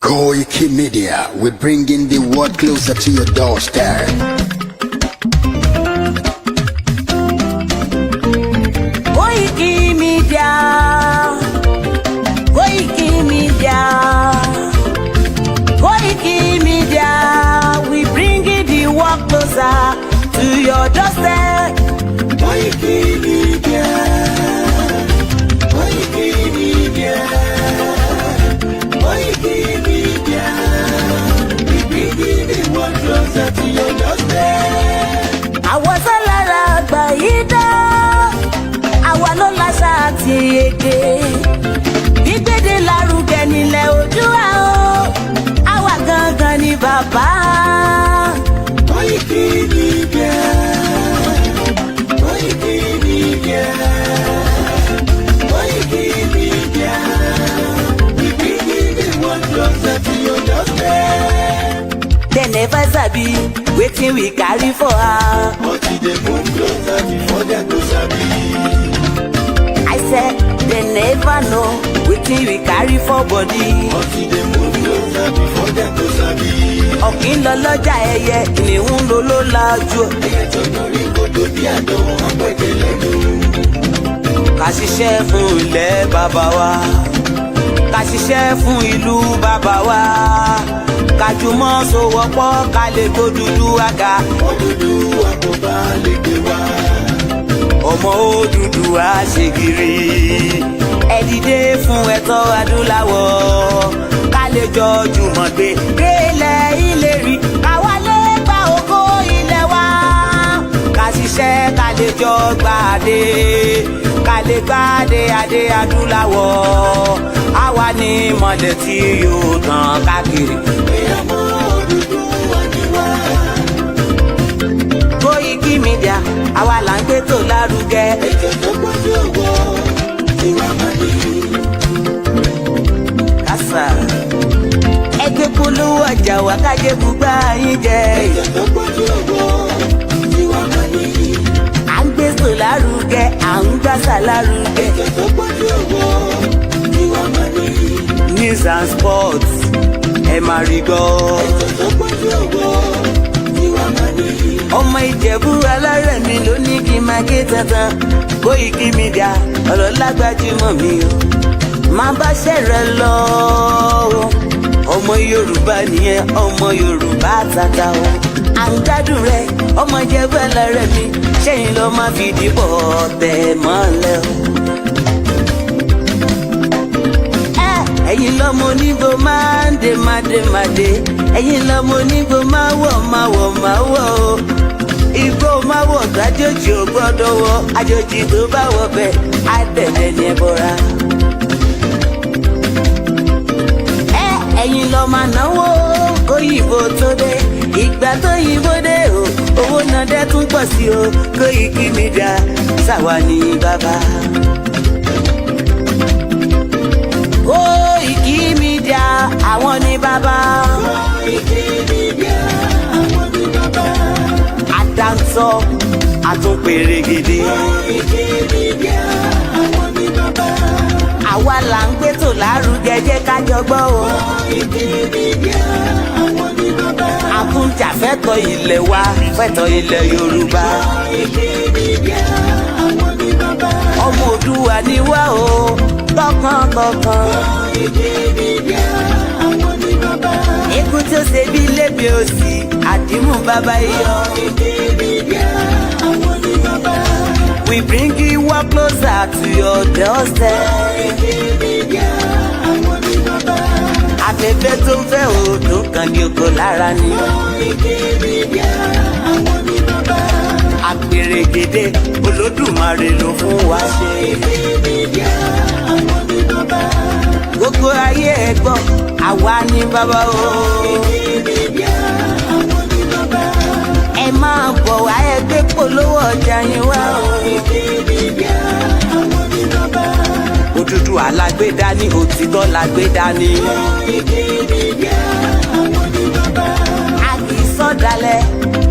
Koiki Media, we're bringing the world closer to your doorstep. Koiki Media, Koiki Media, Koiki Media, we bringing the world closer to your doorstep. Koiki Media, Koiki Media, Koiki Media, we bringing the world closer to your doorstep. Àwọn sálára àgbà yìí dá, àwa ló láṣà àti èdè. Gbígbéde lárugẹ nílẹ̀ Oòduà o, àwa gangan ni bàbá. Koiki Media, Koiki Media, Koiki Media, we bringing the world closer to your doorstep. They never sabi wetin we carry for her. But e dey move closer before dem go sabi. I said they never know wetin we carry for body. But e dey move closer before dem go sabi. Ọ̀kín lọ lọ́jà ẹyẹ, ìníhùn ló ló lajú. Ẹyẹ tó lórí kodò bí àdánwò àpẹẹrẹ lẹ́nu. Ká ṣiṣẹ́ fún ilẹ̀ bàbá wa, ká ṣiṣẹ́ fún ìlú bàbá wa, ká jùmọ̀ sowọ́pọ̀ ká lè tó dúdú àga. Odùduwà kò bá lè gbé wa. Ọmọ Odùduwà ṣe gírí. Ẹ dìde fún ẹ̀tọ́ adúláwọ̀, ká lè jọ jùmọ̀ gbé délẹ̀ ìlérí. Káwa lè gba ògo ilẹ̀ wa, ká ṣiṣẹ́ ká lè jọ gbàdé, ká lè gbàdé adé adúláwọ̀. Àwa ni ìmọ̀lẹ̀ tí yóò tàn káàkiri. Ọmọ Odùduwà ni wá. Koiki Media, àwa là ń gbé tó lárugẹ. Ètò tó gbójú ògbó tí wàá máa ní. Kásá ẹgbẹ́ polówó ọjà wá kájé bùgbà yín jẹ. Ètò tó gbójú ògbó tí wàá máa ní. À ń gbé tó lárugẹ, à ń gbàsà lárugẹ. Ètò tó gbójú ògbó tí wàá máa ní. News and sports ẹ máa rí gbọ́. Ètò tó gbójú ògbó tí wàá máa ní. Ọmọ Ìjẹ̀bú alárẹ̀ mi ló ní kí n máa ké tantan. Koiki Media ọ̀rọ̀ lágbájúmọ̀ mi o, máa bá ṣẹ̀rẹ̀ lọ o. Ọmọ Yorùbá nìyẹn, ọmọ Yorùbá tata o. À ń gbádùn rẹ, ọmọ Ìjẹ̀bú alárẹ̀ mi, ṣẹ́yìn ló máa fi dìbò tẹ̀ mọ́lẹ̀ o. Ẹ̀yin lọ́mọ onígbò máa ń dé mádémádé, ẹ̀yin lọ́mọ onígbò máa wọ̀ o. Igbó máa wọ̀ gbàjòjì ò gbọ́dọ̀ wọ, àjòjì tó bá wọ bẹ́ẹ̀ á tẹ̀lé ní ẹbọra. Ẹ̀yin lọ máa náwó kóyìnbó tó dé, ìgbà tó yìnbó dé o, owó náà dẹ́ tún pọ̀ sí o. Koiki Media ṣàwa ní bàbá. Koiki Media àwọn ní bàbá. Koiki Media àwọn ní bàbá. Àdáńtọ́ àtúnpèrègèdè. Koiki Media àwọn ní bàbá. Àwa là ń gbé tò lárugẹ, jẹ́ ká jọ gbọ́ o. Koiki Media àwọn ní bàbá. Àkúnjà fẹ́tọ̀ ilẹ̀ wa, fẹ́tọ̀ ilẹ̀ Yorùbá. Koiki Media àwọn ní bàbá. Ọmọ Oòduà ni wá o, tọkàntọkàn. Koiki Media àwọn ní bàbá. Ikú tí ó ṣe bí lébi òsì, àdìmú bàbá iyọ̀. Koiki Media àwọn ní bàbá. We bring you work closer to your doorstep. Koiki Media àwọn ní bàbá. Afẹ́fẹ́ tó ń fẹ́ òòdùn kan ní oko lára ni. Koiki Media àwọn ní bàbá. Àpèrègèdè Olódùmarè ló fún wa ṣe. Koiki Media àwọn ní bàbá. Gbogbo ayé ẹ gbọ́, àwa ní bàbá o. Koiki Media àwọn ní bàbá. Ẹ máa bọ̀ wá ẹgbẹ́ polówó ọjà yín wá o. Koiki Media àwọn ní bàbá. Odùduwà lágbèdá ní, òtítọ́ lágbèdá ní. Koiki Media àwọn ní bàbá. A kì í sọ̀dálẹ̀,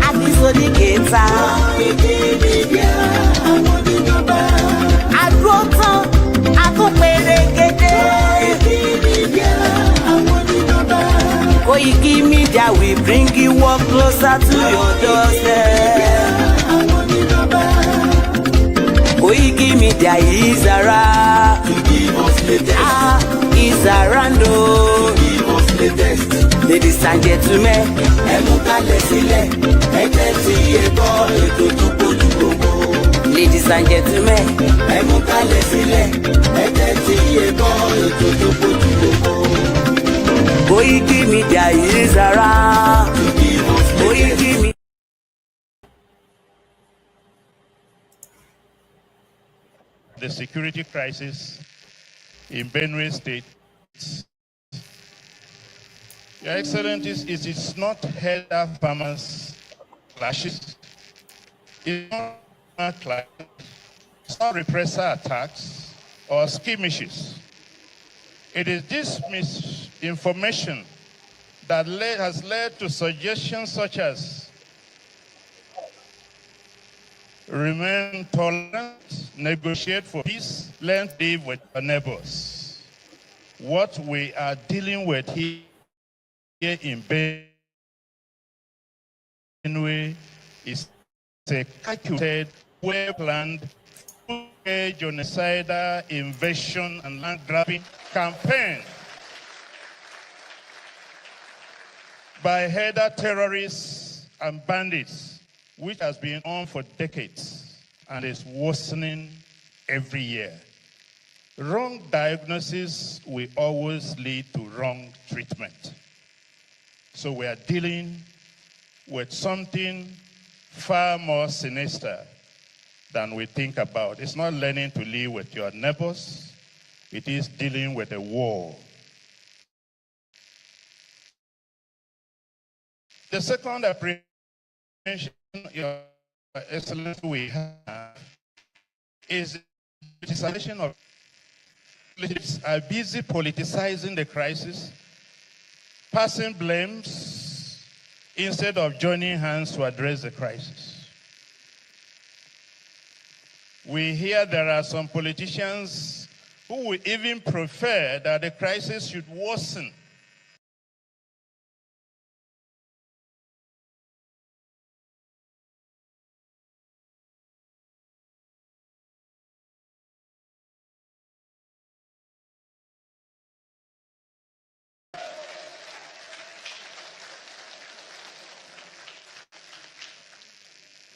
a kì í sóníkèéta. Koiki Media àwọn ní bàbá. A dúró tán, a tún pèrègèdè. Koiki Media àwọn ní bàbá. Koiki Media will bring you work closer to your doorstep. Koiki Media is around. Is around. Ladies and gentlemen, ẹ mú kalẹ̀ sílẹ̀, ẹ tẹ́tí ẹ gbọ́ ètò tó kojú gbogbo. Ladies and gentlemen, ẹ mú kalẹ̀ sílẹ̀, ẹ tẹ́tí ẹ gbọ́ ètò tó kojú gbogbo. Koiki Media is around. Koiki Media. The security crisis in Benue State. Your Excellencies, it is not header farmers clashes, it's not repressor attacks or skirmishes. It is this misinformation that has led to suggestions such as remain tolerant, negotiate for peace, learn to live with our neighbors. What we are dealing with here in Benue is a calculated, well-planned, genocidal invasion and land-grabbing campaign by header terrorists and bandits, which has been on for decades and is worsening every year. Wrong diagnosis will always lead to wrong treatment. So we are dealing with something far more sinister than we think about. It's not learning to live with your neighbors. It is dealing with a war. The second apprehension, Your Excellency, we have is the politicization of politics. Are busy politicizing the crisis, passing blames instead of joining hands to address the crisis. We hear there are some politicians who will even prefer that the crisis should worsen.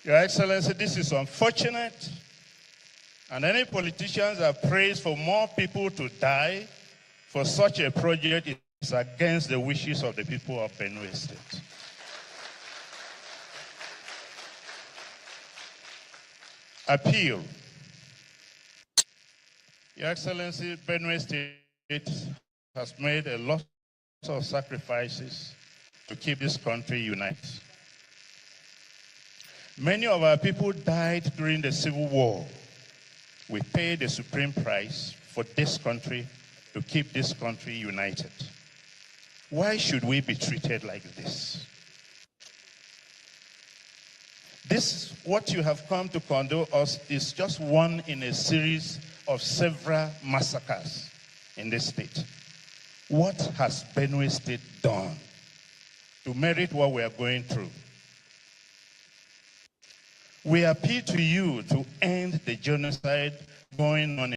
Your Excellency, this is unfortunate, and any politicians that prays for more people to die for such a project is against the wishes of the people of Benue State. Appeal. Your Excellency, Benue State has made a lot of sacrifices to keep this country united. Many of our people died during the Civil War. We paid the supreme price for this country to keep this country united. Why should we be treated like this? This, what you have come to condone us, is just one in a series of several massacres in this state. What has Benue State done to merit what we are going through? We appeal to you to end the genocide going on.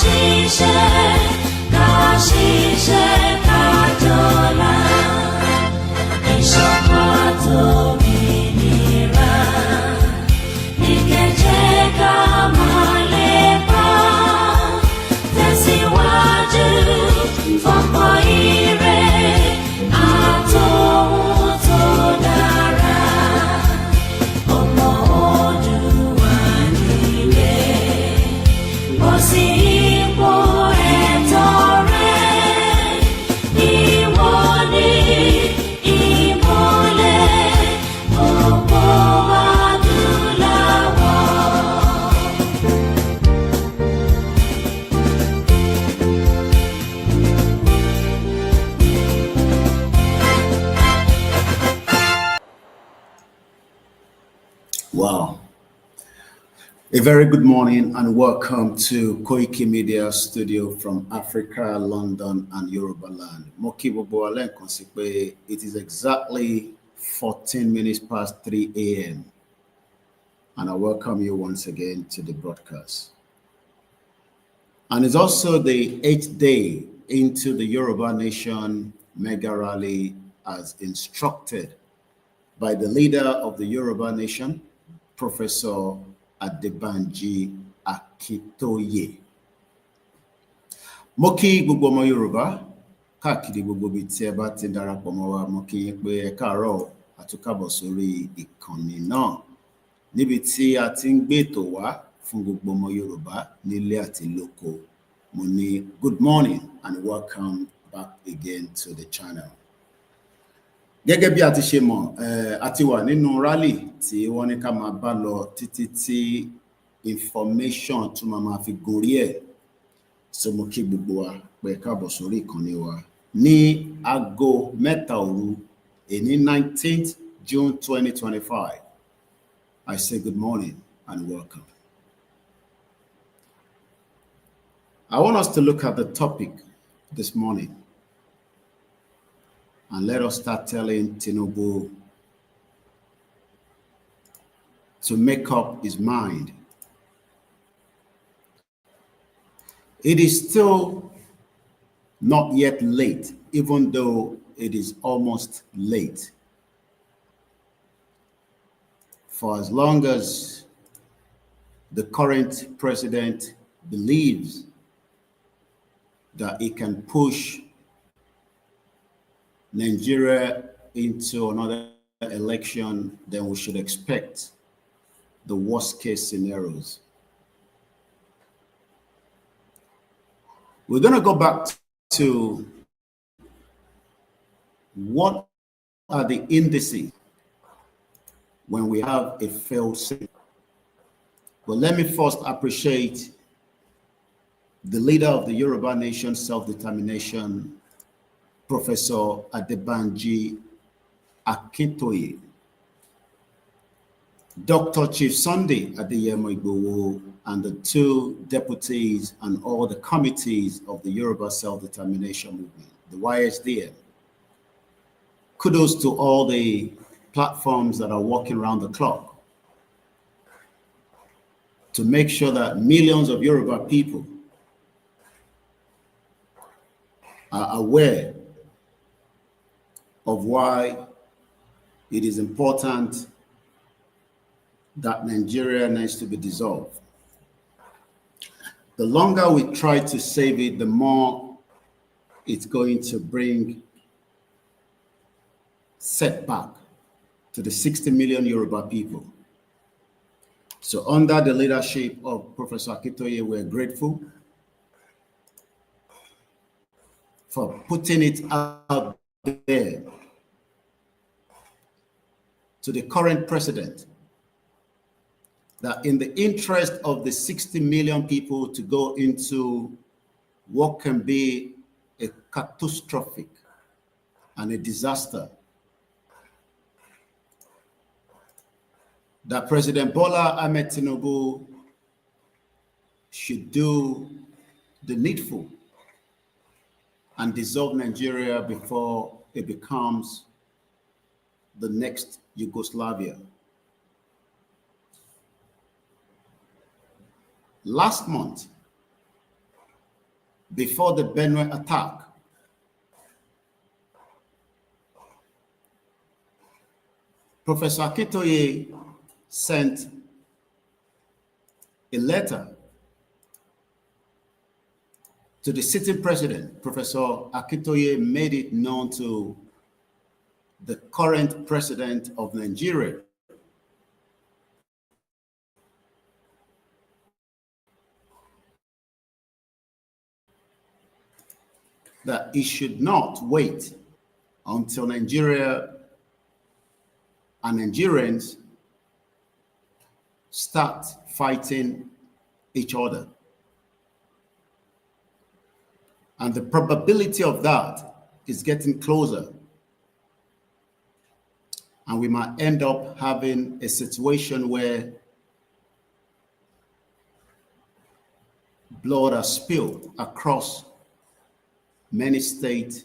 She Wow. A very good morning and welcome to Koiki Media Studio from Africa, London, and Yoruba land. Moki gbogbo wa lẹ́ẹ̀kan sí pé it is exactly 14 minutes past 3 a.m. and I welcome you once again to the broadcast. And it's also the 8th day into the Yoruba Nation mega rally as instructed by the leader of the Yoruba Nation, Professor Adebanji Akintoye. Mo kí gbogbo ọmọ Yorùbá káàkiri gbogbo ibi tí ẹ bá ti darapọ̀ mọ́ wa, mo kí yín pé ẹ káàárọ̀ àtúnkàbọ̀ sórí ìkànnì náà níbi tí a ti ń gbé ètò wá fún gbogbo ọmọ Yorùbá nílé àti lóko. Mo ní good morning and welcome back again to the channel. Gẹ́gẹ́ bí a ti ṣe mọ̀, a ti wà nínú rally tí wọ́n ní ká máa bá lọ títí tí information tún máa fi gorí ẹ̀. So mo kí gbogbo wa pé káàbọ̀ sórí ìkànnì wa ní aago 3 òru èní 19th June 2025. I say good morning and welcome. I want us to look at the topic this morning. And let us start telling Tinubu to make up his mind. It is still not yet late, even though it is almost late. For as long as the current president believes that he can push Nigeria into another election, then we should expect the worst case scenarios. We're going to go back to what are the indices when we have a failed state. But let me first appreciate the leader of the Yoruba Nation Self-Determination, Professor Adebanji Akintoye, Dr. Chief Sunday Adeyemo Igboho, and the 2 deputies and all the committees of the Yoruba Self-Determination Movement, the YSDM. Kudos to all the platforms that are working around the clock to make sure that millions of Yoruba people are aware of why it is important that Nigeria needs to be dissolved. The longer we try to save it, the more it's going to bring setback to the 60 million Yoruba people. So under the leadership of Professor Akintoye, we're grateful for putting it out there to the current president that in the interest of the 60 million people to go into what can be a catastrophic and a disaster, that President Bola Tinubu should do the needful and dissolve Nigeria before it becomes the next Yugoslavia. Last month, before the Benue attack, Professor Akintoye sent a letter to the sitting president. Professor Akintoye made it known to the current president of Nigeria that he should not wait until Nigeria and Nigerians start fighting each other. And the probability of that is getting closer. and we might end up having a situation where blood are spilled across many states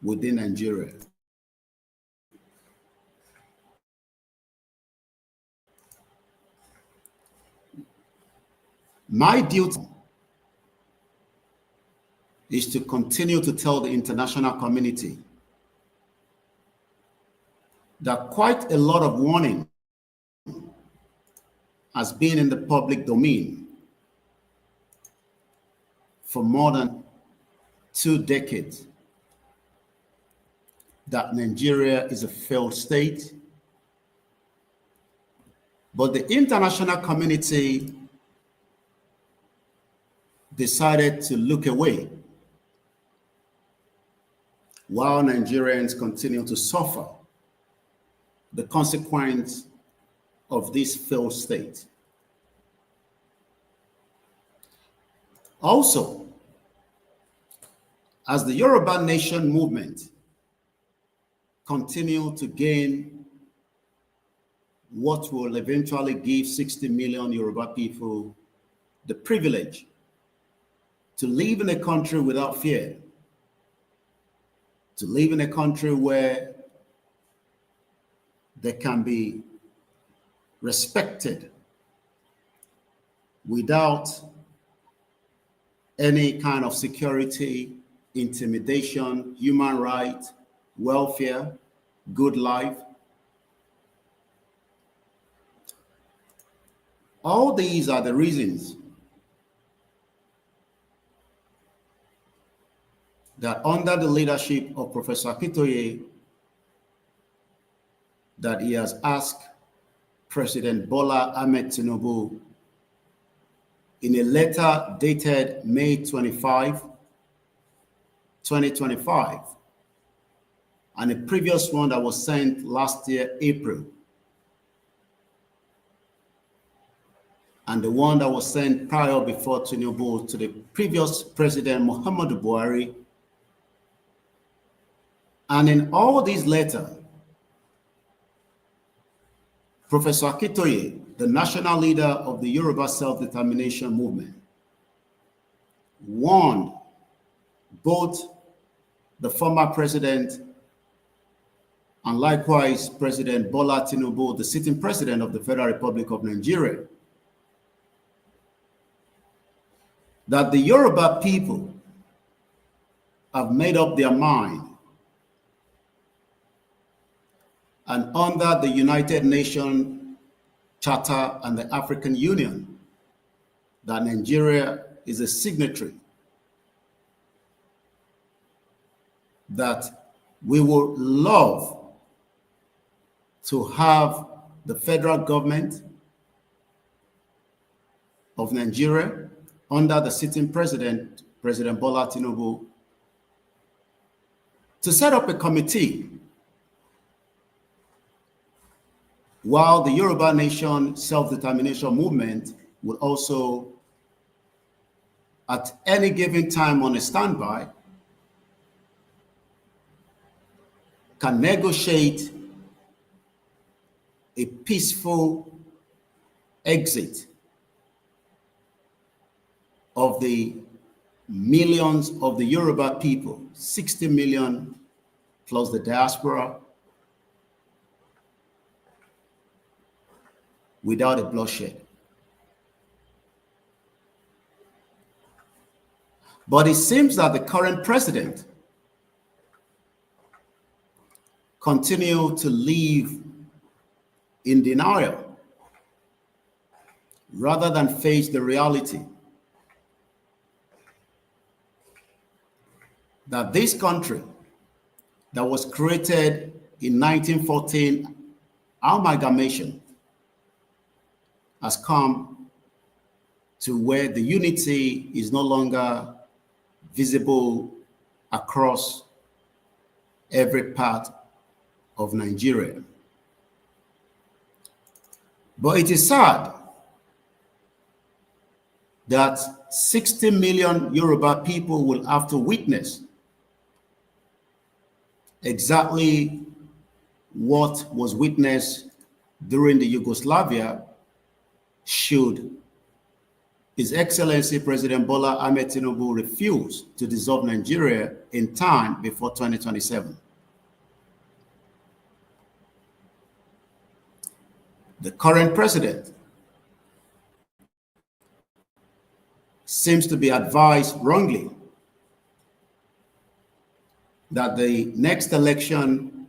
within Nigeria. My duty is to continue to tell the international community that quite a lot of warning has been in the public domain for more than 2 decades that Nigeria is a failed state, but the international community decided to look away while Nigerians continue to suffer the consequence of this failed state. Also, as the Yoruba Nation movement continue to gain what will eventually give 60 million Yoruba people the privilege to live in a country without fear, to live in a country where they can be respected without any kind of security, intimidation, human rights, welfare, good life. All these are the reasons that under the leadership of Professor Akintoye, that he has asked President Bola Tinubu in a letter dated May 25, 2025, and a previous one that was sent last year, April, and the one that was sent prior before Tinubu to the previous President Muhammadu Buhari. And in all these letters, Professor Akintoye, the national leader of the Yoruba self-determination movement, warned both the former president and likewise President Bola Tinubu, the sitting president of the Federal Republic of Nigeria, that the Yoruba people have made up their mind, and under the United Nations Charter and the African Union, that Nigeria is a signatory, that we would love to have the federal government of Nigeria under the sitting president, President Bola Tinubu, to set up a committee while the Yoruba Nation self-determination movement will also, at any given time on a standby, can negotiate a peaceful exit of the millions of the Yoruba people, 60 million plus the diaspora, without a bloodshed. But it seems that the current president continues to live in denial rather than face the reality that this country that was created in 1914, amalgamation, has come to where the unity is no longer visible across every part of Nigeria. But it is sad that 60 million Yoruba people will have to witness exactly what was witnessed during the Yugoslavia should His Excellency President Bola Tinubu refuse to dissolve Nigeria in time before 2027. The current president seems to be advised wrongly that the next election,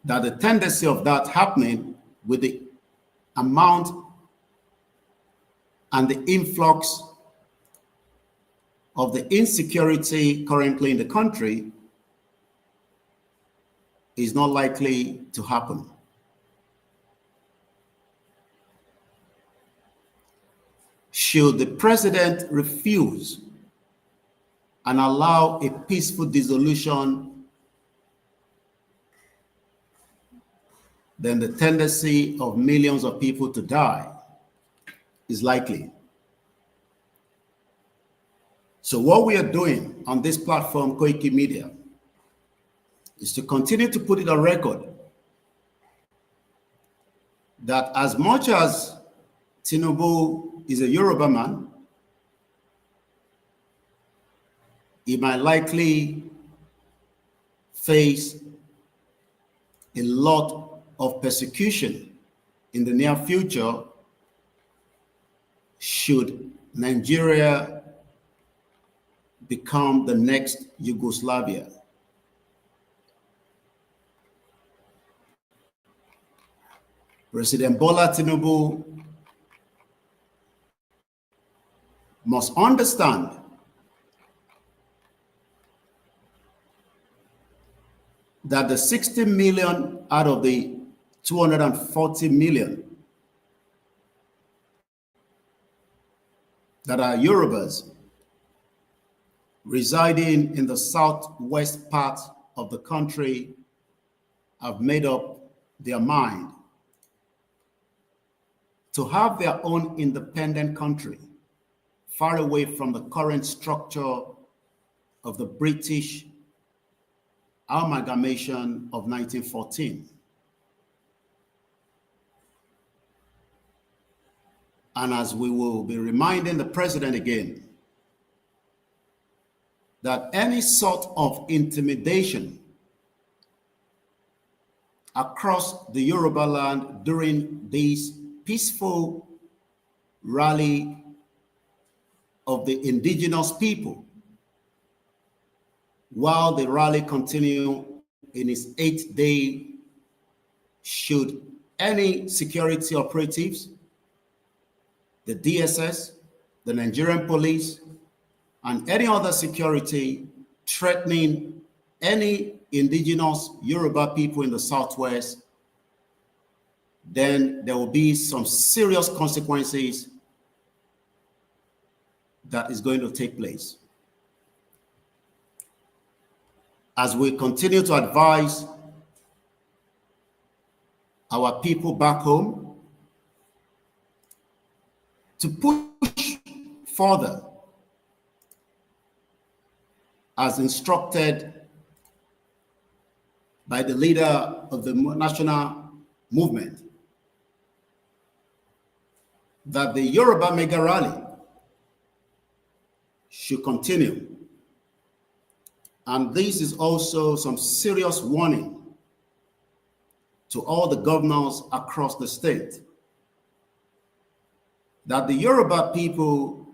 that the tendency of that happening with the amount and the influx of the insecurity currently in the country is not likely to happen. Should the president refuse and allow a peaceful dissolution, then the tendency of millions of people to die is likely. So what we are doing on this platform, Koiki Media, is to continue to put it on record that as much as Tinubu is a Yoruba man, he might likely face a lot of persecution in the near future should Nigeria become the next Yugoslavia. President Bola Tinubu must understand that the 60 million out of the 240 million that are Yorubas residing in the southwest part of the country have made up their mind to have their own independent country, far away from the current structure of the British amalgamation of 1914. And as we will be reminding the president again, that any sort of intimidation across the Yoruba land during this peaceful rally of the indigenous people, while the rally continues in its 8th day, should any security operatives, the DSS, the Nigerian police, and any other security threatening any indigenous Yoruba people in the Southwest, then there will be some serious consequences that is going to take place. As we continue to advise our people back home to push further as instructed by the leader of the national movement, that the Yoruba mega rally should continue. And this is also some serious warning to all the governors across the state that the Yoruba people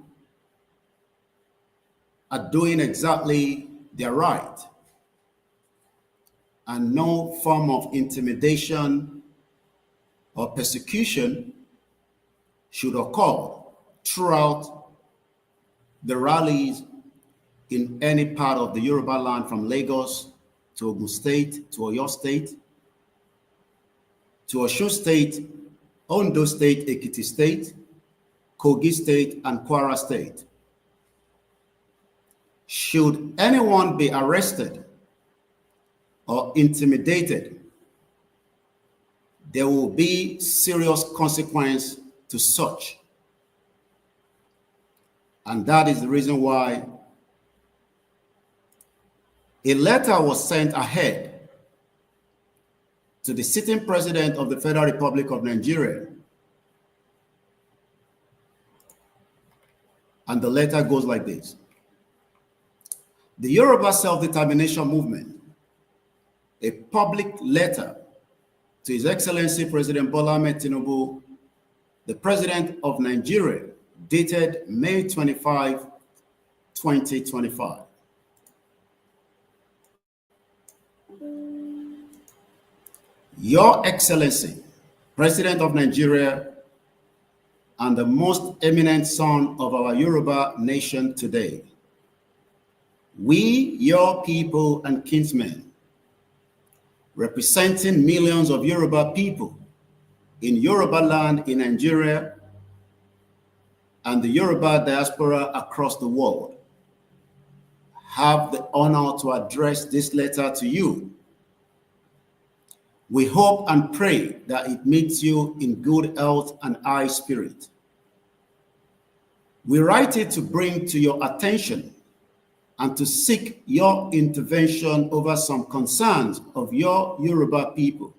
are doing exactly their right, and no form of intimidation or persecution should occur throughout the rallies in any part of the Yoruba land, from Lagos to Ogun State, to Oyo State, to Osun State, Ondo State, Ekiti State, Kogi State, and Kwara State. Should anyone be arrested or intimidated, there will be serious consequence to such. And that is the reason why A letter was sent ahead to the sitting president of the Federal Republic of Nigeria. And the letter goes like this. The Yoruba Self-Determination Movement, a public letter to His Excellency President Bola Tinubu, the President of Nigeria, dated May 25, 2025. Your Excellency, President of Nigeria, and the most eminent son of our Yoruba nation today, we, your people and kinsmen, representing millions of Yoruba people in Yoruba land in Nigeria and the Yoruba diaspora across the world, have the honor to address this letter to you. We hope and pray that it meets you in good health and high spirit. We write it to bring to your attention and to seek your intervention over some concerns of your Yoruba people.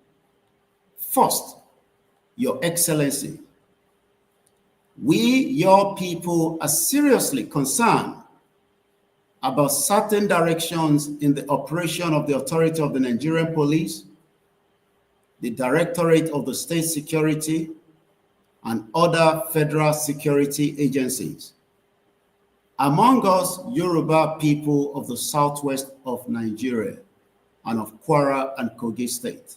First, Your Excellency, we, your people, are seriously concerned about certain directions in the operation of the authority of the Nigerian police, the Directorate of the State Security, and other federal security agencies. Among us, Yoruba people of the southwest of Nigeria and of Kwara and Kogi State.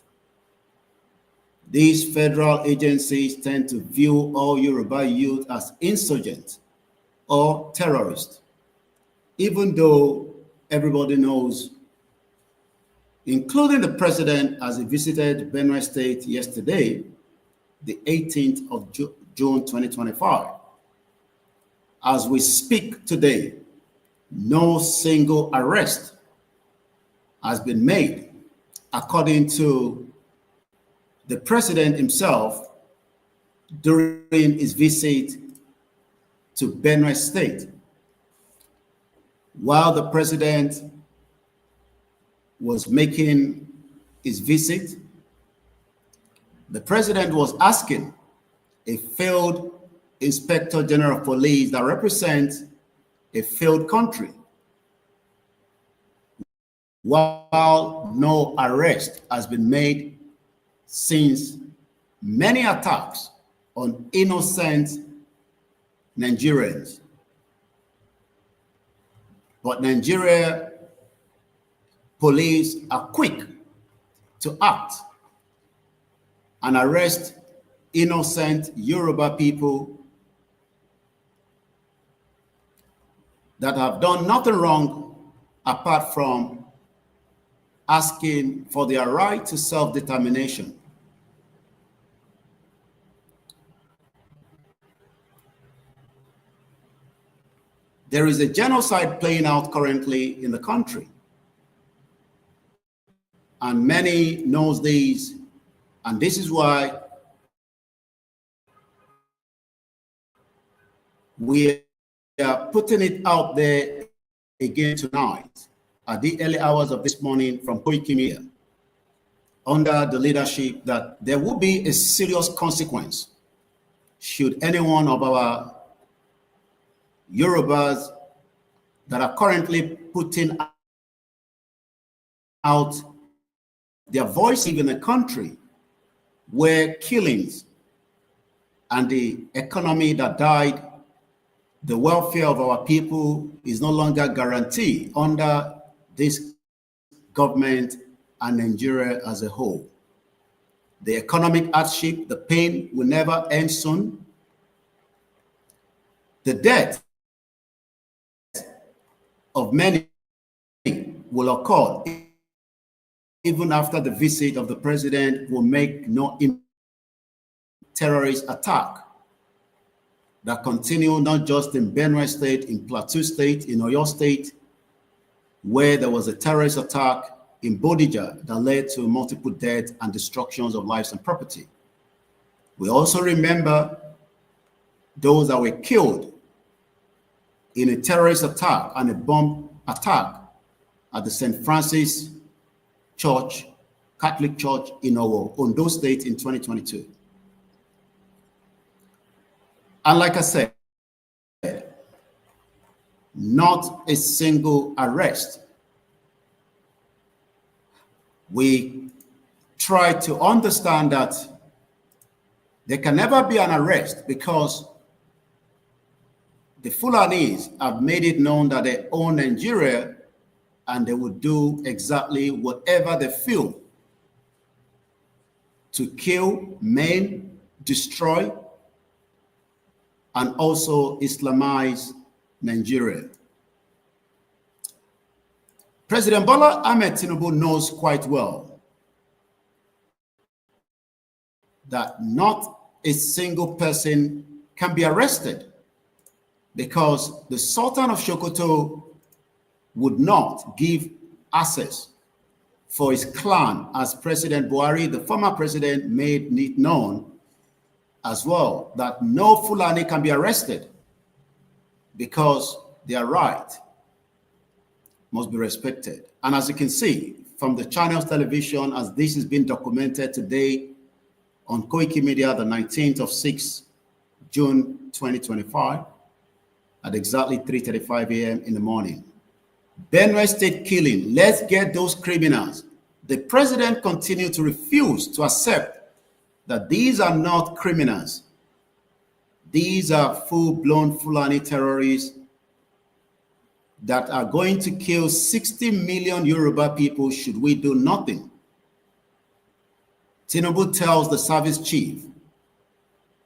These federal agencies tend to view all Yoruba youth as insurgents or terrorists, even though everybody knows, including the president as he visited Benue State yesterday, the 18th of June 2025. As we speak today, no single arrest has been made, according to the president himself during his visit to Benue State. While the president was making his visit, the president was asking a failed Inspector General of Police that represents a failed country, while no arrest has been made since many attacks on innocent Nigerians. But Nigeria police are quick to act and arrest innocent Yoruba people that have done nothing wrong apart from asking for their right to self-determination. There is a genocide playing out currently in the country, and many knows this, and this is why we are putting it out there again tonight at the early hours of this morning from Koiki Media, under the leadership that there will be a serious consequence should any one of our Yorubas that are currently putting out their voice in a country where killings and the economy that died, the welfare of our people is no longer guaranteed under this government and Nigeria as a whole. The economic hardship, the pain will never end soon. The death of many will occur even after the visit of the president will make no terrorist attack that continue not just in Benue State, in Plateau State, in Oyo State, where there was a terrorist attack in Bodija that led to multiple deaths and destructions of lives and property. We also remember those that were killed in a terrorist attack and a bomb attack at the St. Francis Church, Catholic Church in Ondo State in 2022. And like I said, not a single arrest. We try to understand that there can never be an arrest because the Fulanis have made it known that they own Nigeria and they will do exactly whatever they feel to kill, maim, destroy, and also Islamize Nigeria. President Bola Tinubu knows quite well that not a single person can be arrested because the Sultan of Sokoto would not give access for his clan, as President Buhari, the former president, made it known as well, that no Fulani can be arrested because their right must be respected. And as you can see from the channel's television, as this is being documented today on Koiki Media, the 19th of June 2025, at exactly 3:35 a.m. in the morning. Benue State killing, let's get those criminals. The president continued to refuse to accept that these are not criminals. These are full-blown Fulani terrorists that are going to kill 60 million Yoruba people should we do nothing. Tinubu tells the service chief,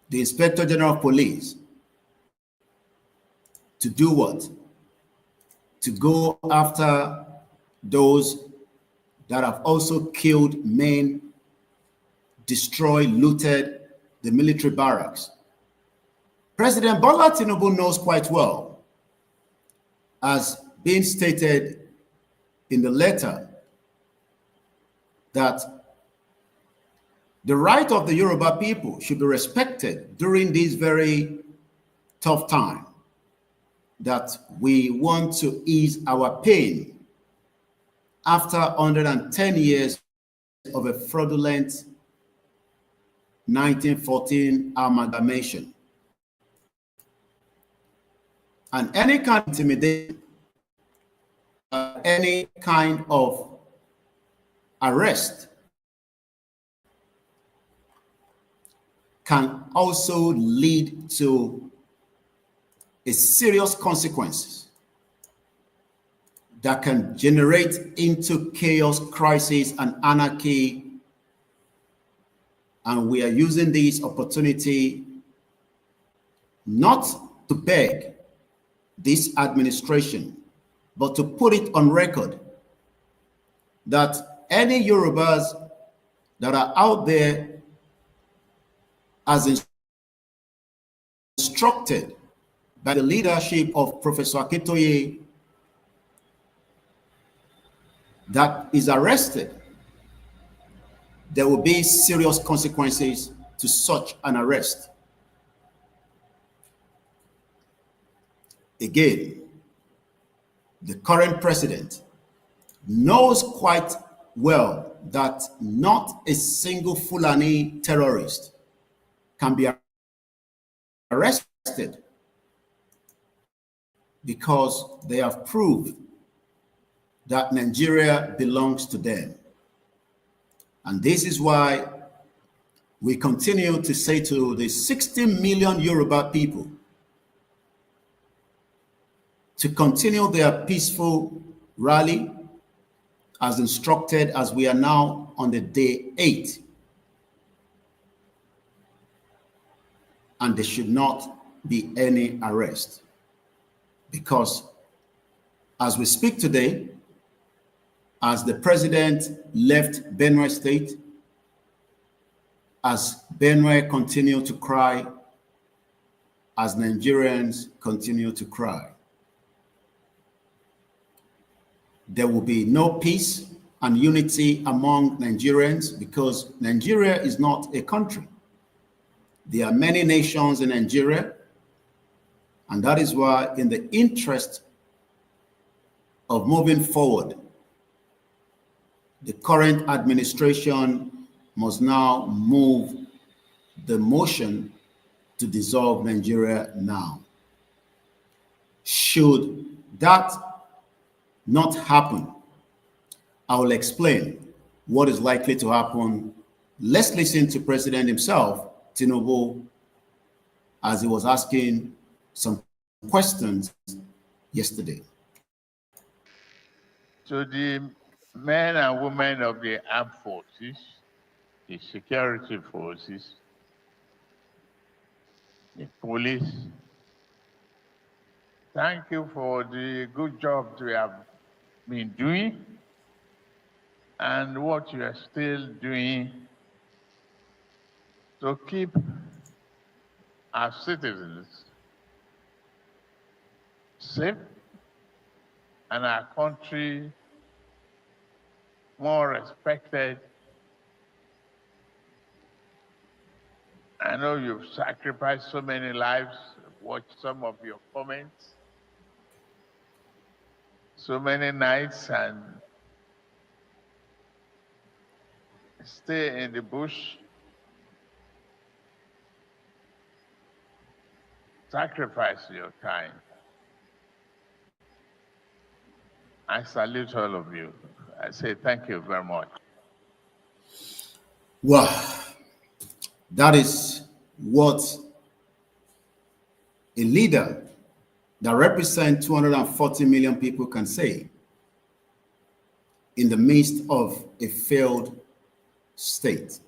the Inspector General of Police, to do what? To go after those that have also killed, maimed, destroyed, looted the military barracks. President Bola Tinubu knows quite well, as being stated in the letter, that the right of the Yoruba people should be respected during this very tough time, that we want to ease our pain after 110 years of a fraudulent 1914 amalgamation. And any kind of intimidation, any kind of arrest can also lead to a serious consequences that can generate into chaos, crisis, and anarchy. And we are using this opportunity not to beg this administration, but to put it on record that any Yorubas that are out there as instructed by the leadership of Professor Akintoye that is arrested, there will be serious consequences to such an arrest. Again, the current president knows quite well that not a single Fulani terrorist can be arrested because they have proved that Nigeria belongs to them. And this is why we continue to say to the 60 million Yoruba people to continue their peaceful rally as instructed, as we are now on the day 8. And there should not be any arrest. Because as we speak today, as the president left Benue State, as Benue continue to cry, as Nigerians continue to cry, there will be no peace and unity among Nigerians, because Nigeria is not a country. There are many nations in Nigeria, and that is why, in the interest of moving forward the current administration must now move the motion to dissolve Nigeria now. Should that not happen, I will explain what is likely to happen. Let's listen to President himself, Tinubu, as he was asking some questions yesterday. To the men and women of the armed forces, the security forces, the police, thank you for the good job we have been doing and what you are still doing to keep our citizens safe and our country more respected. I know you've sacrificed so many lives. I've watched some of your comments. So many nights and stay in the bush. Sacrifice your time. I salute all of you. I say thank you very much. Well, that is what a leader that represents 240 million people can say in the midst of a failed state.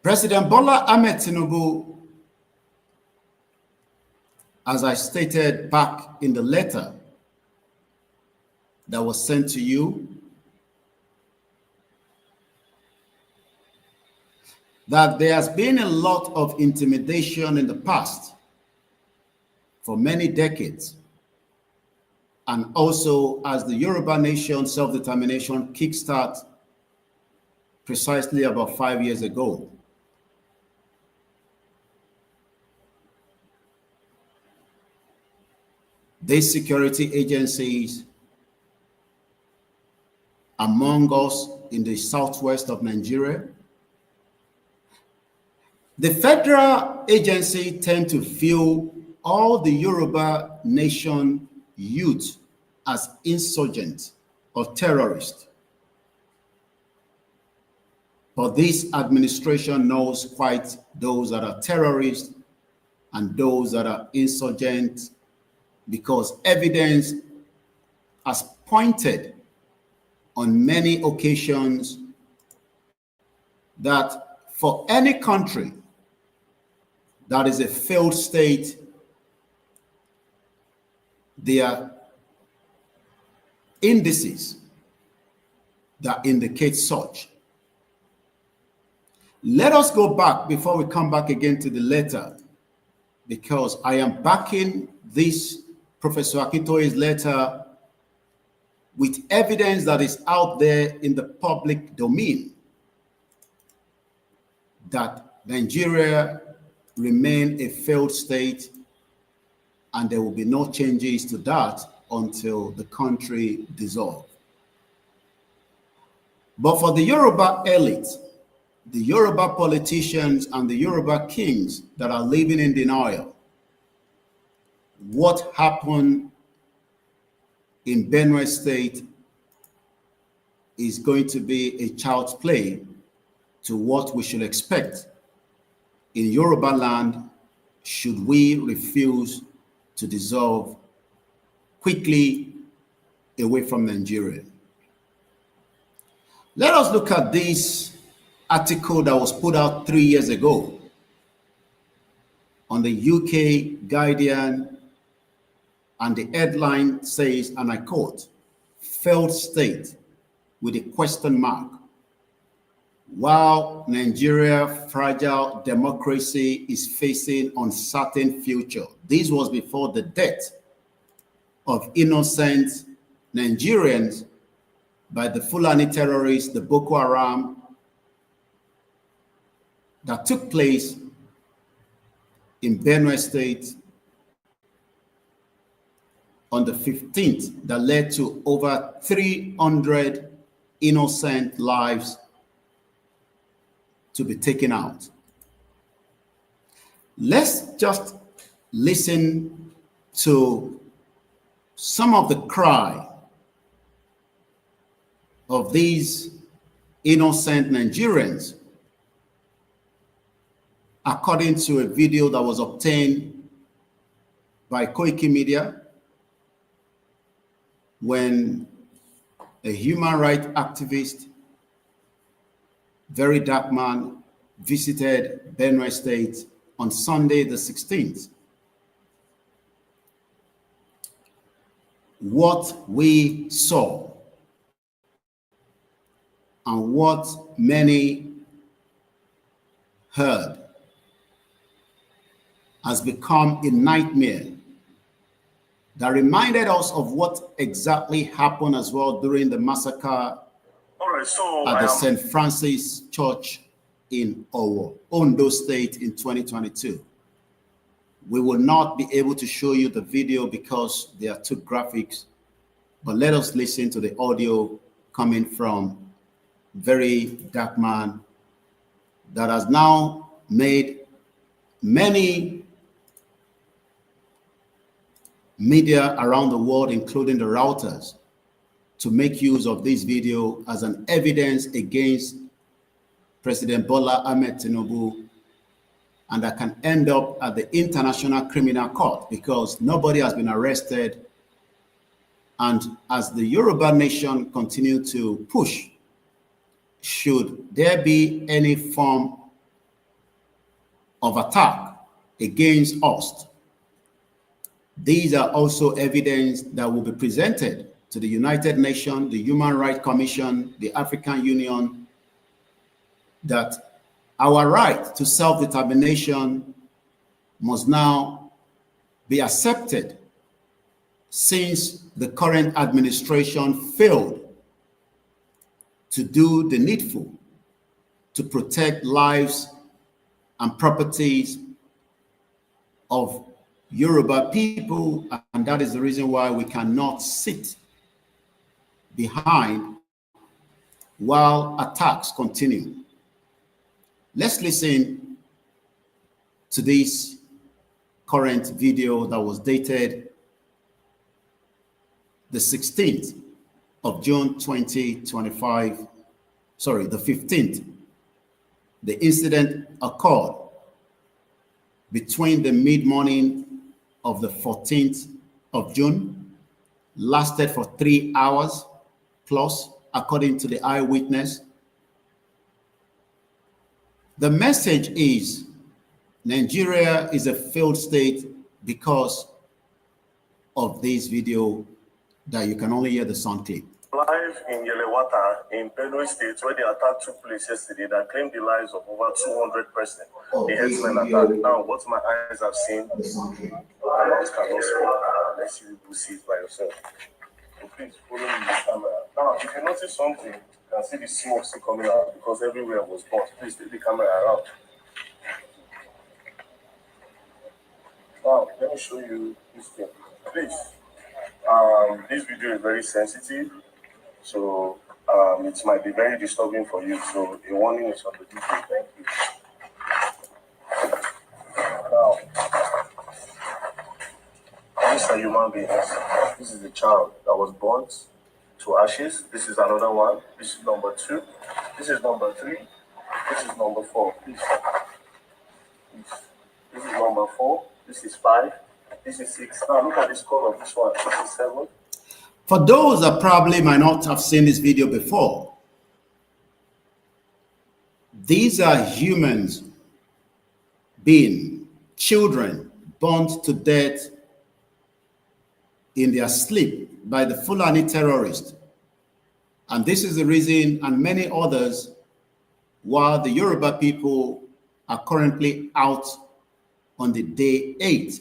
President Bola Tinubu, as I stated back in the letter that was sent to you, that there has been a lot of intimidation in the past for many decades. And also as the Yoruba nation self-determination kickstart precisely about 5 years ago. These security agencies among us in the southwest of Nigeria, the federal agency tend to view all the Yoruba nation youth as insurgents or terrorists. But this administration knows quite those that are terrorists and those that are insurgents, because evidence has pointed on many occasions that for any country that is a failed state, there are indices that indicate such. Let us go back before we come back again to the letter, because I am backing this Professor Akintoye's letter with evidence that is out there in the public domain that Nigeria remain a failed state and there will be no changes to that until the country dissolves. But for the Yoruba elite, the Yoruba politicians and the Yoruba kings that are living in denial, what happened in Benue State is going to be a child's play to what we should expect in Yoruba land should we refuse to dissolve quickly away from Nigeria. Let us look at this article that was put out 3 years ago on the UK Guardian, and the headline says, and I quote, "Failed state with a question mark. While Nigeria fragile democracy is facing uncertain future." This was before the death of innocent Nigerians by the Fulani terrorists, the Boko Haram, that took place in Benue State on the 15th that led to over 300 innocent lives to be taken out. Let's just listen to some of the cry of these innocent Nigerians, according to a video that was obtained by Koiki Media when a human rights activist, very dark man, visited Benue State on Sunday the 16th. What we saw and what many heard has become a nightmare that reminded us of what exactly happened as well during the massacre at the St. Francis Church in Ondo State in 2022. We will not be able to show you the video because they are too graphics, but let us listen to the audio coming from very dark man that has now made many media around the world, including the routers, to make use of this video as an evidence against President Bola Tinubu, and that can end up at the International Criminal Court because nobody has been arrested. And as the Yoruba nation continue to push, should there be any form of attack against us, these are also evidence that will be presented to the United Nations, the Human Rights Commission, the African Union, that our right to self-determination must now be accepted since the current administration failed to do the needful to protect lives and properties of Yoruba people, and that is the reason why we cannot sit behind while attacks continue. Let's listen to this current video that was dated the 16th of June 2025, sorry, the 15th. The incident occurred between the mid-morning of the 14th of June, lasted for 3 hours plus, according to the eyewitness. The message is Nigeria is a failed state because of this video that you can only hear the sound clip. Live in Yelewata in Benue State, where the attack took place yesterday, that claimed the lives of over 200 persons. The headline attack. Now, what my eyes have seen, my mouth cannot speak unless you will see it by yourself. So please follow me this camera. Now, if you notice something, you can see the smoke still coming out because everywhere was burnt. Please take the camera around. Now, let me show you this thing. Please. This video is very sensitive, so it might be very disturbing for you. So a warning is on the video. Thank you. Now, these are human beings. This is the child that was burnt to ashes. This is another one. This is number 2. This is number 3. This is number 4. Please. This is number 4. This is 5. This is 6. Now look at the score of this one. This is 7. For those that probably might not have seen this video before, these are humans being children burnt to death in their sleep by the Fulani terrorists. And this is the reason, and many others, why the Yoruba people are currently out on the day 8,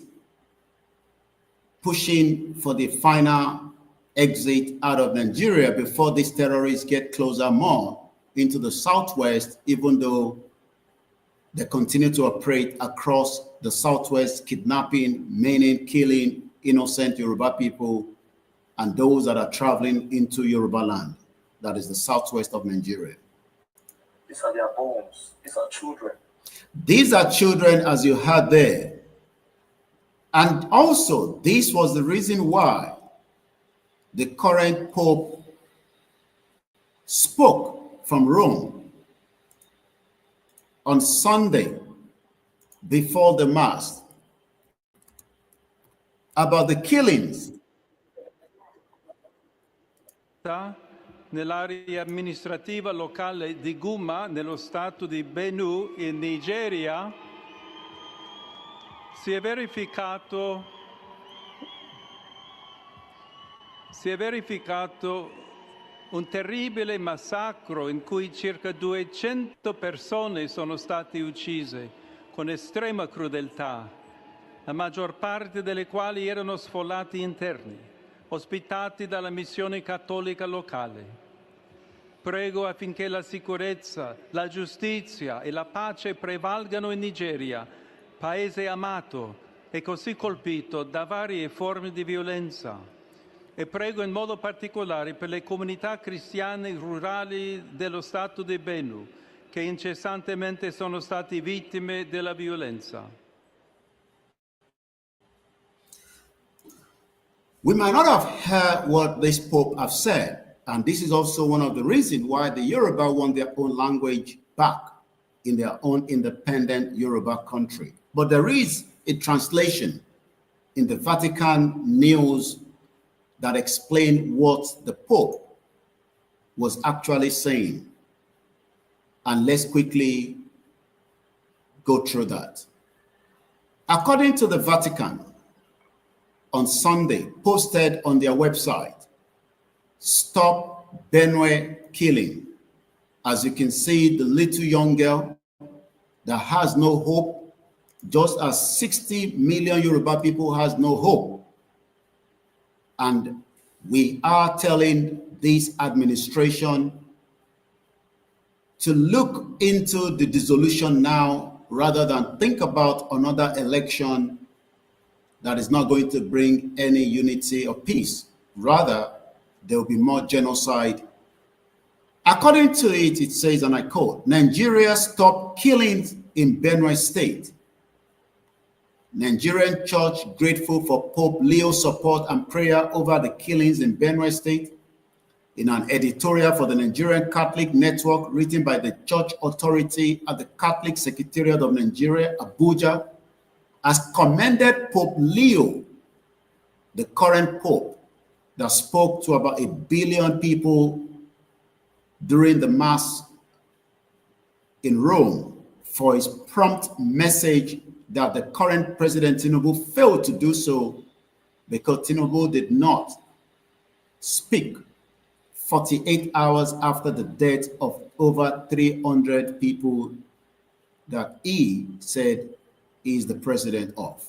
pushing for the final exit out of Nigeria before these terrorists get closer more into the southwest, even though they continue to operate across the southwest, kidnapping, maiming, killing, innocent Yoruba people and those that are traveling into Yoruba land, that is the southwest of Nigeria. These are their bones. These are children. These are children, as you heard there. And also, this was the reason why the current Pope spoke from Rome on Sunday before the Mass about the killings nell'area amministrativa locale di Guma, nello stato di Benue, in Nigeria, si è verificato un terribile massacro in cui circa 200 persone sono state uccise con estrema crudeltà, la maggior parte delle quali erano sfollati interni, ospitati dalla missione cattolica locale. Prego affinché la sicurezza, la giustizia e la pace prevalgano in Nigeria, paese amato e così colpito da varie forme di violenza. E prego in modo particolare per le comunità cristiane rurali dello Stato di Benue, che incessantemente sono stati vittime della violenza. We might not have heard what this Pope have said, and this is also one of the reasons why the Yoruba want their own language back in their own independent Yoruba country. But there is a translation in the Vatican news that explain what the Pope was actually saying. And let's quickly go through that. According to the Vatican, on Sunday, posted on their website, "Stop Benue Killing." As you can see, the little young girl that has no hope, just as 60 million Yoruba people has no hope. And we are telling this administration to look into the dissolution now rather than think about another election that is not going to bring any unity or peace. Rather, there will be more genocide. According to it, it says, and I quote, "Nigeria stopped killings in Benue State. Nigerian church grateful for Pope Leo's support and prayer over the killings in Benue State." In an editorial for the Nigerian Catholic Network written by the church authority at the Catholic Secretariat of Nigeria, Abuja, has commended Pope Leo, the current Pope, that spoke to about 1 billion people during the Mass in Rome, for his prompt message that the current President Tinubu failed to do so because Tinubu did not speak 48 hours after the death of over 300 people that he said he is the president of.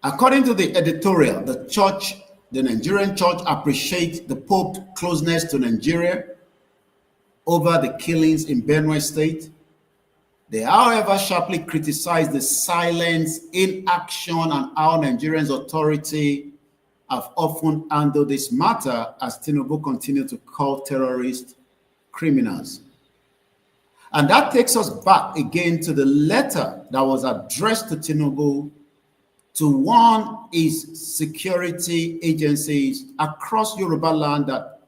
According to the editorial, the Nigerian church appreciates the Pope's closeness to Nigeria over the killings in Benue State. They, however, sharply criticize the silence, inaction, and how Nigerians' authority have often handled this matter as Tinubu continued to call terrorists criminals. And that takes us back again to the letter that was addressed to Tinubu to warn his security agencies across Yoruba land that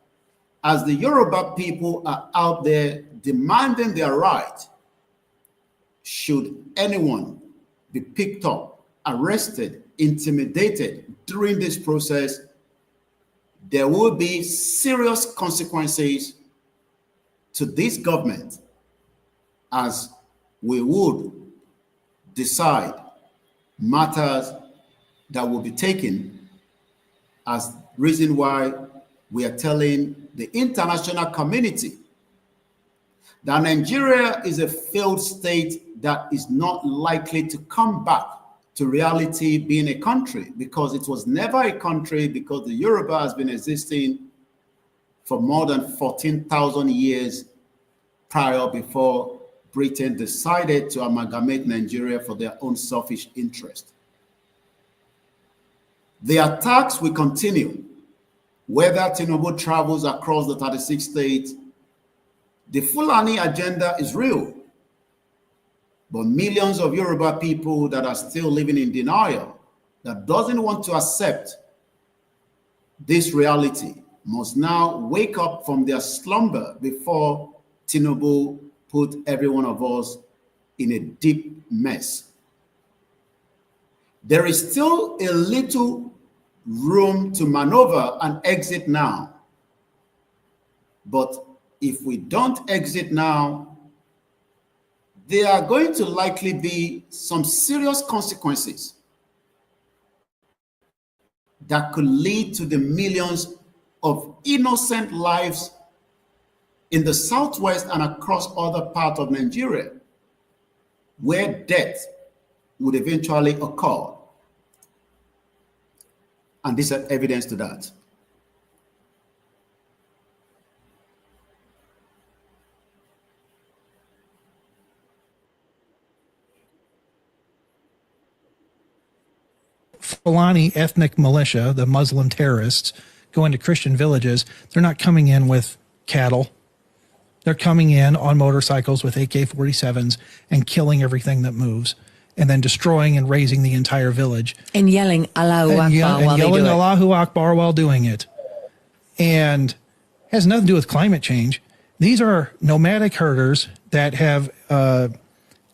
as the Yoruba people are out there demanding their right, should anyone be picked up, arrested, intimidated during this process, there will be serious consequences to this government, as we would decide matters that will be taken as reason why we are telling the international community that Nigeria is a failed state that is not likely to come back to reality being a country, because it was never a country, because the Yoruba has been existing for more than 14,000 years prior, before Britain decided to amalgamate Nigeria for their own selfish interest. The attacks will continue. Whether Tinubu travels across the 36 states, the Fulani agenda is real. But millions of Yoruba people that are still living in denial, that doesn't want to accept this reality, must now wake up from their slumber before Tinubu put every one of us in a deep mess. There is still a little room to maneuver and exit now. But if we don't exit now, there are going to likely be some serious consequences that could lead to the millions of innocent lives in the southwest and across other parts of Nigeria, where death would eventually occur. And this is evidence to that. Fulani ethnic militia, the Muslim terrorists, go into Christian villages. They're not coming in with cattle. They're coming in on motorcycles with AK-47s and killing everything that moves, and then destroying and razing the entire village. And yelling Allahu Akbar while they do it. Allahu Akbar while doing it. And has nothing to do with climate change. These are nomadic herders that have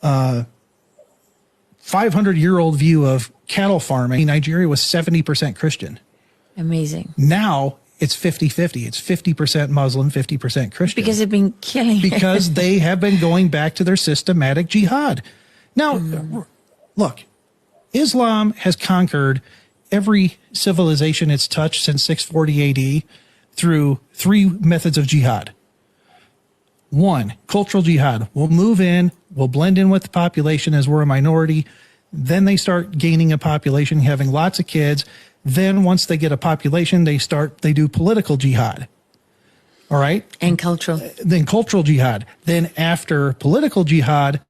500-year-old view of cattle farming. Nigeria was 70% Christian. Amazing. Now it's 50-50. It's 50% Muslim, 50% Christian. Because they've been killing. Because they have been going back to their systematic jihad. Now, look, Islam has conquered every civilization it's touched since 640 AD through 3 methods of jihad. 1, cultural jihad. We'll move in, we'll blend in with the population as we're a minority. Then they start gaining a population, having lots of kids. Then once they get a population, they do political jihad. All right? And cultural. Then cultural jihad. Then after political jihad,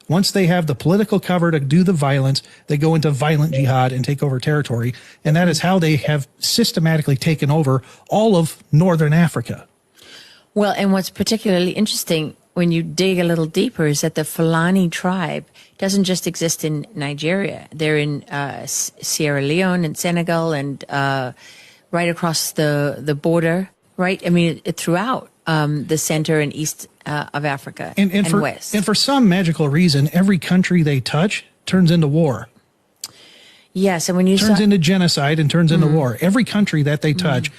once they have the political cover to do the violence, they go into violent jihad and take over territory. And that is how they have systematically taken over all of northern Africa. Well, and what's particularly interesting when you dig a little deeper is that the Fulani tribe doesn't just exist in Nigeria. They're in Sierra Leone and Senegal and right across the border, right? I mean, throughout the center and east of Africa and west. And for some magical reason, every country they touch turns into war. Yes, and when you turns into genocide and turns into war. Every country that they touch.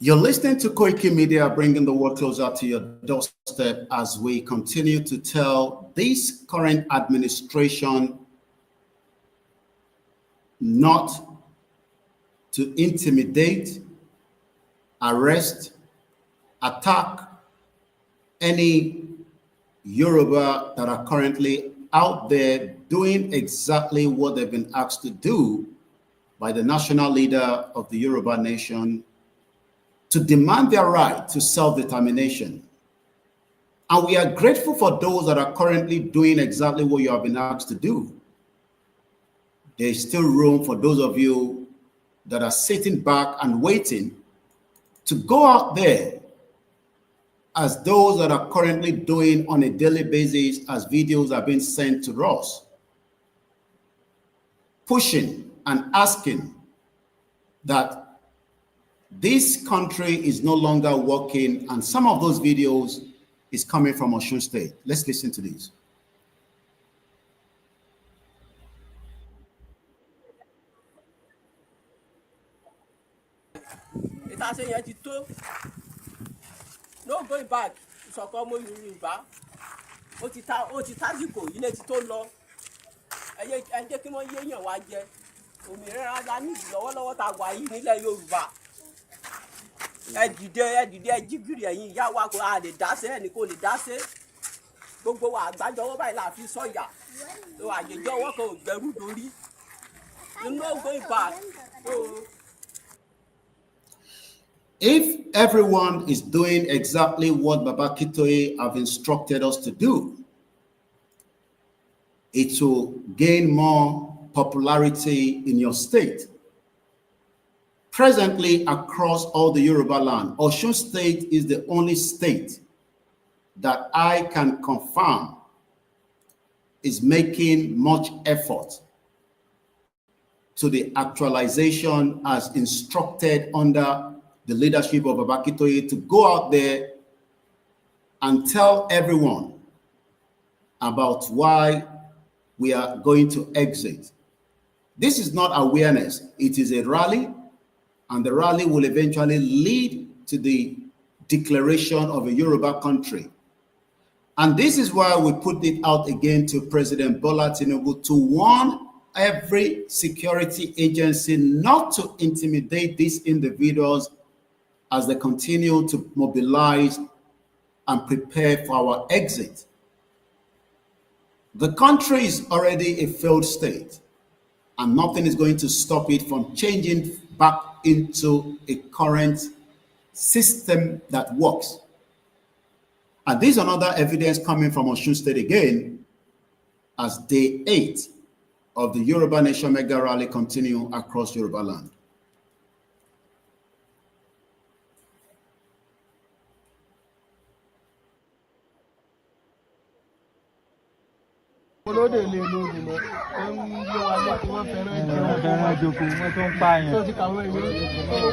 You're listening to Koiki Media, bringing the world closer to your doorstep as we continue to tell this current administration not to intimidate, arrest, attack any Yoruba that are currently out there doing exactly what they've been asked to do by the national leader of the Yoruba nation, to demand their right to self-determination. And we are grateful for those that are currently doing exactly what you have been asked to do. There's still room for those of you that are sitting back and waiting to go out there as those that are currently doing on a daily basis as videos are being sent to us, pushing and asking that this country is no longer working, and some of those videos is coming from Osun State. Let's listen to this. No going back. Sokomo Yoruba. Ó ti tásìkò yìí létí tó lọ. Ẹ jẹ́ kí wọ́n yéèyàn wá jẹ. Òmìnira la ní lọ́wọ́lọ́wọ́ tá wà yìí nílẹ̀ Yorùbá. Ẹ dìde jí gìrì ẹ̀yin ìyá wa kò lè dáṣẹ́ ẹni kò lè dáṣẹ́. Gbogbo wa àgbájọwọ́ báyìí la fi sọ̀yà. So àjẹjọwọ́ kan ò gbẹrú dórí. No going back. If everyone is doing exactly what Baba Kitoye have instructed us to do, it will gain more popularity in your state. Presently, across all the Yoruba land, Osun State is the only state that I can confirm is making much effort to the actualization as instructed under the leadership of Abakitoye to go out there and tell everyone about why we are going to exit. This is not awareness, it is a rally, and the rally will eventually lead to the declaration of a Yoruba country. And this is why we put it out again to President Bola Tinubu to warn every security agency not to intimidate these individuals as they continue to mobilize and prepare for our exit. The country is already a failed state, and nothing is going to stop it from changing back into a current system that works. And this is another evidence coming from Osun State again, as day 8 of the Yoruba Nation Mega Rally continue across Yoruba land. olóde lè lo ògùn lọ ń gbé wa lọ́kùn wọn fẹ́ràn ìjọba wọn tó ń pààyàn tó ti kàwé ìwé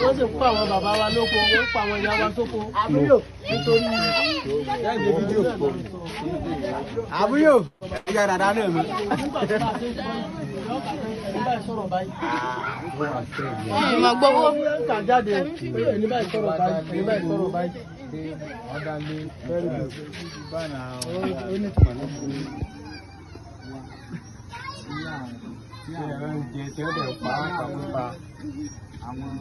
wọ́n sì kó àwọn bàbá wa lóko wọ́n pa àwọn ìyá wa sóko nítorí àbúyò ìyá dàda náà mi. Mà gbowó. Kà jáde ẹni báyìí sọ̀rọ̀ báyìí ẹni báyìí sọ̀rọ̀ báyìí. Ọ̀dàlẹ̀ very good. Ó ní tùmọ̀ lọ́sọ̀rọ̀. Tí ẹ̀rọ ń jẹ tí ó dẹ̀ pa àpapọ̀ àwọn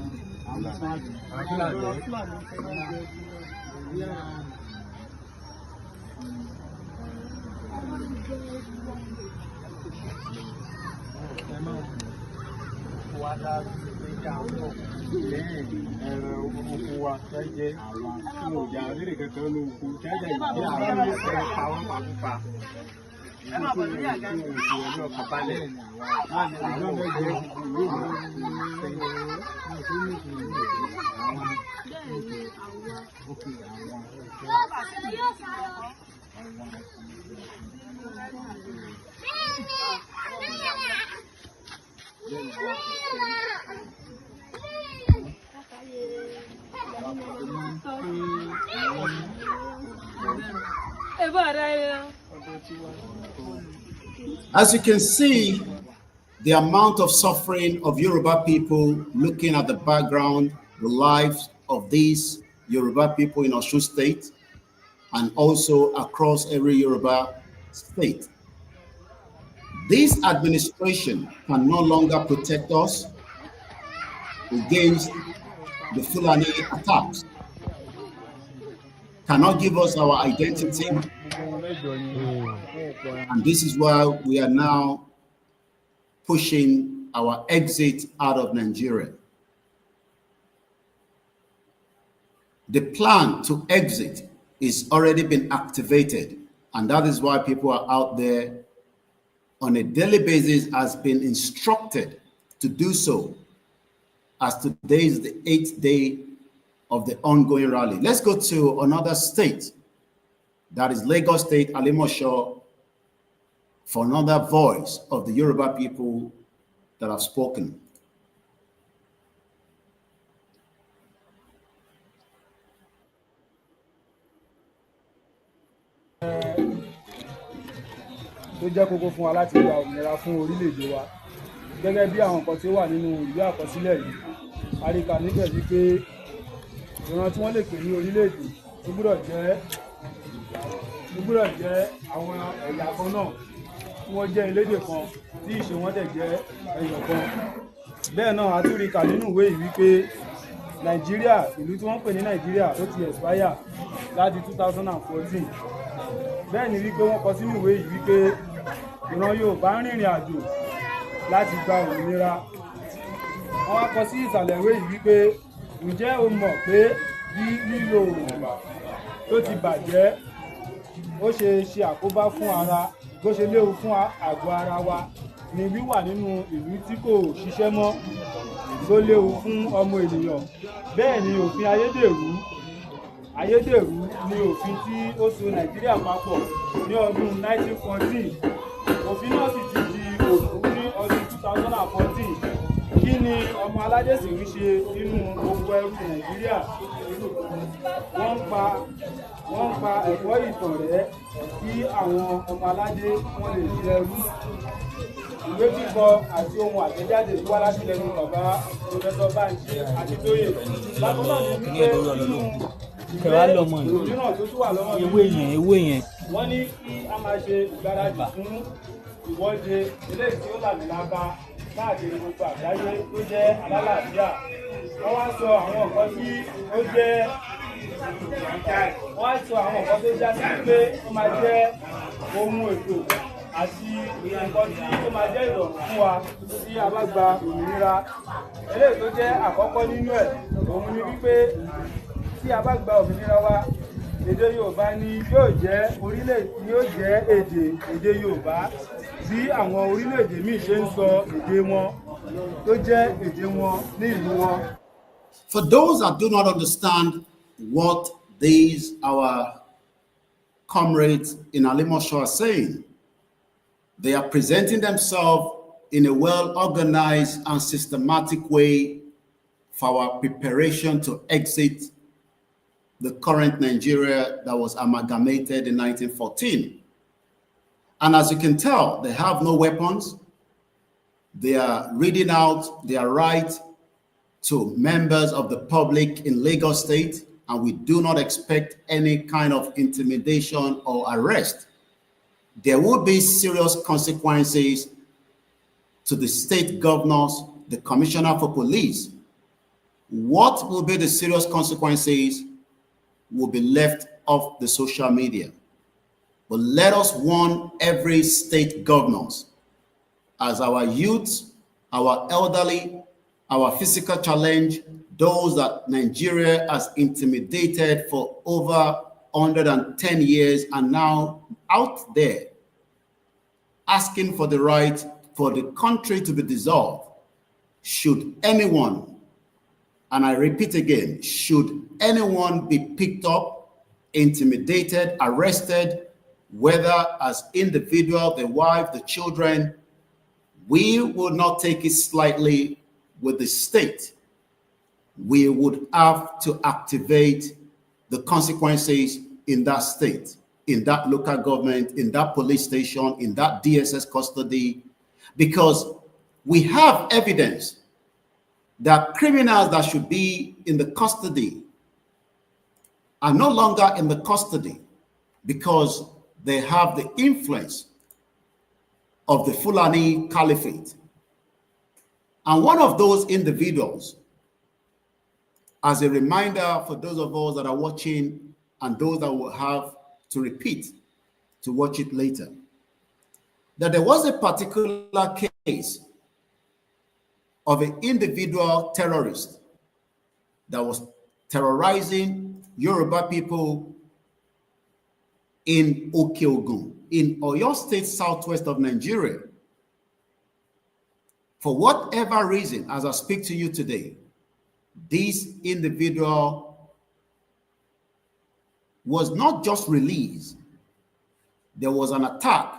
ẹ̀rọ oko wa jẹ́ àwọn tí ò jà rírì kankan ló kú jẹ́jẹ́ ìdí àwọn ìṣẹ́ pa wọ́n pàkúpa. Ẹ máa bọ̀ lórí àga ní oṣù ọjọ́ kọ̀pálẹ̀ láti ìjọba jẹ́ ìlú As you can see, the amount of suffering of Yoruba people, looking at the background, the lives of these Yoruba people in Osun State, and also across every Yoruba state. This administration can no longer protect us against the Fulani attacks, cannot give us our identity. And this is why we are now pushing our exit out of Nigeria. The plan to exit is already been activated, and that is why people are out there on a daily basis, has been instructed to do so, as today is the 8th day of the ongoing rally. Let's go to another state, that is Lagos State, Alimosho, for another voice of the Yoruba people that have spoken. Tó jẹ́ kókó fún wa láti gba òmìnira fún orílẹ̀-èdè wa. Gẹ́gẹ́ bí àwọn nǹkan tí ó wà nínú ìwé àkọsílẹ̀ yìí, a rí kà níbẹ̀ wípé ìran tí wọ́n lè pè ní orílẹ̀-èdè tó gbọ́dọ̀ jẹ́ àwọn ẹ̀yà kan náà tí wọ́n jẹ́ elédè kan tí ìṣe wọn dẹ̀ jẹ́ ẹ̀yọ̀ kan. Bẹ́ẹ̀ náà a tún rí kà nínú ìwé yìí wípé Nàìjíríà, ìlú tí wọ́n pè ní Nàìjíríà ó ti expire láti 2014. Bẹ́ẹ̀ ni wípé wọ́n kọ sínú ìwé yìí wípé ìran Yorùbá rìnrìn àjò láti gba òmìnira. Wọ́n wá kọ sí ìsàlẹ̀ ìwé yìí wípé ǹjẹ́ o mọ̀ pé bí lílo òògùn tó ti bàjẹ́ ó ṣe àkóbá fún ara bó ṣe léwu fún àgọ́ ara wa ni wíwà nínú ìlú tí kò ṣiṣẹ́ mọ́ tó léwu fún ọmọ ènìyàn. Bẹ́ẹ̀ ni òfin ayédèrú ni òfin tí ó so Nàìjíríà papọ̀ ní ọdún 1914. Òfin náà sì ti di òkú ní ọdún 2014. Kí ni ọmọ aládé sì ń ṣe nínú gbogbo ẹrú Nàìjíríà? Wọ́n ń pa ẹ̀kọ́ ìtàn rẹ̀ kí àwọn ọmọ aládé wọ́n lè di ẹrú. Ìwé kíkọ àti ohun àtẹ̀jáde wá láti lẹ́nu bàbá Pòfẹ́sọ̀ Bánjí Adétóyè. Bákan náà ni wípé nínú ìmíràn tó tún wà lọ́wọ́ ewé yẹn. Wọ́n ní kí a máa ṣe ìgbáradì fún ìwọ́de eléyìí tí ó làmìlaka káàkiri gbogbo àgbáyé tó jẹ́ alálàáfíà. Wọ́n wá sọ àwọn nǹkan tí ó jẹ́ sí pé ó máa jẹ́ ohun ètò àti nǹkan tí ó máa jẹ́ ìrọ̀rùn fún wa tí a bá gba òmìnira. Eléyìí tó jẹ́ àkọ́kọ́ nínú ẹ̀ òun ni wípé tí a bá gba òmìnira wa, èdè Yorùbá ni yóò jẹ́ èdè Yorùbá bí àwọn orílẹ̀-èdè míì ṣe ń sọ èdè wọn tó jẹ́ èdè wọn ní ìlú wọn. For those that do not understand what these our comrades in Alimosho are saying, they are presenting themselves in a well-organized and systematic way for our preparation to exit the current Nigeria that was amalgamated in 1914. And as you can tell, they have no weapons. They are reading out their right to members of the public in Lagos State, and we do not expect any kind of intimidation or arrest. There will be serious consequences to the state governors, the commissioner for police. What will be the serious consequences will be left off the social media. But let us warn every state governors, as our youth, our elderly, our physical challenge, those that Nigeria has intimidated for over 110 years are now out there asking for the right for the country to be dissolved. Should anyone, and I repeat again, should anyone be picked up, intimidated, arrested, whether as individual, the wife, the children, we will not take it slightly with the state. We would have to activate the consequences in that state, in that local government, in that police station, in that DSS custody, because we have evidence that criminals that should be in the custody are no longer in the custody because they have the influence of the Fulani Caliphate. And one of those individuals, as a reminder for those of us that are watching and those that will have to repeat to watch it later, that there was a particular case of an individual terrorist that was terrorizing Yoruba people in Okeogun, in Oyo State, southwest of Nigeria. For whatever reason, as I speak to you today, this individual was not just released. There was an attack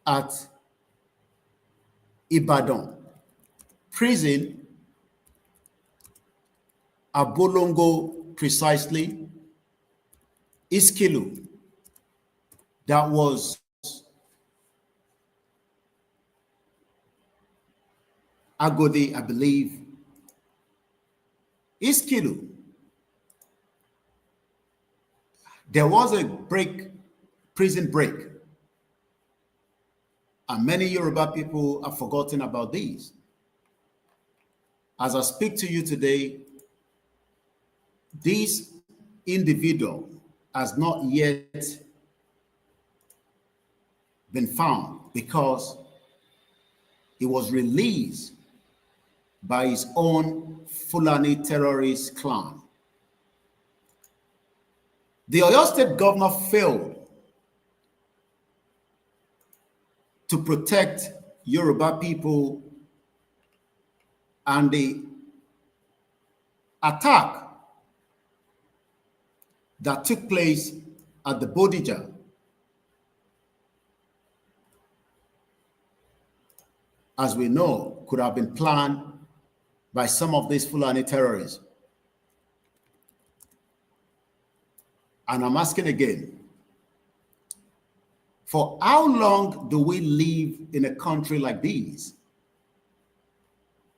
at Ibadan prison, Abolongo precisely, Iskilu, that was Agodi, I believe. Iskilu. There was a prison break. And many Yoruba people have forgotten about these. As I speak to you today, this individual has not yet been found because he was released by his own Fulani terrorist clan. The Oyo State governor failed to protect Yoruba people and the attack that took place at the Bodija, as we know, could have been planned by some of these Fulani terrorists. And I'm asking again, for how long do we live in a country like this,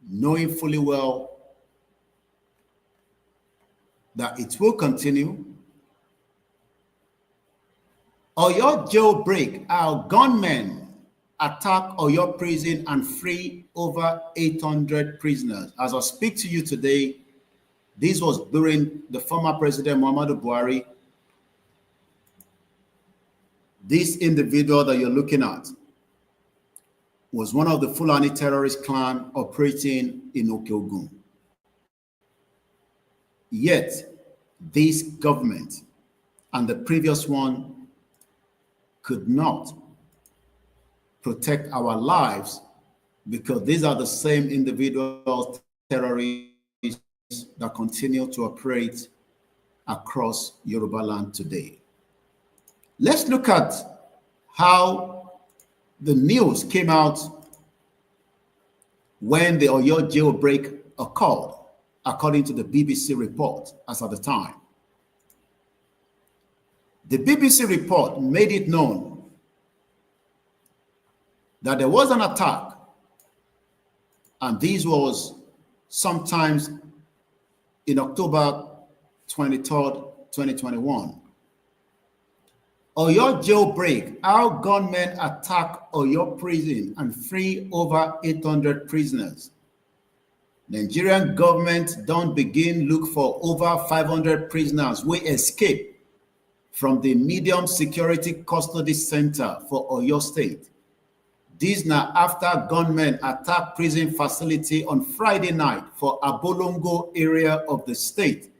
knowing fully well that it will continue? Oyo jailbreak, our gunmen attack Oyo prison and free over 800 prisoners. As I speak to you today, this was during the former President Muhammadu Buhari. This individual that you're looking at was one of the Fulani terrorist clan operating in Okeogun. Yet, this government and the previous one could not protect our lives because these are the same individual terrorists that continue to operate across Yoruba land today. Let's look at how the news came out when the Oyo jailbreak occurred, according to the BBC report as at the time. The BBC report made it known that there was an attack, and this was sometimes in October 23rd, 2021. Oyo jailbreak, how gunmen attack Oyo prison and free over 800 prisoners. Nigerian government don't begin look for over 500 prisoners who escape from the medium security custody center for Oyo State. This now after gunmen attack prison facility on Friday night for Abolongo area of the state.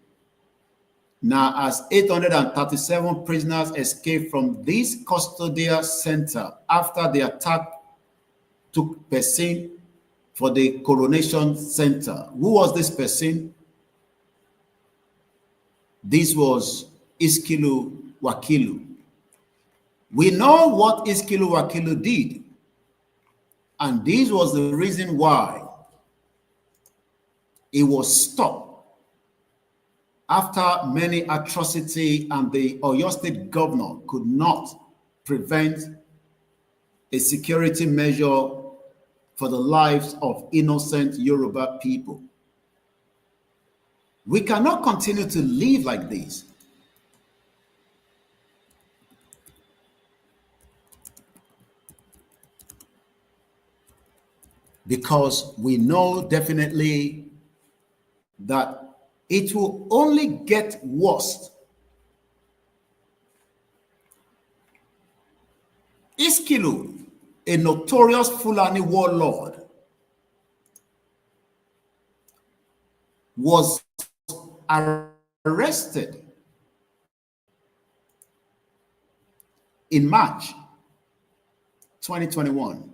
Now, as 837 prisoners escaped from this custodial center after the attack took place for the Coronation Center. Who was this person? This was Iskilu Wakilu. We know what Iskilu Wakilu did, and this was the reason why it was stopped after many atrocity, and the Oyo State governor could not prevent a security measure for the lives of innocent Yoruba people. We cannot continue to live like this. Because we know definitely that it will only get worse. Iskilu, a notorious Fulani warlord, was arrested in March 2021,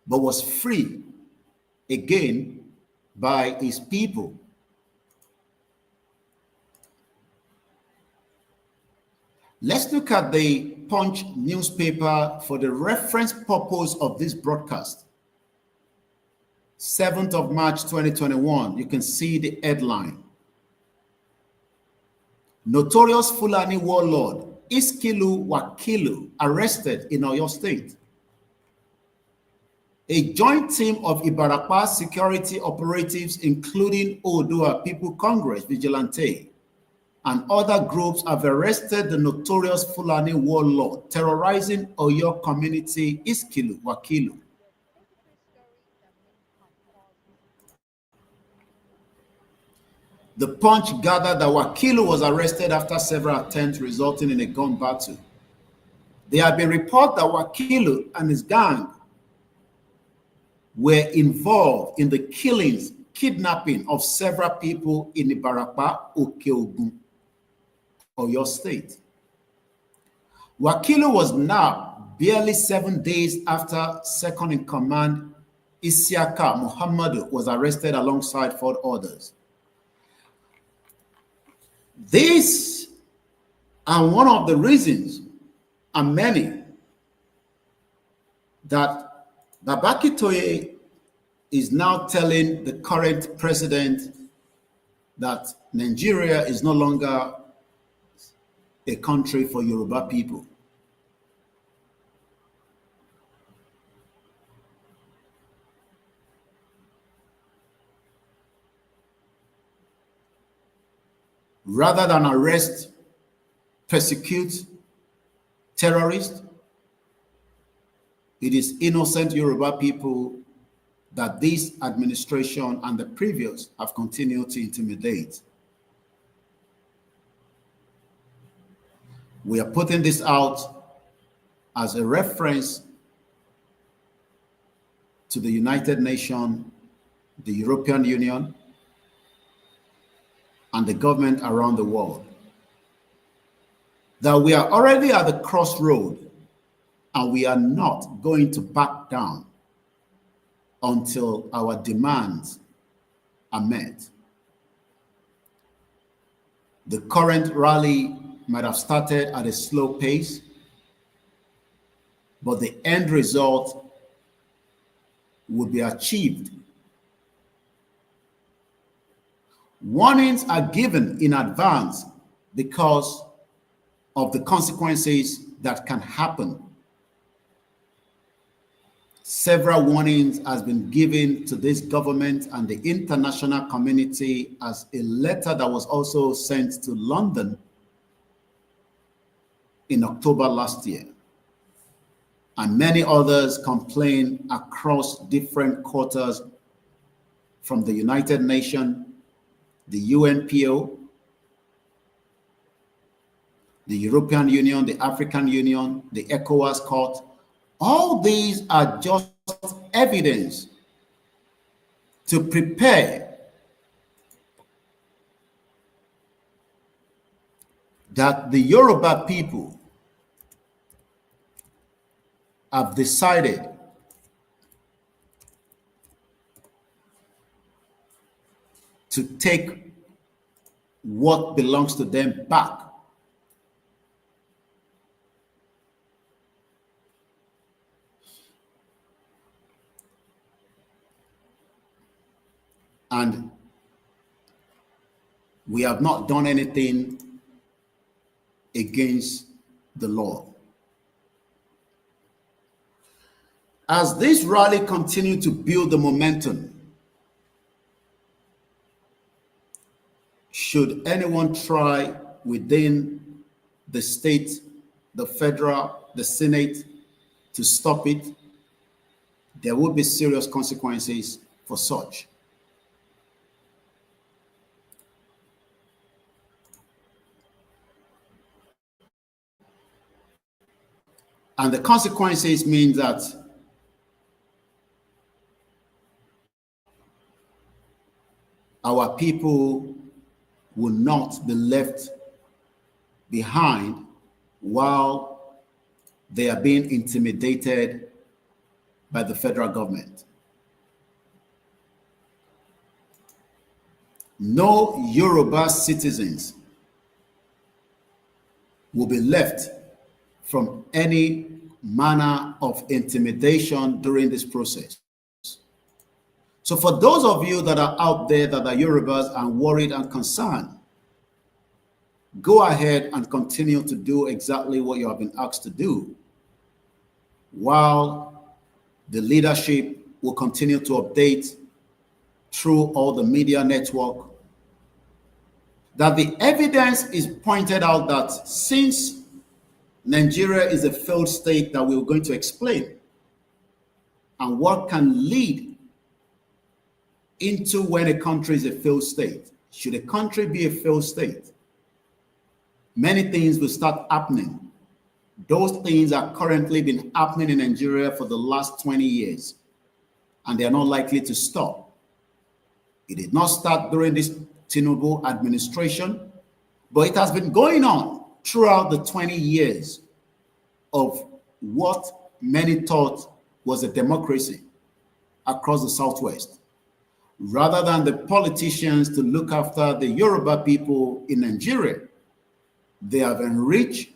but was free again by his people. Let's look at the Punch newspaper for the reference purpose of this broadcast. 7th of March 2021, you can see the headline. Notorious Fulani warlord Iskilu Wakilu arrested in Oyo State. A joint team of Ibarapa security operatives, including Oodua People Congress Vigilante and other groups, have arrested the notorious Fulani warlord terrorizing Oyo community Iskilu Wakilu. The Punch gathered that Wakilu was arrested after several attempts resulting in a gun battle. There have been reports that Wakilu and his gang were involved in the killings, kidnapping of several people in Ibarapa, Okeogun, Oyo State. Wakilu was nabbed barely 7 days after second in command Isiaka Muhammadu was arrested alongside 4 others. This are one of the reasons, and many, that Babaki Toye is now telling the current president that Nigeria is no longer a country for Yoruba people. Rather than arrest, persecute terrorists, it is innocent Yoruba people that this administration and the previous have continued to intimidate. We are putting this out as a reference to the United Nations, the European Union, and the government around the world, that we are already at the crossroad and we are not going to back down until our demands are met. The current rally might have started at a slow pace, but the end result would be achieved. Warnings are given in advance because of the consequences that can happen. Several warnings has been given to this government and the international community, as a letter that was also sent to London in October last year. And many others complain across different quarters, from the United Nations, the UNPO, the European Union, the African Union, the ECOWAS Court. All these are just evidence to prepare that the Yoruba people have decided to take what belongs to them back. And we have not done anything against the law. As this rally continued to build the momentum, should anyone try within the state, the federal, the Senate to stop it, there would be serious consequences for such. And the consequences mean that our people will not be left behind while they are being intimidated by the federal government. No Yoruba citizens will be left from any manner of intimidation during this process. So for those of you that are out there that are Yorubas and worried and concerned, go ahead and continue to do exactly what you have been asked to do, while the leadership will continue to update through all the media network that the evidence is pointed out that since Nigeria is a failed state, that we're going to explain, and what can lead into when a country is a failed state. Should a country be a failed state, many things will start happening. Those things are currently been happening in Nigeria for the last 20 years, and they are not likely to stop. It did not start during this Tinubu administration, but it has been going on throughout the 20 years of what many thought was a democracy across the Southwest, rather than the politicians to look after the Yoruba people in Nigeria. They have enriched,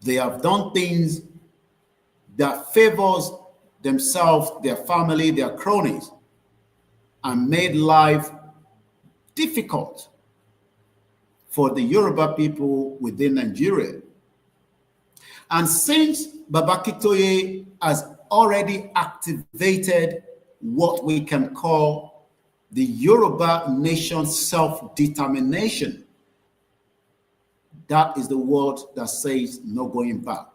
they have done things that favors themselves, their family, their cronies, and made life difficult for the Yoruba people within Nigeria. And since Baba Akintoye has already activated what we can call the Yoruba nation self-determination, that is the word that says no going back.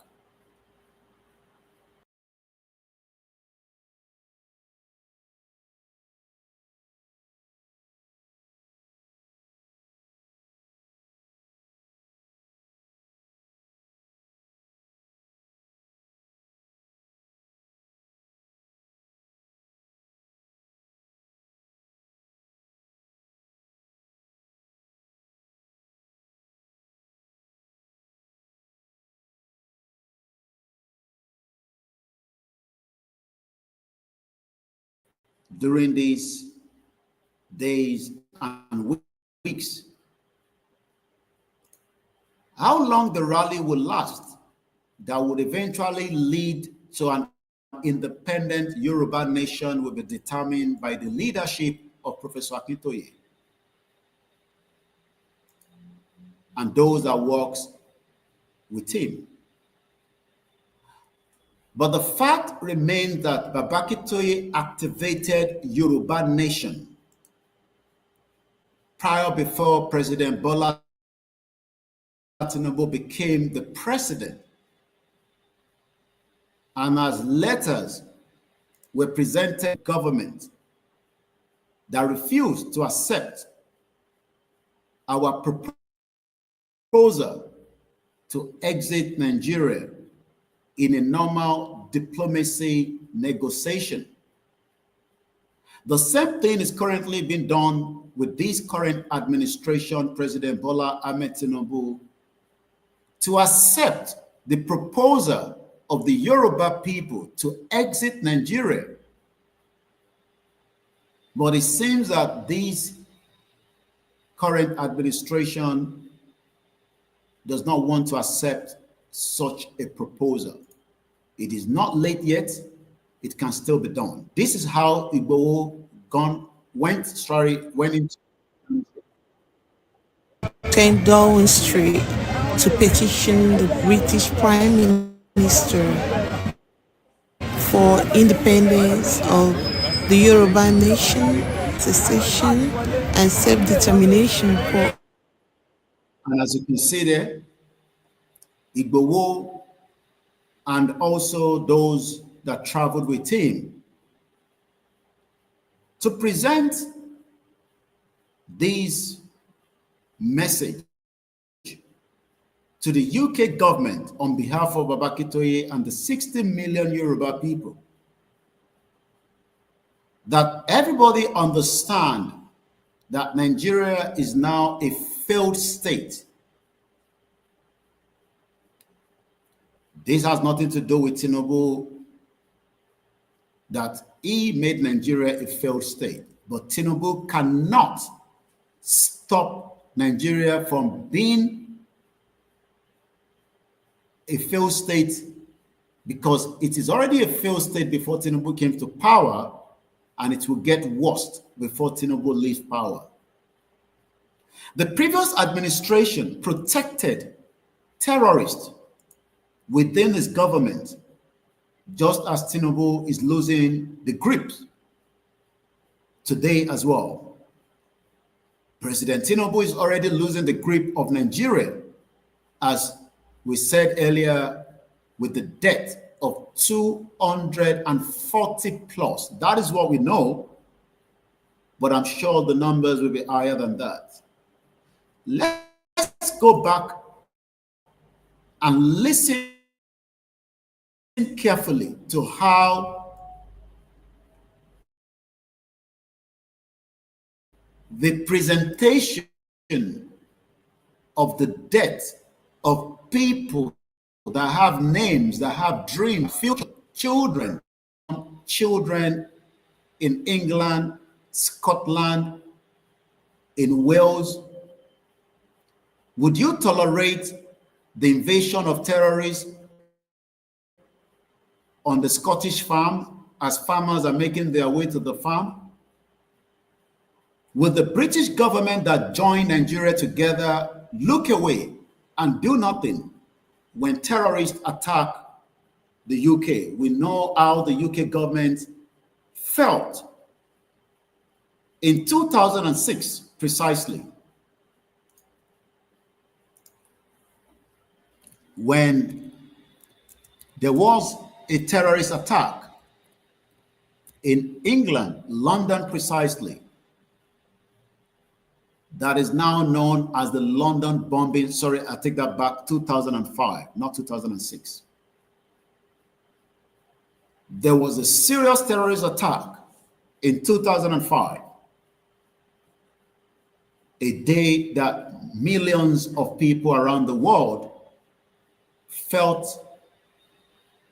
During these days and weeks, how long the rally will last that would eventually lead to an independent Yoruba nation will be determined by the leadership of Professor Akintoye and those that works with him. But the fact remains that Baba Akintoye activated Yoruba nation before President Bola Tinubu became the president, and as letters were presented government that refused to accept our proposal to exit Nigeria in a normal diplomacy negotiation. The same thing is currently being done with this current administration, President Bola Ahmed Tinubu, to accept the proposal of the Yoruba people to exit Nigeria. But it seems that this current administration does not want to accept such a proposal. It is not late yet. It can still be done. This is how Igboho went into Darwin Street to petition the British Prime Minister for independence of the Yoruba nation, secession, and self-determination. And as you can see there, Igboho and also those that traveled with him to present this message to the UK government on behalf of Baba Akintoye and the 60 million Yoruba people, that everybody understand that Nigeria is now a failed state. This has nothing to do with Tinubu, that he made Nigeria a failed state. But Tinubu cannot stop Nigeria from being a failed state, because it is already a failed state before Tinubu came to power, and it will get worse before Tinubu leaves power. The previous administration protected terrorists within his government, just as Tinubu is losing the grip today as well. President Tinubu is already losing the grip of Nigeria, as we said earlier, with the death of 240 plus. That is what we know, but I'm sure the numbers will be higher than that. Let's go back and listen carefully to how the presentation of the death of people that have names, that have dreams, future children, in England, Scotland, in Wales. Would you tolerate the invasion of terrorists on the Scottish farm as farmers are making their way to the farm? Would the British government that joined Nigeria together look away and do nothing when terrorists attack the UK? We know how the UK government felt in 2006 precisely, when there was a terrorist attack in England, London precisely, that is now known as the London bombing. Sorry, I take that back, 2005, not 2006. There was a serious terrorist attack in 2005, a day that millions of people around the world felt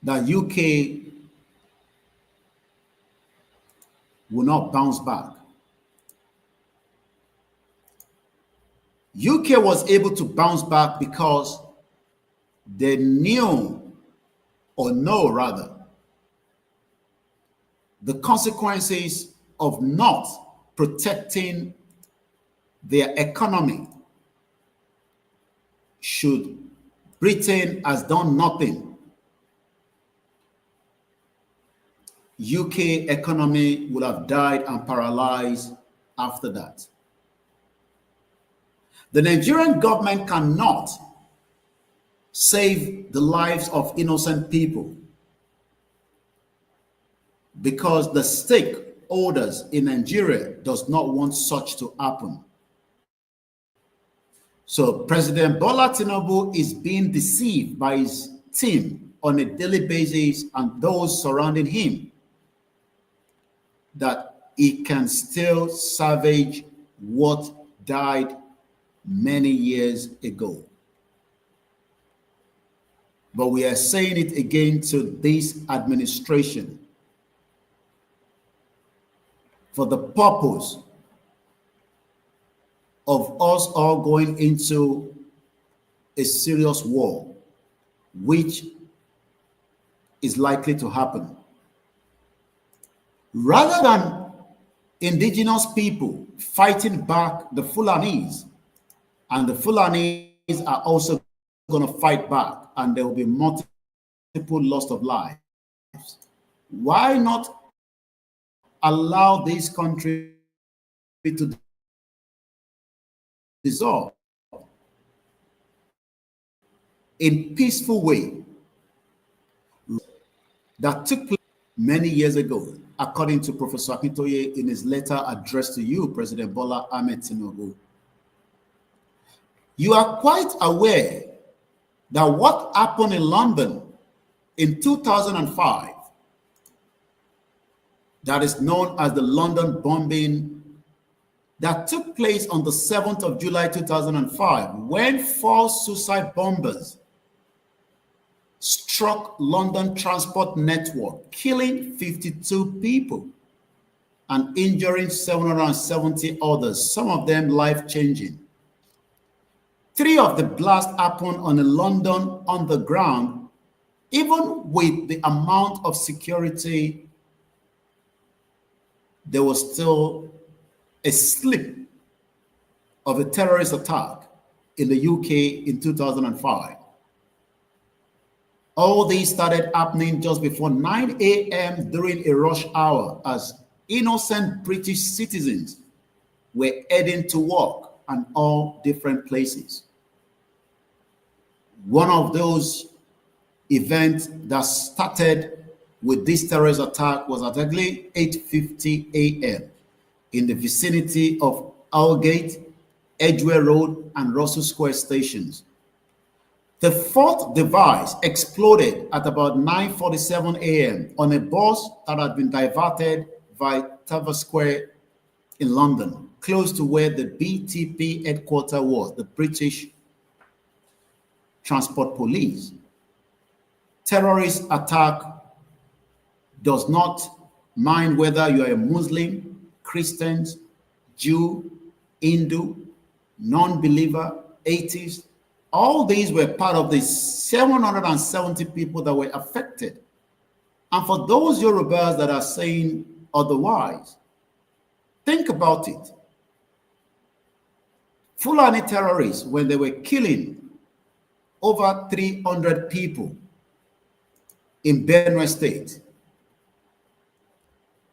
that UK will not bounce back. UK was able to bounce back because they knew, or know rather, the consequences of not protecting their economy should Britain has done nothing. UK economy would have died and paralyzed after that. The Nigerian government cannot save the lives of innocent people because the stakeholders in Nigeria does not want such to happen. So President Bola Tinubu is being deceived by his team on a daily basis and those surrounding him that he can still salvage what died many years ago. But we are saying it again to this administration for the purpose of us all going into a serious war, which is likely to happen. Rather than indigenous people fighting back the Fulanis, and the Fulanis are also going to fight back, and there will be multiple loss of lives. Why not allow this country to dissolve in peaceful way that took place many years ago, according to Professor Akintoye in his letter addressed to you, President Bola Ahmed Tinubu? You are quite aware that what happened in London in 2005, that is known as the London bombing, that took place on the 7th of July 2005, when 4 suicide bombers struck London transport network, killing 52 people and injuring 770 others, some of them life-changing. 3 of the blasts happened on a London underground. Even with the amount of security, there was still a slip of a terrorist attack in the UK in 2005. All these started happening just before 9 a.m. during a rush hour as innocent British citizens were heading to work and all different places. One of those events that started with this terrorist attack was at exactly 8:50 a.m. in the vicinity of Aldgate, Edgware Road, and Russell Square stations. The 4th device exploded at about 9:47 a.m. on a bus that had been diverted via Trafalgar Square in London, close to where the BTP headquarters was, the British Transport Police. terrorist attack does not mind whether you are a Muslim, Christian, Jew, Hindu, non-believer, atheist. All these were part of the 770 people that were affected. And for those Yorubas that are saying otherwise, think about it. Fulani terrorists, when they were killing over 300 people in Benue State,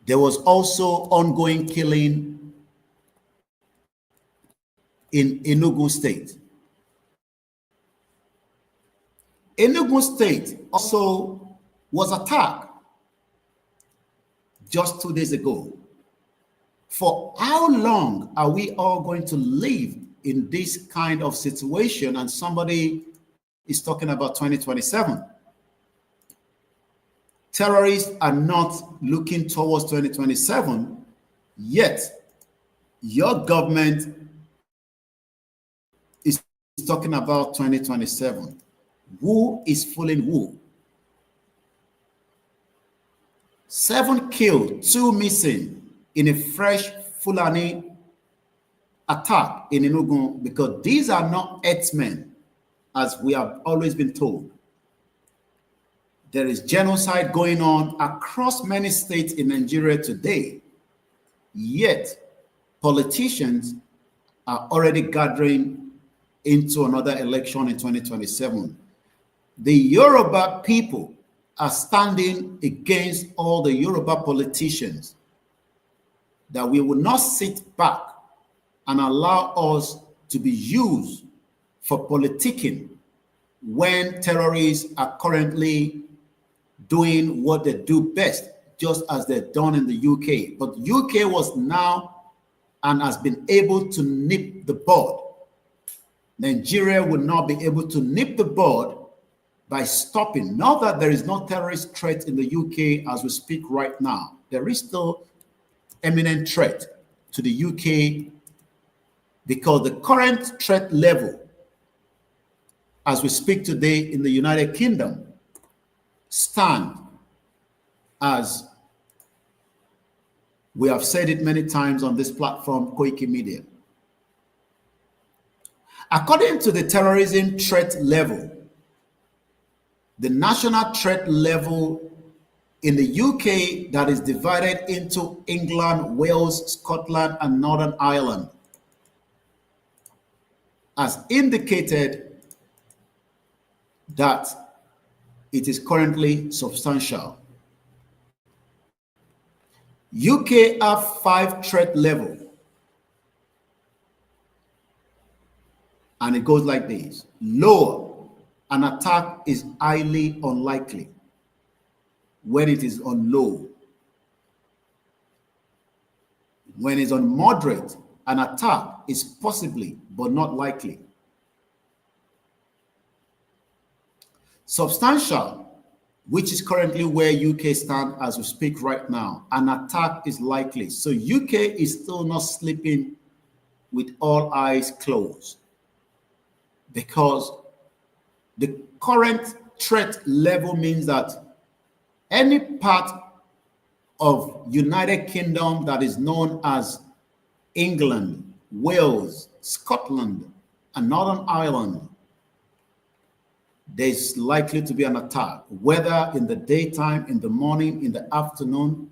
there was also ongoing killing in Enugu State. Enugu State also was attacked just 2 days ago. For how long are we all going to live in this kind of situation? And somebody is talking about 2027. Terrorists are not looking towards 2027, yet your government is talking about 2027. Who is fooling who? 7 killed, 2 missing in a fresh Fulani attack in Enugu, because these are not herdsmen, as we have always been told. There is genocide going on across many states in Nigeria today, yet politicians are already gathering into another election in 2027. The Yoruba people are standing against all the Yoruba politicians, that we will not sit back and allow us to be used for politicking when terrorists are currently doing what they do best, just as they've done in the UK. But UK was now and has been able to nip the bud. Nigeria will not be able to nip the bud by stopping. Not that there is no terrorist threat in the UK as we speak right now. There is still imminent threat to the UK, because the current threat level as we speak today in the United Kingdom stand as we have said it many times on this platform, Koiki Media. According to the terrorism threat level, the national threat level in the UK that is divided into England, Wales, Scotland, and Northern Ireland, has indicated that it is currently substantial. UK have 5 threat level, and it goes like this. Lower, an attack is highly unlikely when it is on low. When it's on moderate, an attack is possibly but not likely. Substantial, which is currently where UK stand as we speak right now, an attack is likely. So UK is still not sleeping with all eyes closed, because the current threat level means that any part of United Kingdom that is known as England, Wales, Scotland, and Northern Ireland, there's likely to be an attack, whether in the daytime, in the morning, in the afternoon.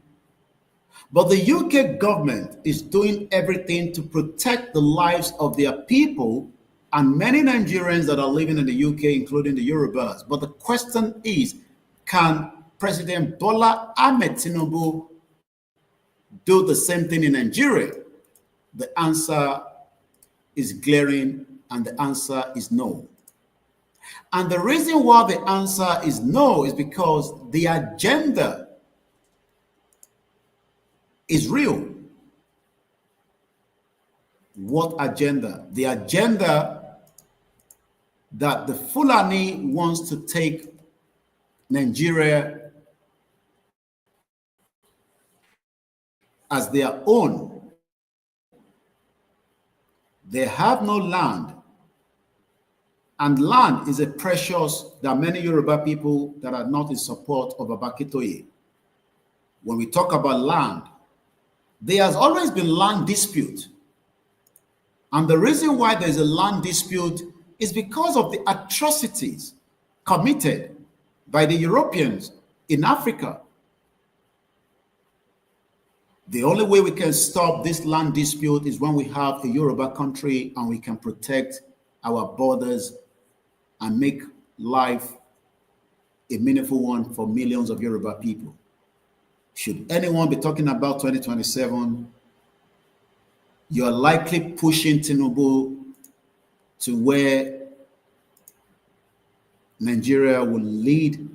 But the UK government is doing everything to protect the lives of their people and many Nigerians that are living in the UK, including the Yorubas. But the question is, can President Bola Tinubu do the same thing in Nigeria? The answer is glaring, and the answer is no. And the reason why the answer is no is because the agenda is real. What agenda? The agenda that the Fulani wants to take Nigeria as their own. They have no land, And land is a precious, there are many Yoruba people that are not in support of Abakitoye. When we talk about land, there has always been land dispute. And the reason why there's a land dispute is because of the atrocities committed by the Europeans in Africa. The only way we can stop this land dispute is when we have a Yoruba country and we can protect our borders and make life a meaningful one for millions of Yoruba people. Should anyone be talking about 2027, you're likely pushing Tinubu to where Nigeria will lead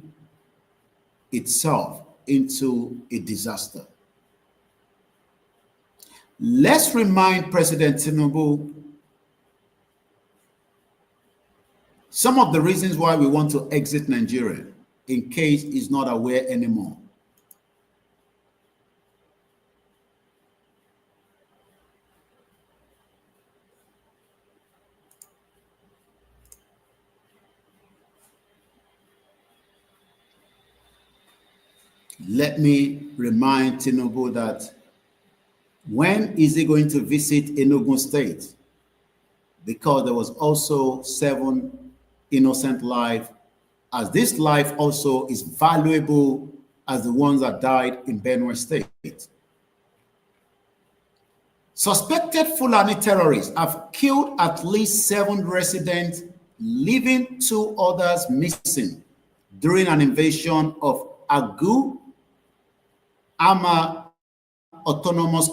itself into a disaster. Let's remind President Tinubu some of the reasons why we want to exit Nigeria, in case he's not aware anymore. Let me remind Tinubu that when is he going to visit Enugu State? Because there was also 7 innocent lives, as this life also is valuable as the ones that died in Benue State. Suspected Fulani terrorists have killed at least 7 residents, leaving 2 others missing during an invasion of Agu Ama Autonomous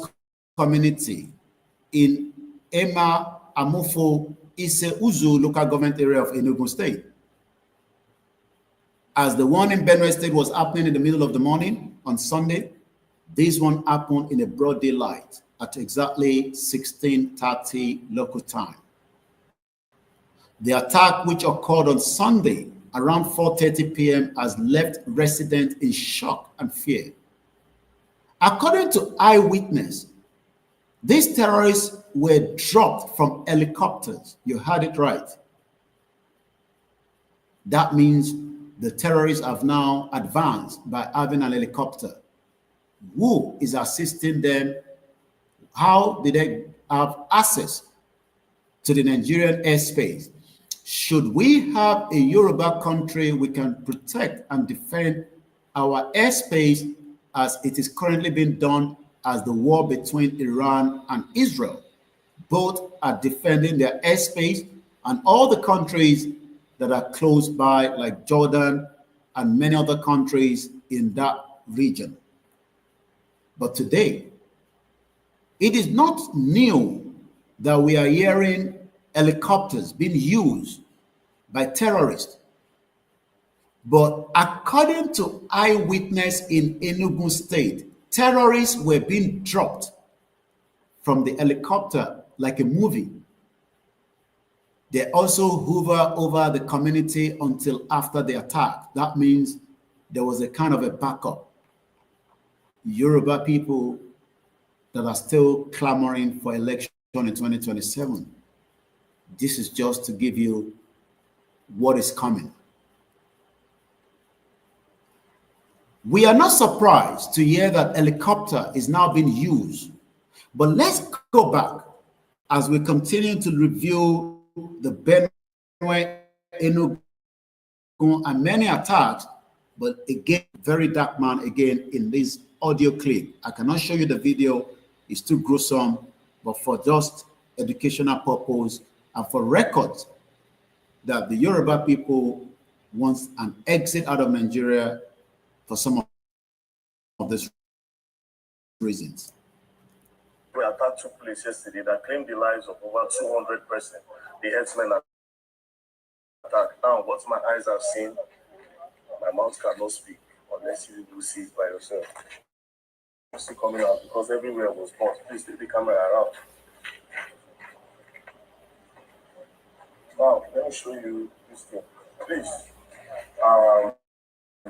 Community in Ema Amufo Ise Uzu local government area of Enugu State. As the one in Benue State was happening in the middle of the morning on Sunday, this one happened in a broad daylight at exactly 16:30 local time. The attack, which occurred on Sunday around 4:30 p.m., has left residents in shock and fear. According to eyewitness, these terrorists were dropped from helicopters. You heard it right. That means the terrorists have now advanced by having an helicopter. Who is assisting them? How did they have access to the Nigerian airspace? Should we have a Yoruba country, we can protect and defend our airspace as it is currently being done as the war between Iran and Israel. Both are defending their airspace, and all the countries that are close by, like Jordan and many other countries in that region. But today, it is not new that we are hearing helicopters being used by terrorists. But according to eyewitness in Enugu State, terrorists were being dropped from the helicopter like a movie. They also hover over the community until after the attack. That means there was a kind of a backup. Yoruba people that are still clamoring for election in 2027. This is just to give you what is coming. We are not surprised to hear that helicopter is now being used. But let's go back as we continue to review the Benue, Enugu, and many attacks. But again, very dark man again in this audio clip. I cannot show you the video. It's too gruesome. But for just educational purpose and for records that the Yoruba people want an exit out of Nigeria for some of these reasons. The attack took place yesterday that claimed the lives of over 200 persons. The herdsmen attack. Now, what my eyes have seen, my mouth cannot speak unless you do see it by yourself. You see coming out because everywhere was burnt. Please take the camera around. Now, let me show you this thing. Please.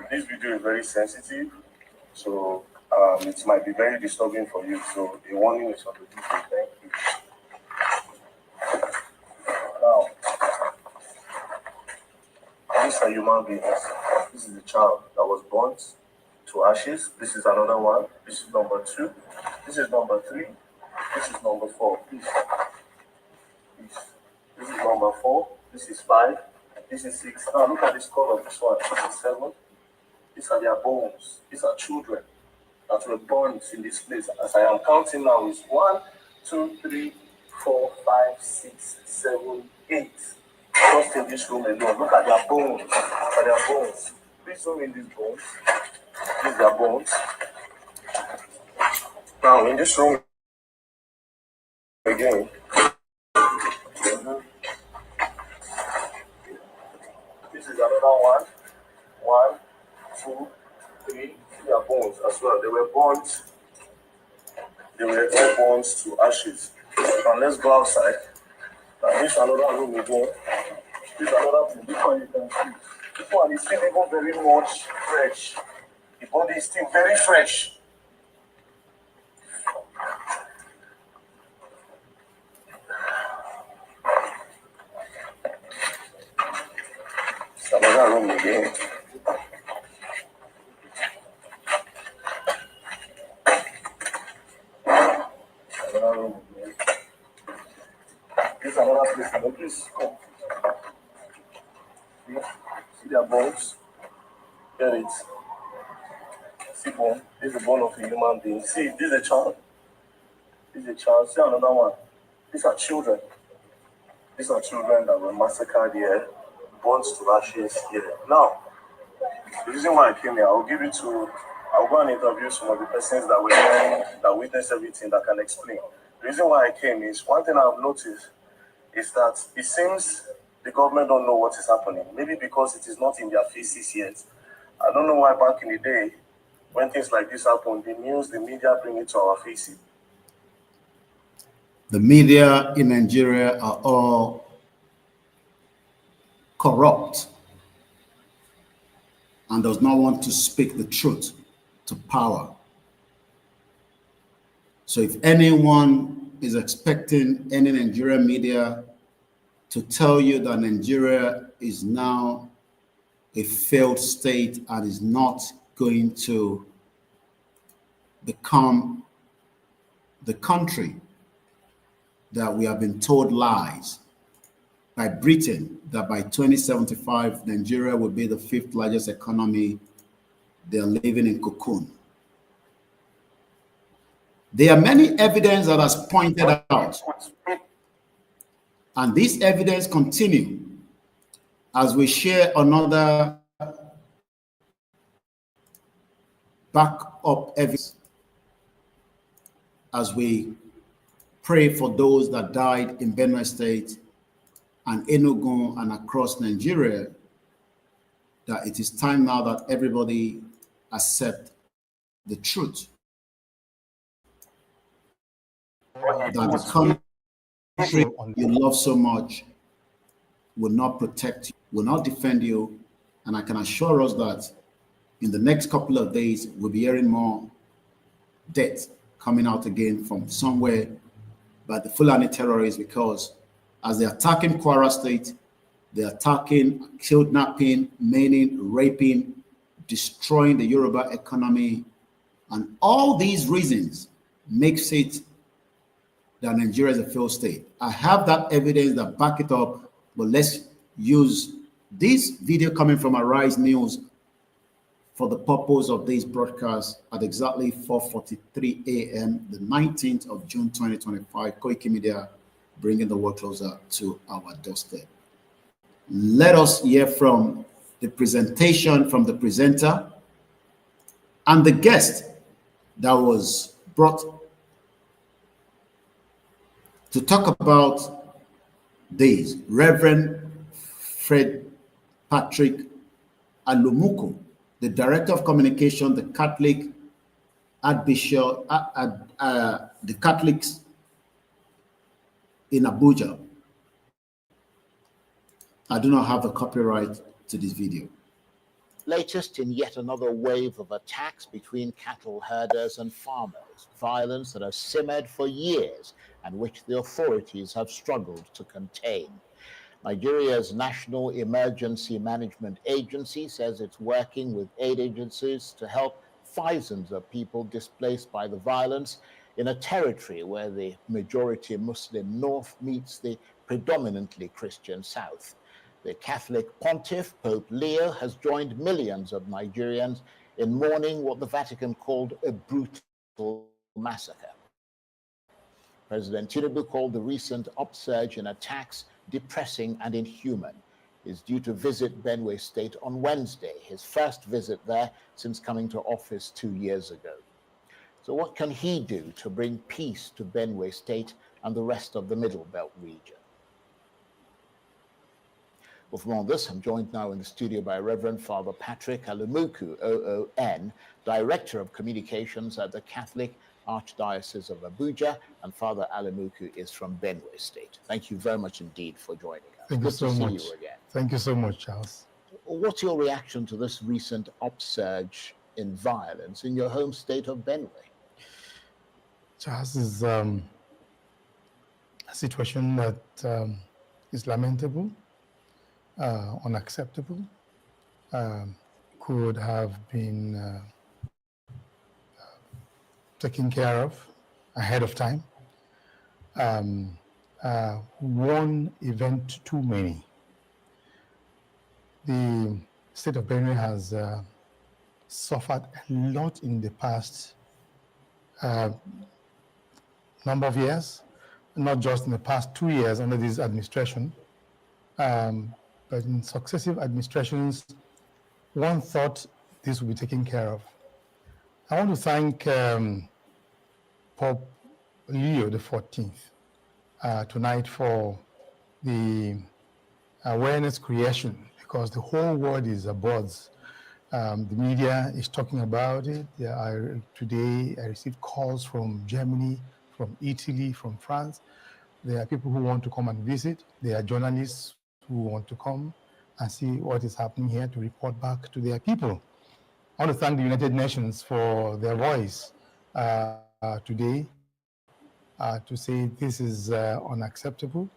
This video is very sensitive, so it might be very disturbing for you. So a warning is on the video. Thank you. Now, these are human beings. This is the child that was burnt to ashes. This is another one. This is number 2. This is number 3. This is number 4. This is number 4. This is 5. This is 6. Now look at this color of this one. This is 7. These are their bones. These are children that were born in this place. As I am counting now, is 1, 2, 3, 4, 5, 6, 7, 8. Just in this room alone. Look at their bones. Look at their bones. Please zoom in these bones. These are their bones. Now in this room again. This is another one. 1, 2, 3. Their bones as well. They were burnt. They were all burnt to ashes. Now let's go outside. Now this is another room again. This is another room. This one you can see. This one is still even very much fresh. The body is still very fresh. It's another room again. This is another place. Please come. See their bones? Get it. See bone. This is the bone of a human being. See, this is a child. This is a child. See another one. These are children. These are children that were massacred here, burnt to ashes here. Now, the reason why I came here, I'll go and interview some of the persons that were there, that witnessed everything, that can explain. The reason why I came is, one thing I've noticed is that it seems the government don't know what is happening. Maybe because it is not in their faces yet. I don't know why back in the day, when things like this happen, the news, the media bring it to our faces. The media in Nigeria are all corrupt and does not want to speak the truth to power. So if anyone is expecting any Nigerian media to tell you that Nigeria is now a failed state and is not going to become the country that we have been told lies by Britain, that by 2075, Nigeria will be the 5th largest economy, they are living in cocoon. There are many evidence that has pointed out, and this evidence continue as we share another backup evidence, as we pray for those that died in Benue State and Enugu and across Nigeria, that it is time now that everybody accept the truth. That the country you love so much will not protect you, will not defend you, and I can assure us that in the next couple of days, we'll be hearing more death coming out again from somewhere by the Fulani terrorists, because as they're attacking Kwara State, they're attacking, kidnapping, maiming, raping, destroying the Yoruba economy, and all these reasons makes it that Nigeria is a failed state. I have that evidence that back it up, but let's use this video coming from Arise News for the purpose of this broadcast at exactly 4:43 a.m., the 19th of June, 2025. Koiki Media bringing the world closer to our doorstep. Let us hear from the presentation from the presenter and the guest that was brought to talk about this, Reverend Fred Patrick Alumuku, the Director of Communication, the Catholic Archbishop, the Catholics in Abuja. I do not have a copyright to this video. Latest in yet another wave of attacks between cattle herders and farmers, violence that has simmered for years and which the authorities have struggled to contain. Nigeria's National Emergency Management Agency says it's working with aid agencies to help thousands of people displaced by the violence in a territory where the majority Muslim north meets the predominantly Christian south. The Catholic pontiff, Pope Leo, has joined millions of Nigerians in mourning what the Vatican called a brutal massacre. President Tinubu called the recent upsurge in attacks depressing and inhuman. He is due to visit Benue State on Wednesday, his first visit there since coming to office 2 years ago. So what can he do to bring peace to Benue State and the rest of the Middle Belt region? Well, from all this, I'm joined now in the studio by Reverend Father Patrick Alumuku, OON, Director of Communications at the Catholic Archdiocese of Abuja, and Father Alumuku is from Benue State. Thank you very much indeed for joining us. Thank you so much. Good to see you again. Thank you so much, Charles. What's your reaction to this recent upsurge in violence in your home state of Benue? Charles, is a situation that is lamentable, unacceptable, could have been taken care of ahead of time. One event too many. The state of Benue has suffered a lot in the past number of years, not just in the past 2 years under this administration, but in successive administrations, one thought this would be taken care of. I want to thank Pope Leo XIV tonight for the awareness creation, because the whole world is abuzz. The media is talking about it. Today I received calls from Germany, from Italy, from France. There are people who want to come and visit. There are journalists who want to come and see what is happening here to report back to their people. I want to thank the United Nations for their voice today to say this is unacceptable,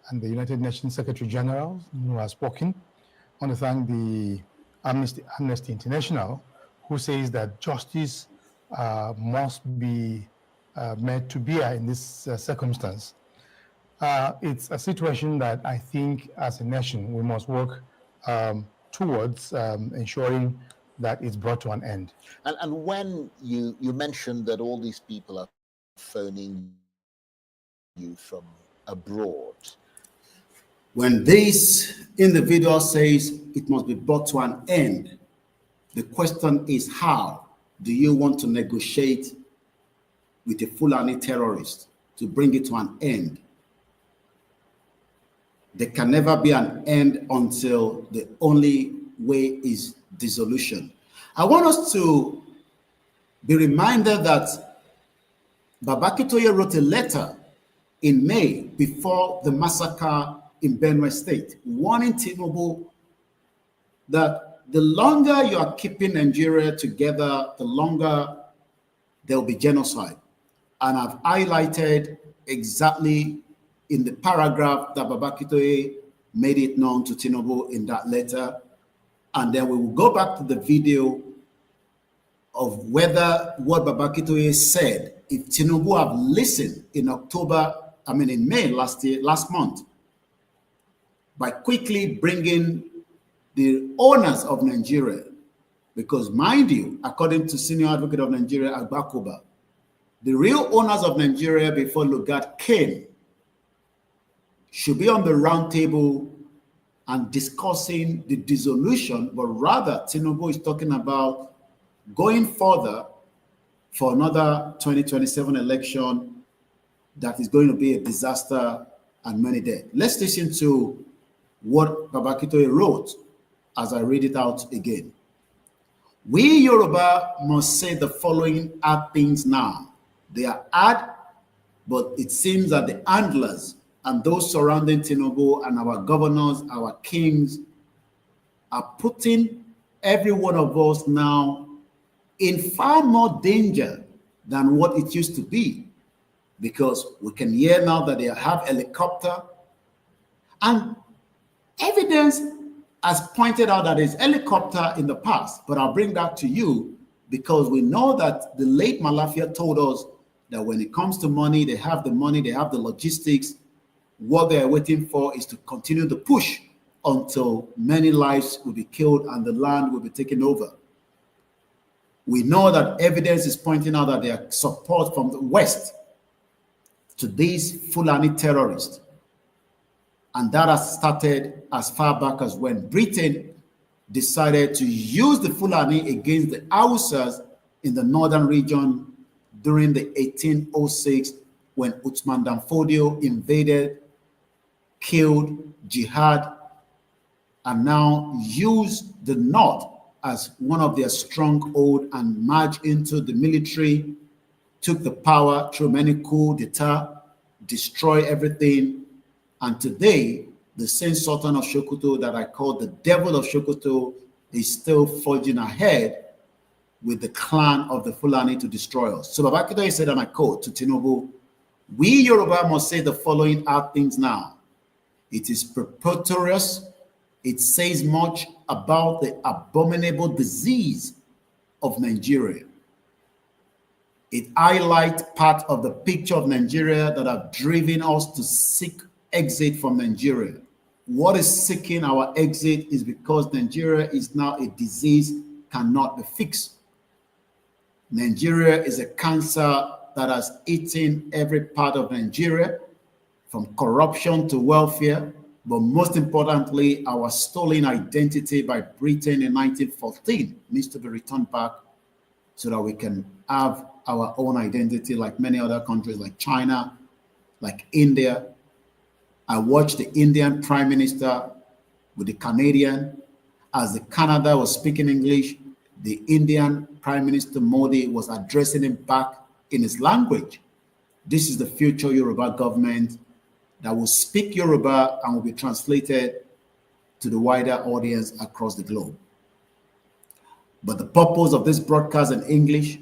and the United Nations Secretary General who has spoken. I want to thank the Amnesty International, who says that justice must be made to bear in this circumstance. It's a situation that I think as a nation we must work towards ensuring that it's brought to an end. And when you mentioned that all these people are phoning you from abroad. When this individual says it must be brought to an end, the question is, how do you want to negotiate with a Fulani terrorist to bring it to an end? There can never be an end until the only way is dissolution. I want us to be reminded that Baba Akintoye wrote a letter in May before the massacre in Benue State, warning Tinubu that the longer you are keeping Nigeria together, the longer there will be genocide. And I've highlighted exactly in the paragraph that Baba Akintoye made it known to Tinubu in that letter. And then we will go back to the video of whether what Baba Akintoye said, if Tinubu have listened in May last month, by quickly bringing the owners of Nigeria, because mind you, according to Senior Advocate of Nigeria, Agbakoba, the real owners of Nigeria before Lugard came should be on the round table and discussing the dissolution, but rather Tinubu is talking about going further for another 2027 election that is going to be a disaster and many dead. Let's listen to what Baba Akintoye wrote as I read it out again. We Yoruba must say the following hard things now. They are hard, but it seems that the handlers and those surrounding Tinubu and our governors, our kings, are putting every one of us now in far more danger than what it used to be, because we can hear now that they have helicopter, and Evidence has pointed out that there's helicopter in the past, but I'll bring that to you because we know that the late Malafia told us that when it comes to money, they have the logistics. What they're waiting for is to continue the push until many lives will be killed and the land will be taken over. We know that evidence is pointing out that there is support from the West to these Fulani terrorists. And that has started as far back as when Britain decided to use the Fulani against the Hausas in the northern region during the 1806 when Uthman Danfodio invaded, killed, jihad, and now used the north as one of their stronghold and marched into the military, took the power through many coups d'etat, destroyed everything. And today, the same Sultan of Sokoto that I call the devil of Sokoto is still forging ahead with the clan of the Fulani to destroy us. So Babakito said, and I quote to Tinubu, "We Yoruba must say the following hard things now. It is preposterous. It says much about the abominable disease of Nigeria. It highlights part of the picture of Nigeria that have driven us to seek exit from Nigeria. What is seeking our exit is because Nigeria is now a disease cannot be fixed. Nigeria is a cancer that has eaten every part of Nigeria, from corruption to welfare, but most importantly, our stolen identity by Britain in 1914 needs to be returned back so that we can have our own identity like many other countries like China, like India. I watched the Indian Prime Minister with the Canadian. As the Canada was speaking English, the Indian Prime Minister Modi was addressing him back in his language. This is the future Yoruba government that will speak Yoruba and will be translated to the wider audience across the globe. But the purpose of this broadcast in English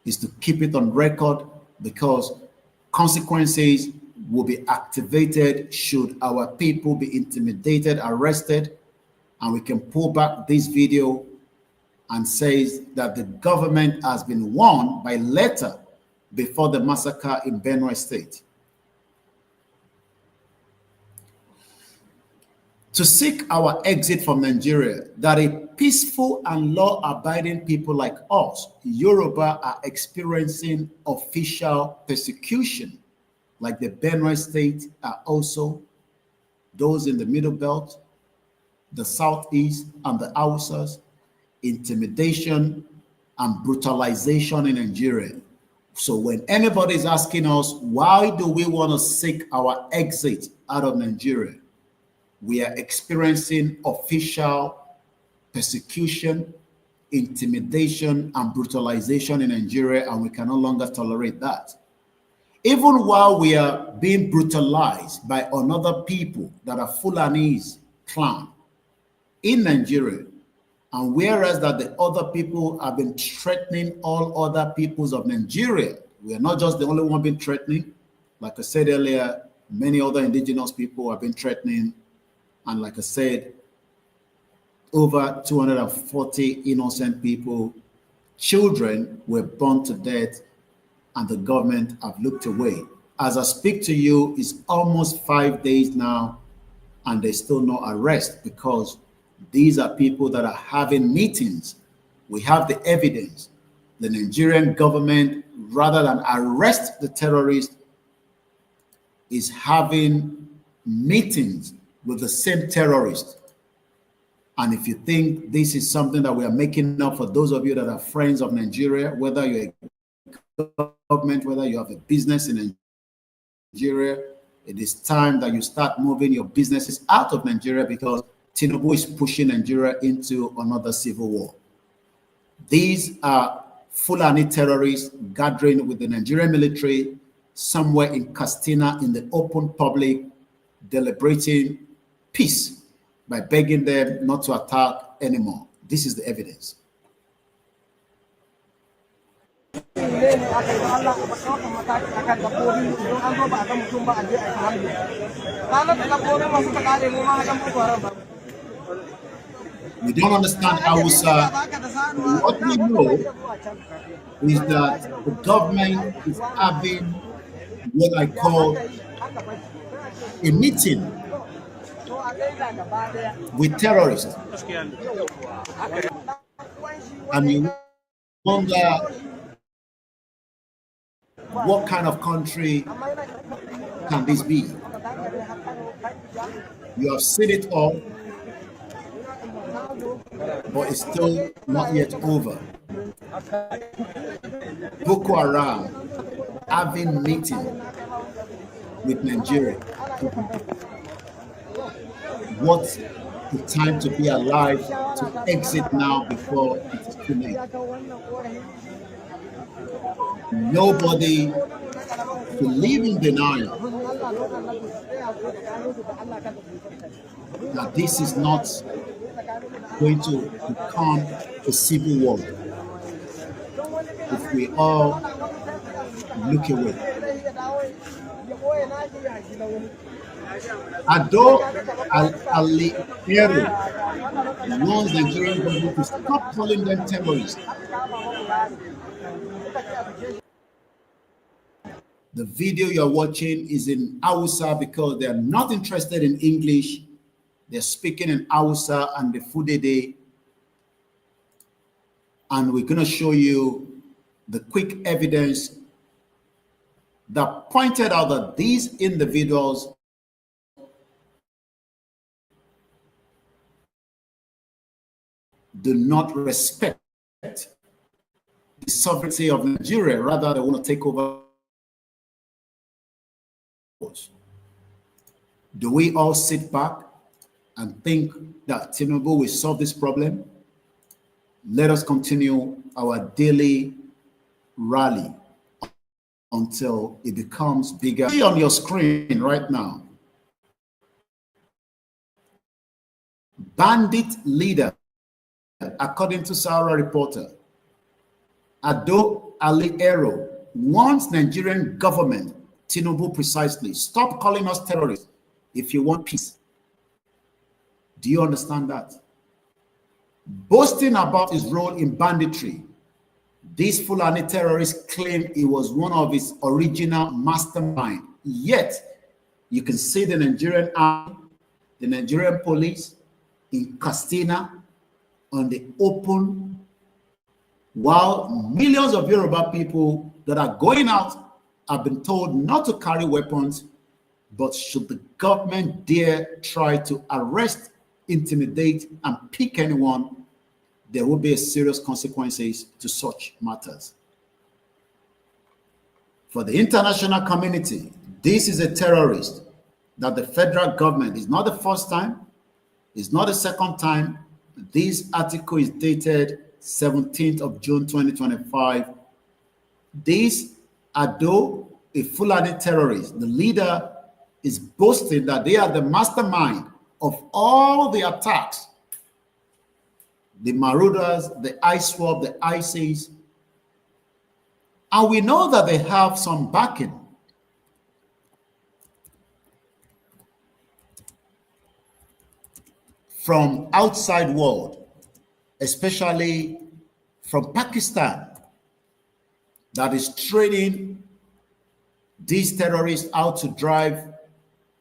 is to keep it on record because consequences will be activated should our people be intimidated, arrested, and we can pull back this video and says that the government has been warned by letter before the massacre in Benue State. To seek our exit from Nigeria, that a peaceful and law-abiding people like us, Yoruba, are experiencing official persecution, like the Benue State are also, those in the Middle Belt, the Southeast, and the Hausas, intimidation and brutalization in Nigeria. So when anybody is asking us, why do we want to seek our exit out of Nigeria? We are experiencing official persecution, intimidation, and brutalization in Nigeria, and we can no longer tolerate that. Even while we are being brutalized by another people that are Fulani's clan in Nigeria, and whereas that the other people have been threatening all other peoples of Nigeria, we are not just the only one being threatening. Like I said earlier, many other indigenous people have been threatening. And like I said, over 240 innocent people, children were burned to death, and the government have looked away. As I speak to you, it's almost 5 days now, and there's still no arrest because these are people that are having meetings. We have the evidence. The Nigerian government, rather than arrest the terrorists, is having meetings with the same terrorists. And if you think this is something that we are making up for those of you that are friends of Nigeria, whether you're a government, whether you have a business in Nigeria, it is time that you start moving your businesses out of Nigeria because Tinubu is pushing Nigeria into another civil war. These are Fulani terrorists gathering with the Nigerian military somewhere in Castina in the open public, deliberating peace by begging them not to attack anymore. This is the evidence. We don't understand Hausa. What we know is that the government is having what I call a meeting with terrorists. And you wonder what kind of country can this be? You have seen it all, but it's still not yet over. Boko Haram having meeting with Nigeria. What a time to be alive, to exit now before it is too late. Nobody to live in denial that this is not going to become a civil war if we all look away. Ado Ali Ero wants the Nigerian government to stop calling them terrorists. The video you're watching is in Hausa because they're not interested in English. They're speaking in Hausa and the Fudede. And we're going to show you the quick evidence that pointed out that these individuals do not respect the sovereignty of Nigeria. Rather, they want to take over. Do we all sit back and think that Tinubu will solve this problem? Let us continue our daily rally until it becomes bigger. See on your screen right now. Bandit leader, according to Sahara Reporter, Ado Ali Ero wants Nigerian government, Tinubu precisely, stop calling us terrorists if you want peace. Do you understand that? Boasting about his role in banditry, this Fulani terrorist claimed he was one of his original mastermind. Yet, you can see the Nigerian army, the Nigerian police in Castina on the open, while millions of Yoruba people that are going out have been told not to carry weapons, but should the government dare try to arrest, intimidate, and pick anyone, there will be serious consequences to such matters. For the international community, this is a terrorist that the federal government, is not the first time, it's not the second time. This article is dated 17th of June 2025. This Ado, a Fulani terrorist, the leader, is boasting that they are the mastermind of all the attacks. The marauders, the ISWAP, the ISIS. And we know that they have some backing. From outside world, especially from Pakistan, that is training these terrorists out to drive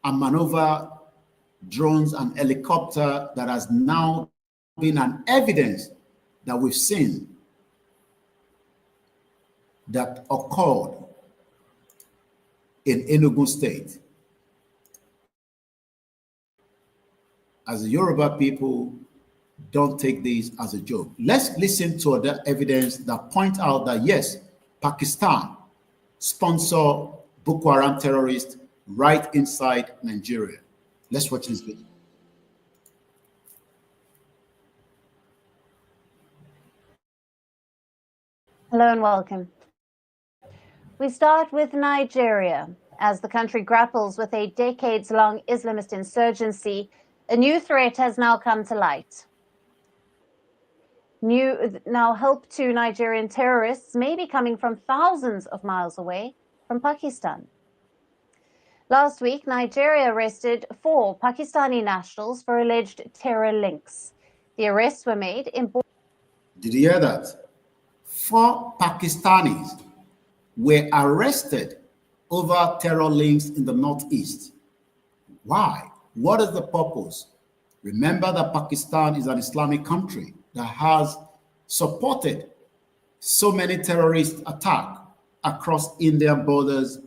and maneuver drones and helicopter that has now been an evidence that we've seen that occurred in Enugu State. As the Yoruba people, don't take this as a joke. Let's listen to other evidence that point out that yes, Pakistan sponsor Boko Haram terrorists right inside Nigeria. Let's watch this video. Hello and welcome. We start with Nigeria. As the country grapples with a decades-long Islamist insurgency, a new threat has now come to light. now help to Nigerian terrorists may be coming from thousands of miles away from Pakistan. Last week, Nigeria arrested 4 Pakistani nationals for alleged terror links. The arrests were made in... Did you hear that? 4 Pakistanis were arrested over terror links in the Northeast. Why? What is the purpose? Remember that Pakistan is an Islamic country that has supported so many terrorist attacks across Indian borders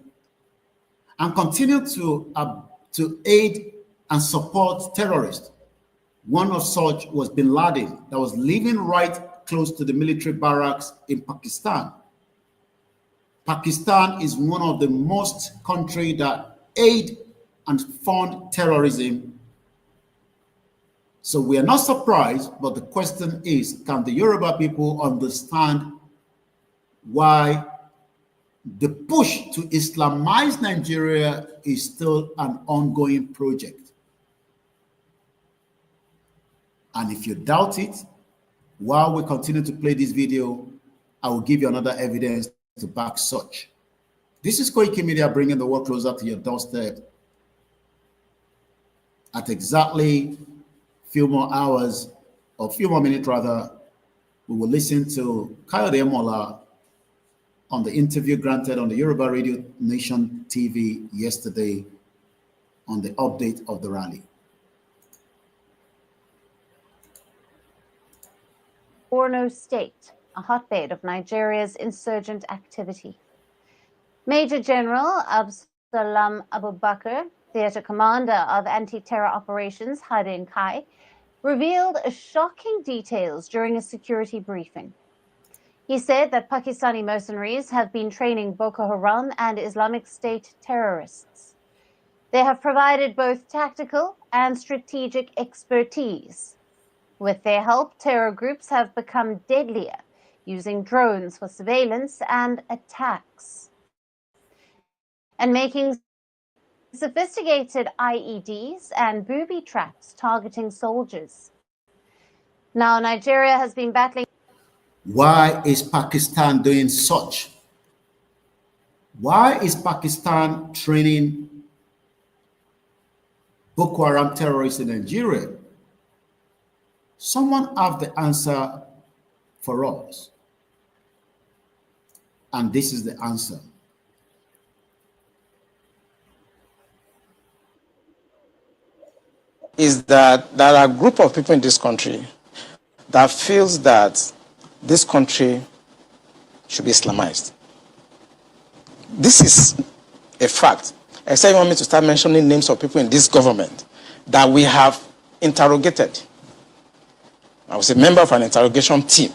and continue to aid and support terrorists. One of such was Bin Laden, that was living right close to the military barracks in Pakistan. Pakistan is one of the most countries that aid and fund terrorism. So we are not surprised, but the question is, can the Yoruba people understand why the push to Islamize Nigeria is still an ongoing project? And if you doubt it, while we continue to play this video, I will give you another evidence to back such. This is Koiki Media bringing the world closer to your doorstep. At exactly few more hours, or few more minutes rather, we will listen to Kayode Mola on the interview granted on the Yoruba Radio Nation TV yesterday on the update of the rally. Borno State, a hotbed of Nigeria's insurgent activity. Major General Absalam Abubakar, theater commander of anti-terror operations Hadin Kai, revealed shocking details during a security briefing. He said that Pakistani mercenaries have been training Boko Haram and Islamic State terrorists. They have provided both tactical and strategic expertise. With their help, terror groups have become deadlier, using drones for surveillance and attacks, and making sophisticated IEDs and booby traps targeting soldiers. Now, Nigeria has been battling... Why is Pakistan doing such? Why is Pakistan training Boko Haram terrorists in Nigeria? Someone have the answer for us. And this is the answer. Is that there are a group of people in this country that feels that this country should be Islamized. This is a fact. Except you want me to start mentioning names of people in this government that we have interrogated. I was a member of an interrogation team,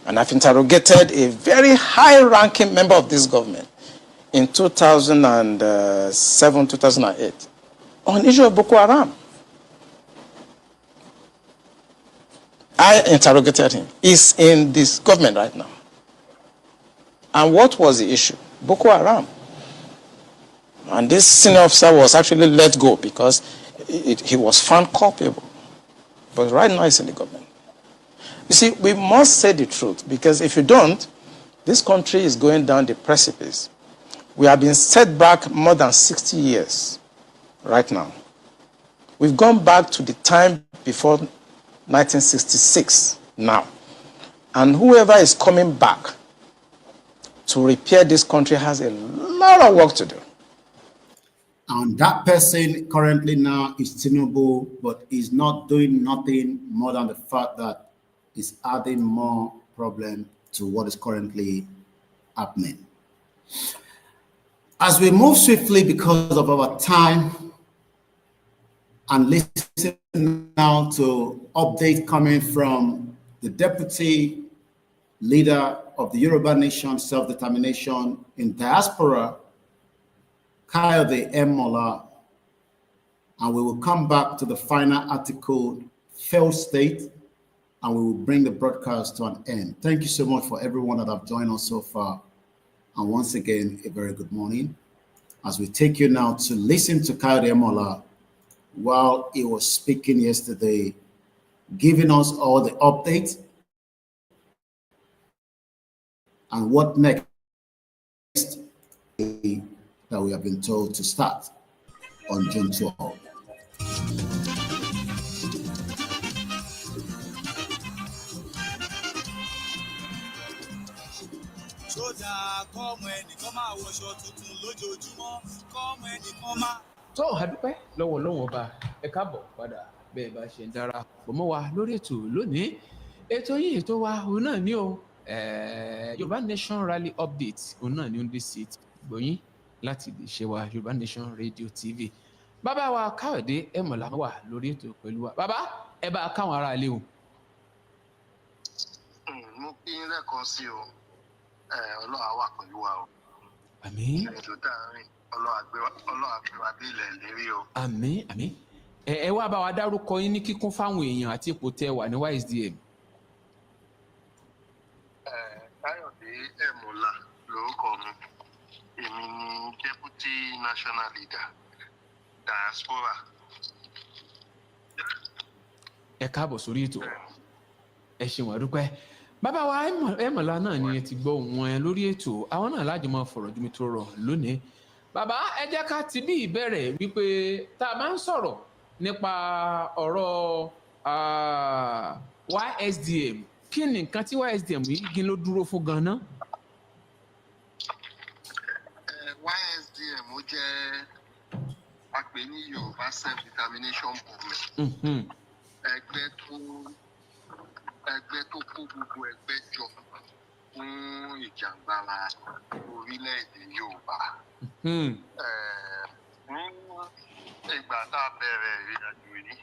and I've interrogated a very high-ranking member of this government in 2007, 2008 on issue of Boko Haram. I interrogated him. He's in this government right now. And what was the issue? Boko Haram. And this senior officer was actually let go because he was found culpable. But right now he's in the government. You see, we must say the truth, because if you don't, this country is going down the precipice. We have been set back more than 60 years right now. We've gone back to the time before 1966 now. And whoever is coming back to repair this country has a lot of work to do. And that person currently now is Tinubu, but is not doing nothing more than the fact that is adding more problem to what is currently happening. As we move swiftly because of our time, and listen now to update coming from the deputy leader of the Yoruba Nation Self-Determination in Diaspora, Kayode Mola, and we will come back to the final article, failed state, and we will bring the broadcast to an end. Thank you so much for everyone that have joined us so far. And once again, a very good morning. As we take you now to listen to Kayode Mola while he was speaking yesterday, giving us all the updates And what next that we have been told to start on June 12th. tó àdúpẹ́ lọ́wọ́ Ọlọ́run ọba ẹ káàbọ̀ padà bẹ́ẹ̀ bá ṣe ń darapọ̀ mọ́ wa lórí ètò lónìí ètò yìí ètò wa òun náà ní o Yorùbá Nation Rally Update òun náà ní ó ń dé sí gbòyìn láti lè ṣe wa Yorùbá Nation Radio TV bàbá wa Káyọ̀dé ẹ̀mọ̀lá wà lórí ètò pẹ̀lú wa bàbá ẹ bá káwọn ará ilé o. mo kí n lẹ́ẹ̀kan sí o Ọlọ́run á wà pẹ̀lú wa o. Àmín. ètò tá a rìn Ọlọ́run àgbẹ̀ wa dé ilẹ̀ ìlérí o. Àmín àmín ẹ wá bá wa dárúkọ yín ní kíkún fáwọn èèyàn àti ipò tẹ́ wà ní YSDM. Káyọ̀dé ẹ̀mọ̀lá lórúkọ mi èmi ni deputy national leader diaspora. ẹ káàbọ̀ sórí ètò ẹ ṣeun àdúpẹ́ bàbá wa ẹ̀mọ̀lá náà ni ẹ ti gbọ́ wọn lórí ètò àwọn náà láti máa fọ̀rọ̀ jùmí tó rọ̀ lónìí bàbá ẹ jẹ́ ká ti bí ìbẹ̀rẹ̀ wípé tá a máa ń sọ̀rọ̀ nípa ọ̀rọ̀ YSDM kí ni nǹkan tí YSDM yìí gín ló dúró fún ganan. YSDM ó jẹ́ àpè ní Yorùbá self-determination movement ẹgbẹ́ tó kó gbogbo ẹgbẹ́ jọ fún ìjàngbara orílẹ̀-èdè Yorùbá. Ní ìgbà tá a bẹ̀rẹ̀ ìrìnàjò yìí ní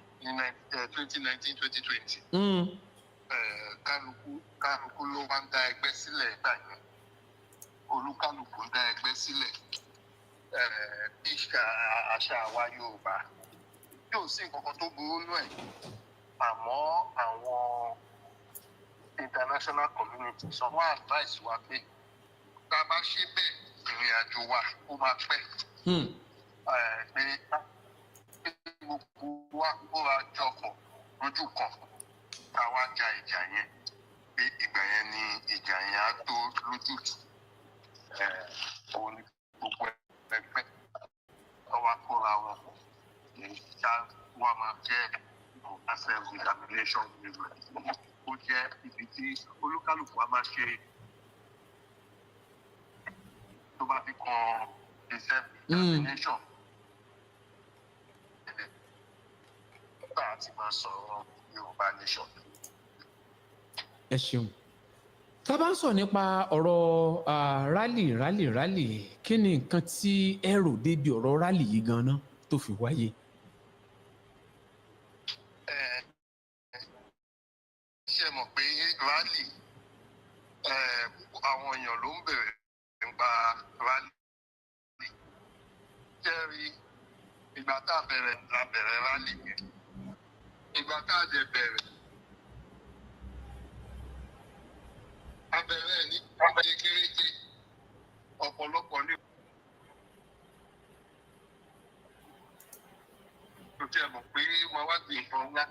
2019-2020 kálukú ló wá ń dá ẹgbẹ́ sílẹ̀ ìgbà yẹn olúkálukú ń dá ẹgbẹ́ sílẹ̀ bí àṣà àwa Yorùbá yóò sí nǹkan kan tó burú nù ẹ̀ àmọ́ àwọn international community sọ wọ́n advice wa pé tá a bá ṣe bẹ́ẹ̀ ìrìn àjò wa ó máa pẹ́ pé gbogbo wa kóra jọ pọ̀ lójú kan ká wá ja ìjà yẹn pé ìgbà yẹn ni ìjà yẹn á tó lójútùú òun ni gbogbo ẹgbẹ́ ọwọ́ kóra wọn pọ̀ ìjà wa máa jẹ́ self-determination movement ó jẹ́ ibi tí olúkálùkù wa máa ṣe tó bá fi kan self-determination nígbà tí máa sọ̀rọ̀ Yorùbá nation. ẹ ṣeun tá a bá ń sọ nípa ọ̀rọ̀ rally kí ni nǹkan tí ẹ rò débi ọ̀rọ̀ rally yìí gan-an tó fi wáyé. ṣe mọ̀ pé rally àwọn èèyàn ló ń bẹ̀rẹ̀ nípa rally jẹ́rí ìgbà tá a bẹ̀rẹ̀ rally yẹn ìgbà tá a dẹ̀ bẹ̀rẹ̀ abẹ̀rẹ̀ ní kékeré ọ̀pọ̀lọpọ̀ ní kò tí ẹ mọ̀ pé wọ́n wá gbé nǹkan ńlá.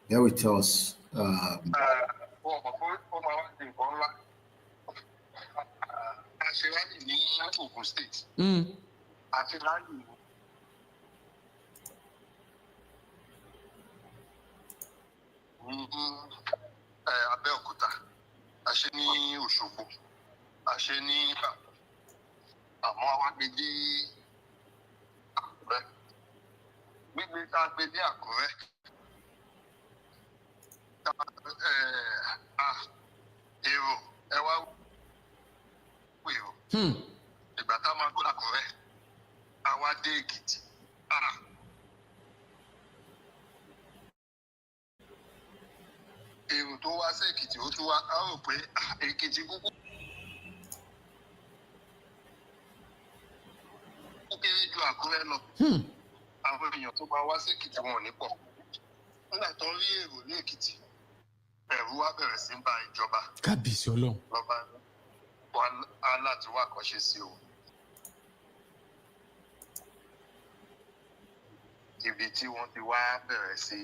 Bear with us. Àṣewádìí ní Ogun State. Àti láyé ní Abẹ́òkúta. Àṣe ní Òṣogbo. Àṣe ní Ìbàdàn. Àmọ́ àwa gbé dé Àkúrẹ́. Gbígbé tá a gbé dé Àkúrẹ́. Èrò ẹ wá wèrò ìgbà tá a máa gbọ́dọ̀ Àkúrẹ́ àwa dé Èkìtì èrò tó wá sí Èkìtì ó tún wá á rò pé Èkìtì kúkú kéré ju Àkúrẹ́ lọ àwọn èèyàn tó máa wá sí Èkìtì wọn ò ní pọ̀ nígbà tó rí èrò ní Èkìtì ẹ̀rù wá bẹ̀rẹ̀ sí ń bá ìjọba. kábíyèsí Ọlọ́run. láti wá àkọ́ṣe sí o. Ibi tí wọ́n ti wá bẹ̀rẹ̀ sí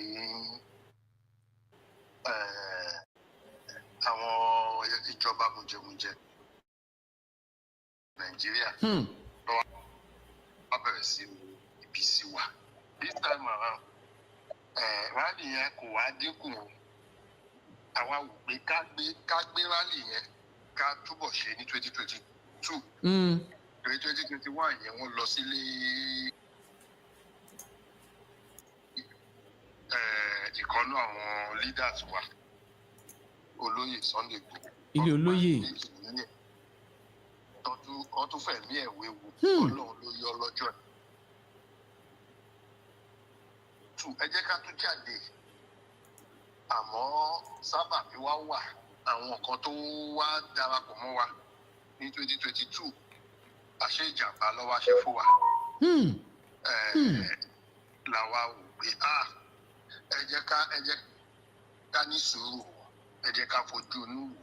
àwọn ìjọba mùjẹmùjẹ Nàìjíríà wọ́n bẹ̀rẹ̀ sí ibi sí wa. This time around, rally yẹn kò wá dínkù o. Àwa wò pé ká gbé rally yẹn ká túbọ̀ ṣe ní 2022. 2021 yẹn wọ́n lọ sílé ìkọ́nú àwọn leaders wa olóyè Sunday Igboho. Ilé olóyè. Ọdún fẹ̀mí ẹ̀ wéwu Ọlọ́run ló yọ lọ́jọ́ ẹ̀. Ẹ jẹ́ ká tún jáde àmọ́ sábàbí wá wà àwọn nǹkan tó wá darapọ̀ mọ́ wa ní 2022 àṣẹ ìjàmbá lọ́wọ́ ṣe fún wa. Làwa wò pé ẹ jẹ́ ká ní sùúrù, ẹ jẹ́ ká fojú inú wò.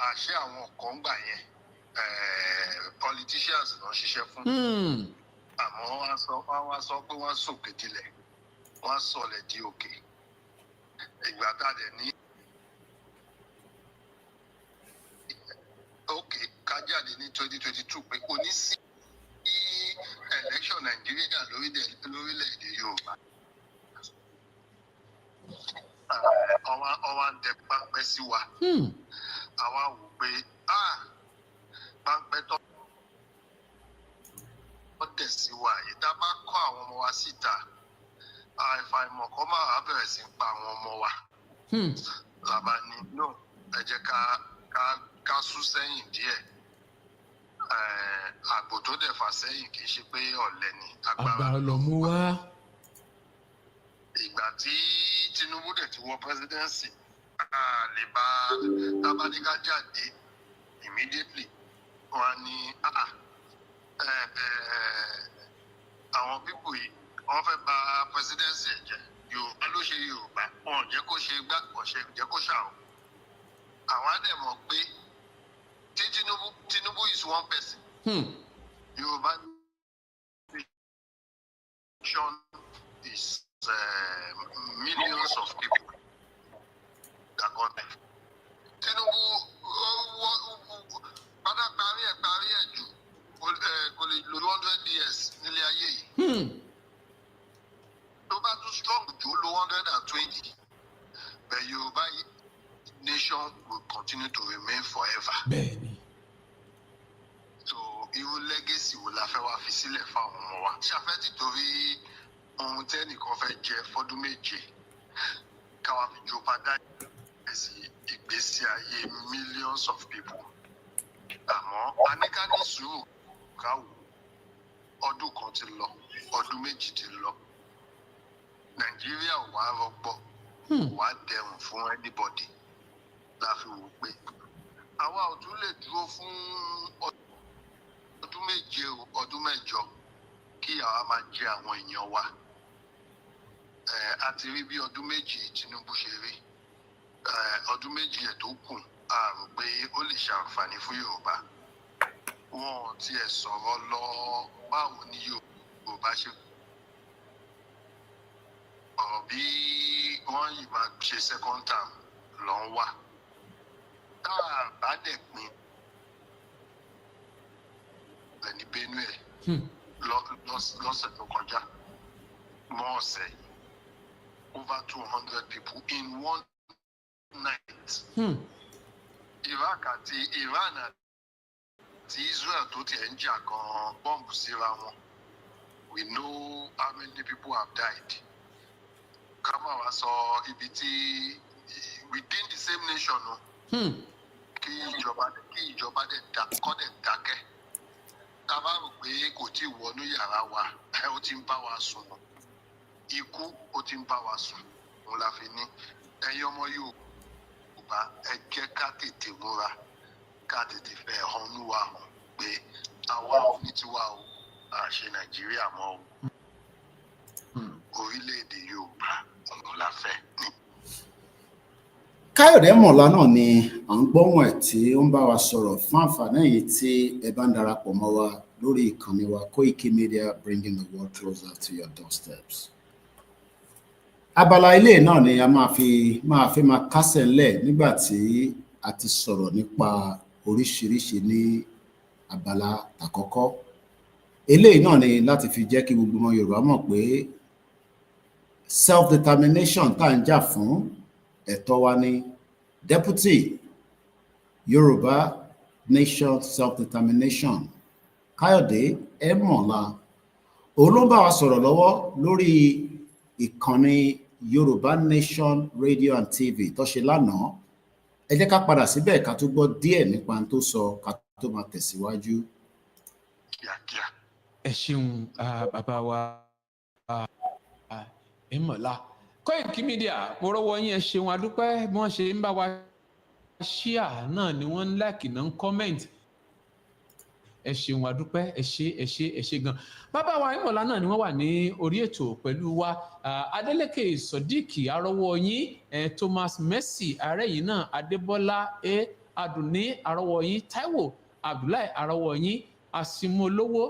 Àṣẹ àwọn kan gbà yẹn politicians ló ń ṣiṣẹ́ fún. Àmọ́ wọ́n wá sọ pé wọ́n sòkè dilẹ̀, wọ́n sọlẹ̀ di òkè. Ìgbà tá a dẹ̀ ní òkè ká jáde ní 2022 pé kò ní sí election Nàìjíríà lórílẹ̀-èdè Yorùbá. Ọwọ́ ń dẹ pápẹ́ sí wa. Àwa wò pé pápẹ́ tó tẹ̀ sí wa yìí tá a bá kọ́ àwọn ọmọ wa síta àìfàìmọ̀ kọ́ máa wá bẹ̀rẹ̀ sí pa àwọn ọmọ wa. Làbá ní ẹ jẹ́ ká sún sẹ́yìn díẹ̀. Àgbò tó dẹ̀ fà sẹ́yìn kì í ṣe pé ọ̀lẹ ni agbára ló mú wá. Ìgbà tí Tinubu dẹ̀ ti wọ presidency lè bá tábàdíkà jáde immediately wọn ní àwọn pípò yìí wọ́n fẹ́ bà presidency ẹ̀ jẹ́. Yorùbá ló ṣe Yorùbá, wọn ò jẹ́ kó ṣe gbá ọ̀ṣẹ́ jẹ́ kó ṣàrò. Àwọn á dẹ̀ mọ̀ pé tí Tinubu is one person. Yorùbá nation is millions of people that got there. Tinubu padà parí ẹ̀ jù kò lè lo 100 years nílé ayé yìí. Tó bá tún strong jù ó lo 120. But Yorùbá nation will continue to remain forever. Bẹ́ẹ̀ni. So irú legacy wo la fẹ́ wá fi sílẹ̀ fáwọn ọmọ wa? Ṣàfẹ́ ti torí ohun tẹ́nìkan fẹ́ jẹ fọ́dún méje káwa fi jeopardize ìgbésí ayé millions of people. Àmọ́ a ní ká ní sùúrù káwò. Ọdún kan ti lọ, ọdún méjì ti lọ. Nàìjíríà ò wá rọgbọ, wá dẹrùn fún anybody. La fi wò pé àwa ò tún lè dúró fún ọdún méje ọdún mẹ́jọ kí àwa máa jẹ àwọn èèyàn wa. A ti rí bí ọdún méjì Tinubu ṣe rí. Ọdún méjì ẹ̀ tó kù a rò pé ó lè ṣàǹfààní fún Yorùbá. Wọn ò tiẹ̀ sọ̀rọ̀ lọ báwo ni Yorùbá ṣe ọ̀rọ̀ bí wọ́n yìí máa ṣe second term lọ ń wà. Tá a bá dẹ̀ pin ní Benue lọ́sẹ̀ tó kọjá mọ́ ọ̀sẹ̀ yìí over 200 people in one night. Iraq àti Iran àti Israel tó tiẹ̀ ń jà gan bọ́ǹbù síra wọn. We know how many people have died. Ká má wá sọ ibi tí within the same nation o. Kí ìjọba dẹ̀ kọ́ dẹ̀ dákẹ́. Tá a bá rò pé kò tí ì wọnú yàrá wa ó ti ń bá wa sùn. Ikú ó ti ń bá wa sùn. Òun la fi ní ẹ̀yin ọmọ Yorùbá ẹ jẹ́ ká tètè múra ká tètè fẹ́ ẹ̀hónú wa hàn pé àwa ò ní tiwa o àṣẹ Nàìjíríà mọ́ o. Orílẹ̀-èdè Yorùbá ọ̀nà la fẹ́ ní. Káyọ̀dé Mọ̀lá náà ni à ń gbóhùn ẹ̀ tí ó ń bá wa sọ̀rọ̀ fún àǹfààní èyí tí ẹ bá ń darapọ̀ mọ́ wa lórí ìkànnì wa Koiki Media, bringing the world closer to your doorsteps. Abala ilé náà ni a máa kásẹ̀ ńlẹ̀ nígbà tí a ti sọ̀rọ̀ nípa oríṣiríṣi ní abala àkọ́kọ́. Eléyìí náà ni láti fi jẹ́ kí gbogbo ọmọ Yorùbá mọ̀ pé self-determination tá à ń jà fún ẹ̀tọ́ wa ní Deputy Yoruba Nation Self-Determination Káyọ̀dé Mọ̀lá òun ló ń bá wa sọ̀rọ̀ lọ́wọ́ lórí ìkànnì Yoruba Nation Radio and TV tó ṣe lánàá. Ẹ jẹ́ ká padà síbẹ̀ ká tó gbọ́ díẹ̀ nípa ohun tó sọ ká tó máa tẹ̀síwájú. Ẹ ṣeun bàbá wa Mọ̀lá. Koiki Media mo rọ́wọ́ yín, ẹ ṣeun adúpẹ́ bí wọ́n ṣe ń bá wa ṣíà náà ni wọ́n ń láìkì náà ń kọ́mẹ́ǹtì. Ẹ ṣeun adúpẹ́, ẹ ṣe gan. Bàbá wa Mọ̀lá náà ni wọ́n wà ní orí ètò pẹ̀lú wa. Adeleke Sodiq arọ́wọ́ yín, Thomas Mercy arẹ́yìn náà, Adébọ́lá Adùnní arọ́wọ́ yín, Táíwò Abdullahi arọ́wọ́ yín, Asimolowo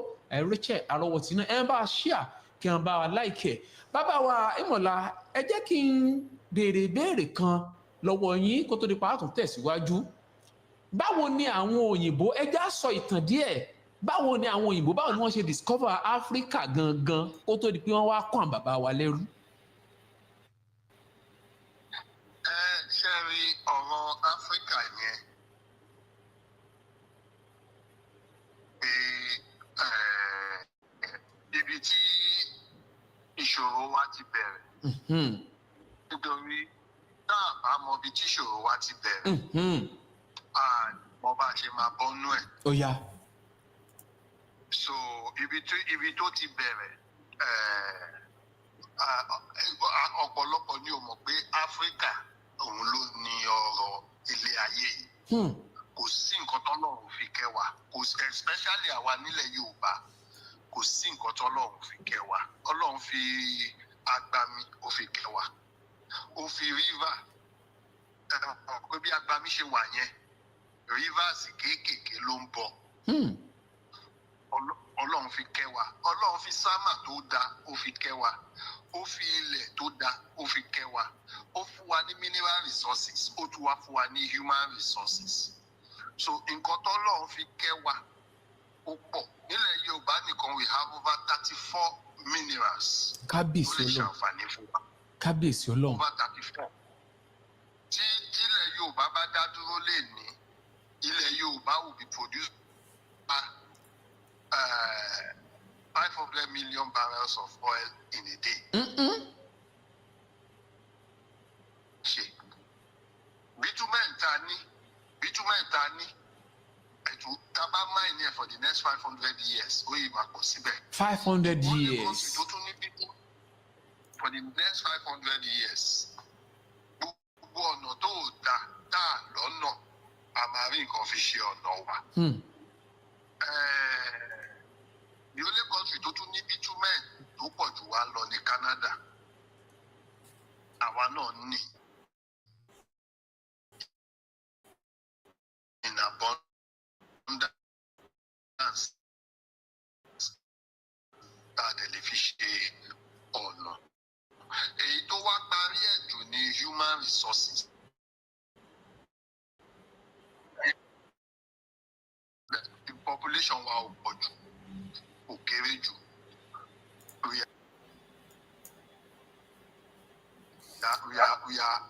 Rachel arọ́wọ́ tí náà ẹ bá ṣíà kí wọ́n bá wa láìkẹ̀. Bàbá wa Mọ̀lá, ẹ jẹ́ kí n béèrè ìbéèrè kan lọ́wọ́ yín kó tó di pa á tún tẹ̀síwájú. Báwo ni àwọn òyìnbó, ẹ já sọ ìtàn díẹ̀, báwo ni àwọn òyìnbó, báwo ni wọ́n ṣe discover Africa gangan kó tó di pé wọ́n wá kó àwọn bàbá wa lẹ́rú? Ṣé rí ọ̀rọ̀ Africa yẹn ibi tí ìṣòro wa ti bẹ̀rẹ̀. Nítorí tá a bá mọ ibi tí ìṣòro wa ti bẹ̀rẹ̀, mo bá ṣe máa bọ́nú ẹ̀. Ó yá. So ibi tó ti bẹ̀rẹ̀, ọ̀pọ̀lọpọ̀ ni ò mọ̀ pé Áfíríkà òun ló ní ọrọ̀ ilé ayé yìí. Kò sí nǹkan tọ́lọ́run fi kẹ́ wa, especially àwa nílẹ̀ Yorùbá, kò sí nǹkan tọ́lọ́run fi kẹ́ wa. Ọlọ́run fi agbami ó fi kẹ́ wa, ó fi river, pé bí agbami ṣe wà yẹn, rivers kéékèèké ló ń bọ̀. Ọlọ́run fi kẹ́ wa, Ọlọ́run fi sámà tó dá ó fi kẹ́ wa, ó fi ilẹ̀ tó dá ó fi kẹ́ wa, ó fún wa ní mineral resources, ó tún wá fún wa ní human resources. So nǹkan tọ́lọ́run fi kẹ́ wa ó pọ̀. Nílẹ̀ Yorùbá nìkan we have over 34 minerals. Kábíyèsí Ọlọ́run. Kábíyèsí Ọlọ́run. Over 34. Tí ilẹ̀ Yorùbá bá dá dúró lè ní, ilẹ̀ Yorùbá will be produced 500 million barrels of oil in a day. Ṣé bitumen ta ní ètò tábà mine for the next 500 years ó yìí máa pọ̀ síbẹ̀. 500 years. For the next 500 years, gbogbo ọ̀nà tó dá lọ́nà a máa rí nǹkan fi ṣe ọ̀nà wa. The only country tó tún ní bitumen tó pọ̀ jù wá lọ ní Canada. Àwa náà ní in abundance tá a dẹ̀ lè fi ṣe ọ̀nà. Èyí tó wá parí ẹ̀ jù ní human resources. The population wa ò pọ̀ jù, ò kéré jù.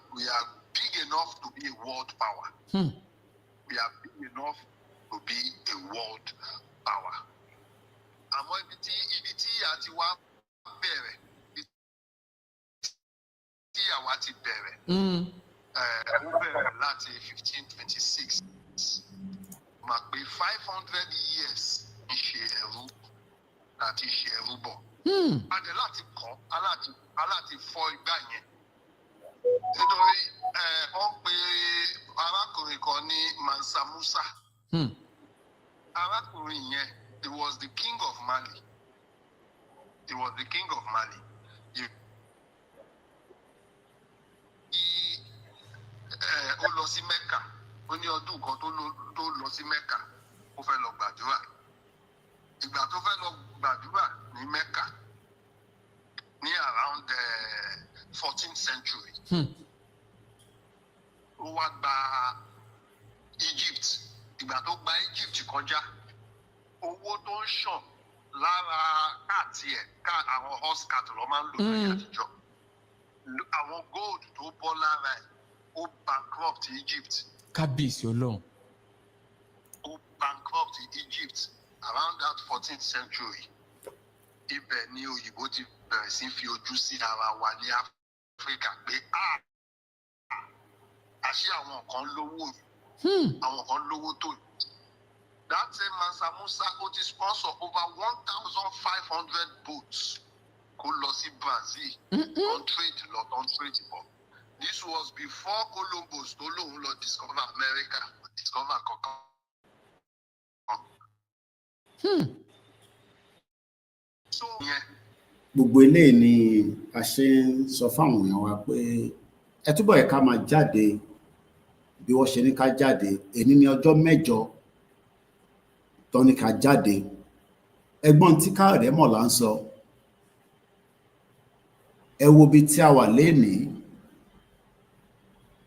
We are big enough to be a world power. We are big enough to be a world power. Àmọ́ ibi tí a ti wá bẹ̀rẹ̀, tí àwa ti bẹ̀rẹ̀, ó bẹ̀rẹ̀ láti 1526. Mà pé 500 years ń ṣe ẹrú láti ṣe ẹrú bọ̀. Adé láti kọ́, aláti fọ́ igbá yẹn. Nítorí wọ́n pe arákùnrin kan ní Mansa Musa. Arákùnrin yẹn, he was the king of Mali. He was the king of Mali. sí Mẹ́kà ó fẹ́ lọ gbàdúrà ìgbà tó fẹ́ lọ gbàdúrà ní Mẹ́kà ní around 14th century ó wá gba Egypt ìgbà tó gba Egypt kọjá owó tó ń ṣàn lára káàtì ẹ̀ ká àwọn horse cattle ló máa ń lò ní àtijọ́ àwọn gold tó bọ́ lára ẹ̀ ó bankrupt Egypt. Kábíyèsí Ọlọ́run. Ó bankrupt Egypt around that 14th century. Ibẹ̀ ni òyìnbó ti bẹ̀rẹ̀ sí fi ojú sí ara wa ní Áfíríkà pé àṣé àwọn kan lówó àwọn kan lówó tó. That same Mansa Musa ó ti sponsor over 1,500 boats kó lọ sí Brazil on trade bọ̀. This was before Columbus tó lóun lọ discover America discover kankan. So gbogbo eléyìí ni a ṣe ń sọ fáwọn èèyàn wa pé ẹ túbọ̀ ẹ̀ ká máa jáde bí wọ́n ṣe ní ká jáde èní ní ọjọ́ 8 tó ní ká jáde ẹgbọ́n tí Káyọ̀dé Mọ̀lá ń sọ ẹ wo bí tí a wà lénìí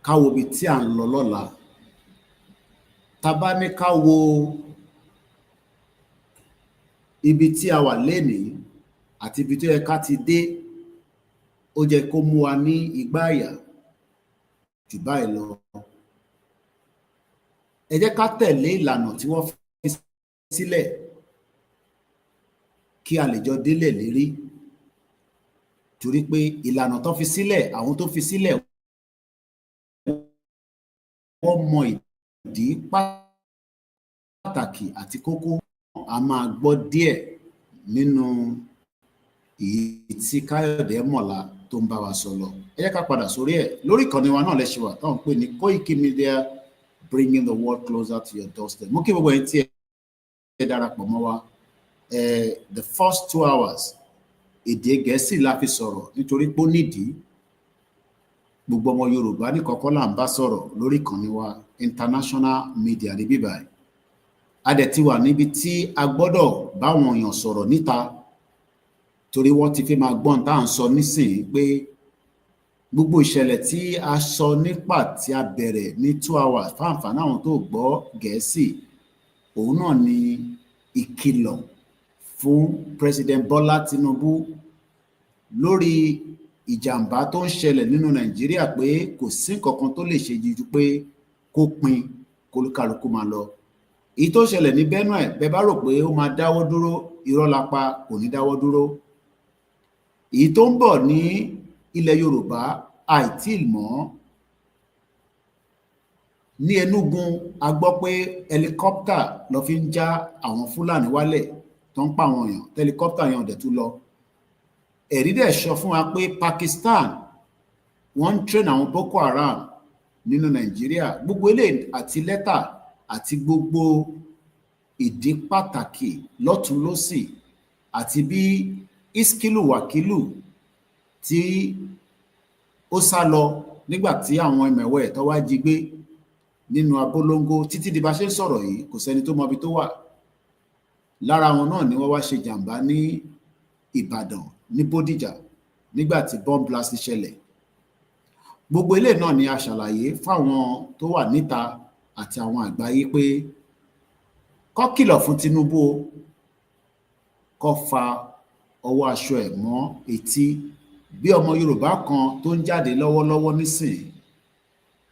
ká wo bí tí à ń lọ lọ́la tá bá ní ká wo ibi tí a wà lénìí àti ibi tó yẹ ká ti dé ó jẹ́ kó mú wa ní igbá àyà jù báyìí lọ ẹ jẹ́ ká tẹ̀lé ìlànà tí wọ́n fi sílẹ̀ kí a lè jọ délẹ̀ lérí torí pé ìlànà tó fi sílẹ̀ àwọn tó fi sílẹ̀ wọ́n mọ ìdí pàtàkì àti kókó a máa gbọ́ díẹ̀ nínú èyí tí Káyọ̀dé Mọ̀lá tó ń bá wa sọ lọ ẹ jẹ́ ká padà sórí ẹ̀ lórí ìkànnì wa náà lẹ́ṣẹ̀ wà táwọn pè ní Koiki Media bringing the world closer to your doorstep mú kí gbogbo ẹni tí ẹ darapọ̀ mọ́ wa the first 2 hours èdè Gẹ̀ẹ́sì la fi sọ̀rọ̀ nítorí pé ó nídìí gbogbo ọmọ Yorùbá ní kọ̀ọ̀kan là ń bá sọ̀rọ̀ lórí ìkànnì wa international media ní bíbáyìí a dẹ̀ ti wà níbi tí a gbọ́dọ̀ báwọn èèyàn sọ̀rọ̀ níta torí wọ́n ti fi máa gbọ́n tá à ń sọ nísìnyí pé gbogbo ìṣẹ̀lẹ̀ tí a sọ nípa tí a bẹ̀rẹ̀ ní 2 hours fáǹfààní àwọn tó gbọ́ Gẹ̀ẹ́sì òun náà ni ìkìlọ̀ fún President Bola Tinubu lórí ìjàmbá tó ń ṣẹlẹ̀ nínú Nàìjíríà pé kò sí nǹkan tó lè ṣe ju pé kó pin kólúkálukú máa lọ èyí tó ṣẹlẹ̀ ní Benue bẹ́ẹ̀ bá rò pé ó máa dáwọ́ dúró irọ́ lápá kò ní dáwọ́ dúró èyí tó ń bọ̀ ní ilẹ̀ Yorùbá àìtí mọ̀ ní Enugu a gbọ́ pé helicopter ló fi ń já àwọn Fúlàní wálẹ̀ tó ń pa àwọn èèyàn helicopter yẹn ò dẹ̀ tún lọ ẹ̀rí dẹ̀ sọ fún wa pé Pakistan wọ́n ń train àwọn Boko Haram nínú Nàìjíríà gbogbo eléyìí àti lẹ́tà àti gbogbo ìdí pàtàkì lọ́tún lósì àti bí Iskilu Wakilu tí ó sá lọ nígbà tí àwọn ẹmẹ̀wẹ̀ tó wá jí gbé nínú Abolongo títí di bá ṣe ń sọ̀rọ̀ yìí kò sẹ́ni tó mọbi tó wà lára wọn náà ni wọ́n wá ṣe jàǹbá ní Ìbàdàn ní Bódìjà nígbà tí bomb blast ṣẹlẹ̀ gbogbo eléyìí náà ni a ṣàlàyé fáwọn tó wà níta àti àwọn àgbáyé pé kó kìlọ̀ fún Tinubu kó fa ọwọ́ aṣọ ẹ̀ mọ́ etí bí ọmọ Yorùbá kan tó ń jáde lọ́wọ́lọ́wọ́ nísìn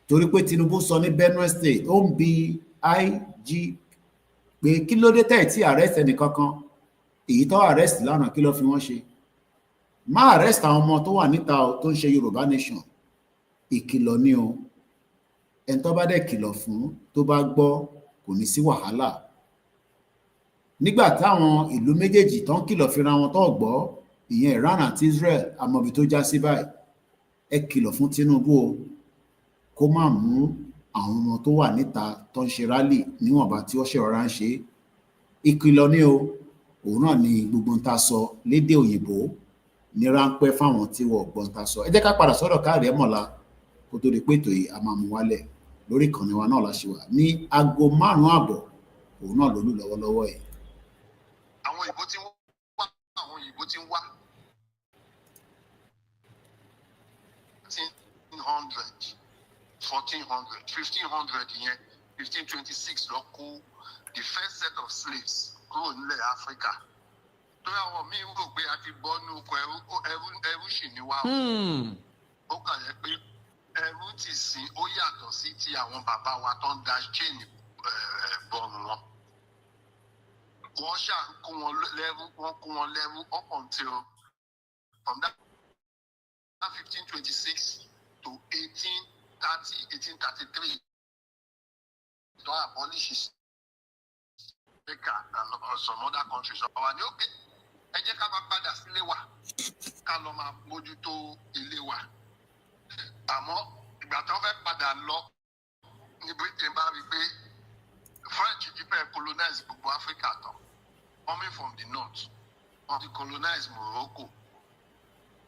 torí pé Tinubu sọ ní Benue State ó ń bi IG pé kí ló dé tẹ̀ tí arrest ẹnìkankan èyí tó arrest lánàá kí ló fi wọ́n ṣe má arrest àwọn ọmọ tó wà níta tó ń ṣe Yorùbá nation ìkìlọ̀ ni o ẹni tó bá dẹ̀ kìlọ̀ fún tó bá gbọ́ kò ní sí wàhálà nígbà táwọn ìlú méjèèjì tó ń kìlọ̀ fira wọn tó gbọ́ ìyẹn Iran àti Israel amọ̀bi tó já sí báyìí ẹ kìlọ̀ fún Tinubu o kó má mú àwọn ọmọ tó wà níta tó ń ṣe rálì níwọ̀nba tí wọ́n ṣe rọra ń ṣe ìkìlọ̀ ni o òun náà ni gbogbo ń ta sọ lédè òyìnbó ní ráńpẹ́ fáwọn tí wọ́n gbọ́ ń ta sọ ẹ jẹ́ ká padà sọ́dọ̀ Káyọ̀dé Mọ̀lá kó tó di pé ètò yìí a máa mú wálẹ̀. lórí ìkànnì wa náà la ṣe wà ní aago 5:30 òun náà ló lù lọ́wọ́lọ́wọ́ ẹ̀. àwọn òyìnbó tí ń wá 1300 1400 1500 yẹn 1526 lọ kó the first set of slaves kúrò nílẹ̀ Áfíríkà torí àwọn míì rò pé a ti bọ́ ní oko ẹrú sì ni wá ó kàn yẹ pé ẹrú ti sìn ó yàtọ̀ sí ti àwọn bàbá wa tó ń da chain bọ̀rùn wọn. Wọ́n ṣáà ń kó wọn lẹ́rú up until from that 1526 to 1833 to abolish America and some other countries. Ọ̀wà ní òkè ẹ jẹ́ ká máa padà sílé wa ká lọ máa mójútó ilé wa. Àmọ́ ìgbà tó fẹ́ padà lọ ní Britain bá rí pé French ti fẹ́ colonize gbogbo Africa tán coming from the north wọ́n ti colonize Morocco,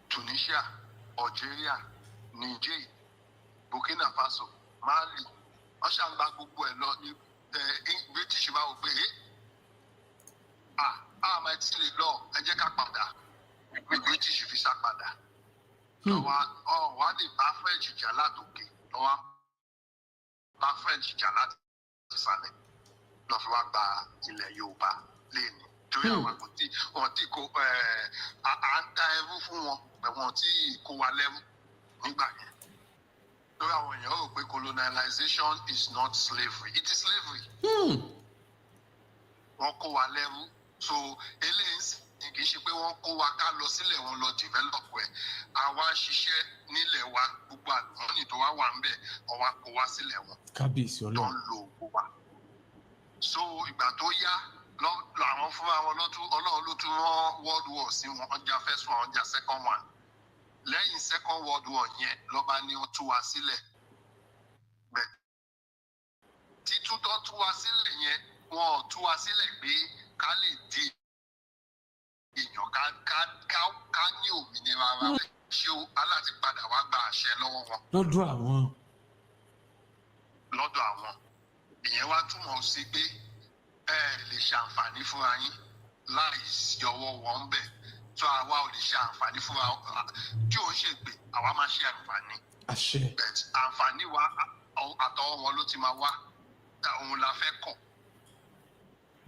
Tunisia, Algeria, Niger, Burkina Faso, Mali wọ́n ṣàǹgbá gbogbo ẹ̀ lọ ní British bá wò pé àmọ́ ẹ ti lè lọ ẹ jẹ́ ká padà British fi sá padà lọ́wọ́ wà lè bá French jà látòkè lọ́wọ́ bá French jà láti ìsàlẹ̀ lọ́ fi wá gba ilẹ̀ Yorùbá lẹ́nu torí àwọn wọ́n ti kó à ń ta ẹrú fún wọn pẹ̀ wọ́n ti kó wa lẹ́rú nígbà yẹn torí àwọn èèyàn rò pé colonization is not slavery, it is slavery. Wọ́n kó wa lẹ́rú so eléyìí kì í ṣe pé wọ́n kó wa ká lọ sílẹ̀ wọn lọ develop ẹ̀ àwa ṣiṣẹ́ nílẹ̀ wa gbogbo àlùmọ́nì tó wá wà ń bẹ̀ ọwá kó wa sílẹ̀ wọn kábíyèsí tó ń lo òkú wa. So ìgbà tó yá làwọn fúnra wọn Ọlọ́run ló tún rán World War sí wọn ọjà first one ọjà second one lẹ́yìn second World War yẹn lọ́ba ni ó tú wa sílẹ̀ bẹ́ẹ̀ títú tó tú wa sílẹ̀ yẹn wọn ò tú wa sílẹ̀ pé ká lè di èèyàn ká ní òmìnira ara rẹ̀ ṣé aláti padà wá gba àṣẹ lọ́wọ́ wọn. lọ́dọ̀ àwọn ìyẹn wá túmọ̀ sí pé ẹ lè ṣàǹfààní fúnra yín láì sí ọwọ́ wọn bẹ̀ tó àwa ò lè ṣe àǹfààní fúnra tí ò ń ṣègbè àwa máa ṣe àǹfààní. àǹfààní wa àtọwọ́ wọn ló ti máa wá òun la fẹ́ kọ̀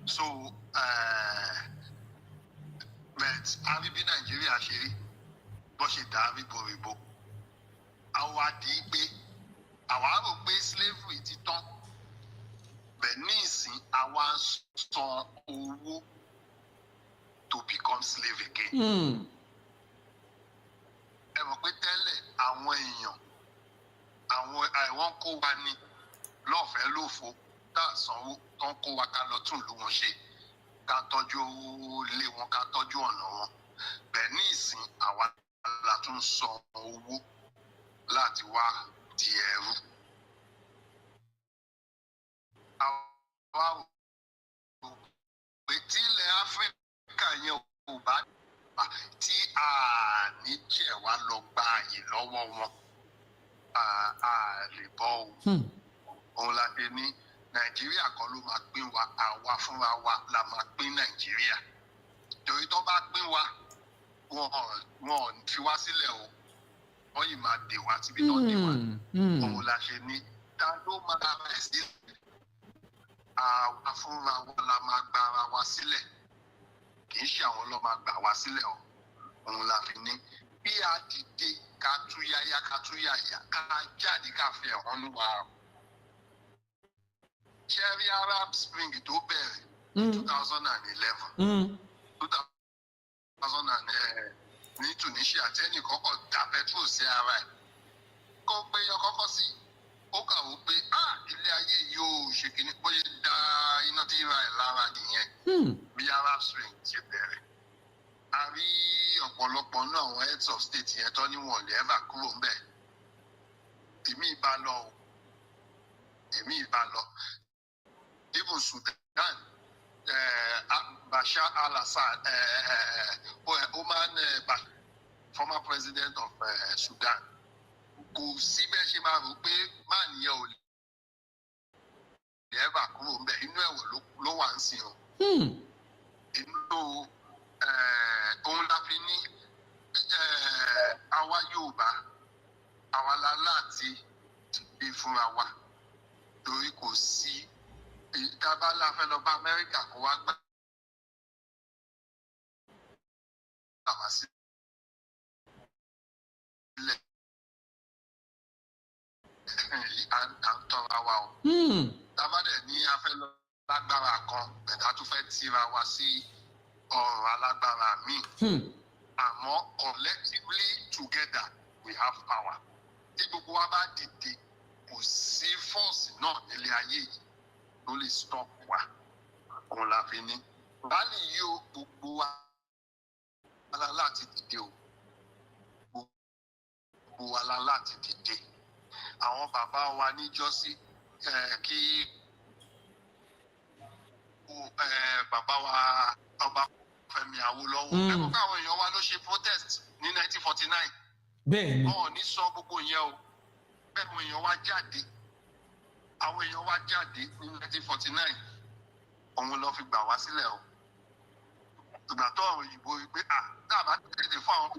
so a rí bí Nàìjíríà ṣe rí bó ṣe dá ríboríbo àwa di pé àwa rò pé slavery ti tán bẹ́ẹ̀ ní ìsìn àwa san owó to become slave again. Ẹ mọ̀ pé tẹ́lẹ̀ àwọn èèyàn àwọn kó wa ní lọ́fẹ̀ẹ́ lófo tá a sanwó tó ń kó wa ká lọ tún ìlú wọn ṣe ká tọ́jú ilé wọn ká tọ́jú ọ̀nà wọn bẹ́ẹ̀ ní ìsìn àwa la tún san owó láti wá di ẹrú. Àwa ò pé tí ilẹ̀ Áfíríkà yẹn ò bá tí a ní jẹ́ wá lọ gba àyè lọ́wọ́ wọn a lè bọ́ òun la dé ní Nàìjíríà kan ló máa pín wa àwa fúnra wa la máa pín Nàìjíríà torí tó bá pín wa wọn ò fi wá sílẹ̀ o wọ́n yìí máa dè wá síbi tó dè wá òun la ṣe ní ta ló máa bẹ̀ sí àwa fúnra wa la máa gba ara wa sílẹ̀ kì í ṣe àwọn ló máa gbà wá sílẹ̀ o òun la fi ní bí a dìde ká túyáyá ká túyáyá ká jáde ká fi ẹ̀hónú wa ṣẹ́rí Arab Spring tó bẹ̀rẹ̀ 2011 ní Tunisia tẹ́nì kọ́kọ́ da petrol sí ara ẹ̀ kó pé yọ kọ́kọ́ sí ó kà ó pé ilé ayé yóò ṣe kìíní pé dá iná tí ra ẹ̀ lára nìyẹn bí Arab Spring ti bẹ̀rẹ̀ a rí ọ̀pọ̀lọpọ̀ náà àwọn heads of state yẹn tó níwọ̀n lè ever kúrò ń bẹ̀ èmi ìbá lọ even Sudan Bashar al-Assad former president of Sudan kò sí bẹ́ẹ̀ ṣe máa rò pé máà nìyẹn ò ever kúrò ń bẹ̀ inú ẹ̀wọ̀n ló wà ń sìn o. Inú òun la fi ní àwa Yorùbá àwa la láti bí fúnra wa torí kò sí ìdábàlá fẹ́ lọ bá Amẹ́ríkà kó wá gbà wá sílẹ̀ à ń tọ́ra wa o. Tábàdẹ̀ ní a fẹ́ lọ lágbára kan bẹ̀dá tó fẹ́ tira wa sí ọ̀rọ̀ alágbára míì. Àmọ́ collectively together we have power. Tí gbogbo wa bá dìde kò sí force náà nílé ayé yìí ló lè stop wa. Òun la fi ní. Báàlì yìí ó gbogbo wa láti dìde o. Gbogbo wa láti dìde. Àwọn bàbá wa níjọ́sí kí bàbá wa ọba Fẹ́mi Awólọ́wọ̀. Ẹ̀kọ́ káwọn èèyàn wa ló ṣe protest ní 1949. Bẹ́ẹ̀ni. Wọn ò ní sọ gbogbo yẹn o. Bẹ́ẹ̀ àwọn èèyàn wa jáde. Àwọn èèyàn wa jáde ní 1949. Òun ló fi gbà wá sílẹ̀ o. Ìgbà tó àwọn òyìnbó gbé dábàá tètè fún àwọn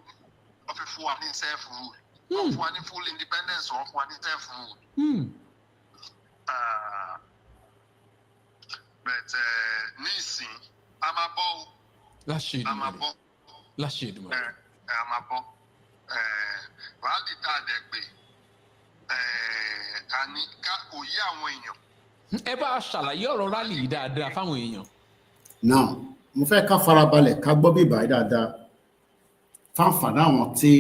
wọ́n fi fún wa ní self-rule. Wọ́n fún wa ní full independence, wọ́n fún wa ní self-rule. But ní ìsìn a máa bọ́ o. Láṣẹ Èdùmàrè. A máa bọ́. Láṣẹ Èdùmàrè. A máa bọ́. Rálì tá a dẹ̀ pé a ní ká kò yí àwọn èèyàn. Ẹ bá a ṣàlàyé ọ̀rọ̀ rálì yìí dáadáa fáwọn èèyàn. Now, mo fẹ́ ká farabalẹ̀ ká gbọ́ bíbá yìí dáadáa fáǹfààní àwọn tí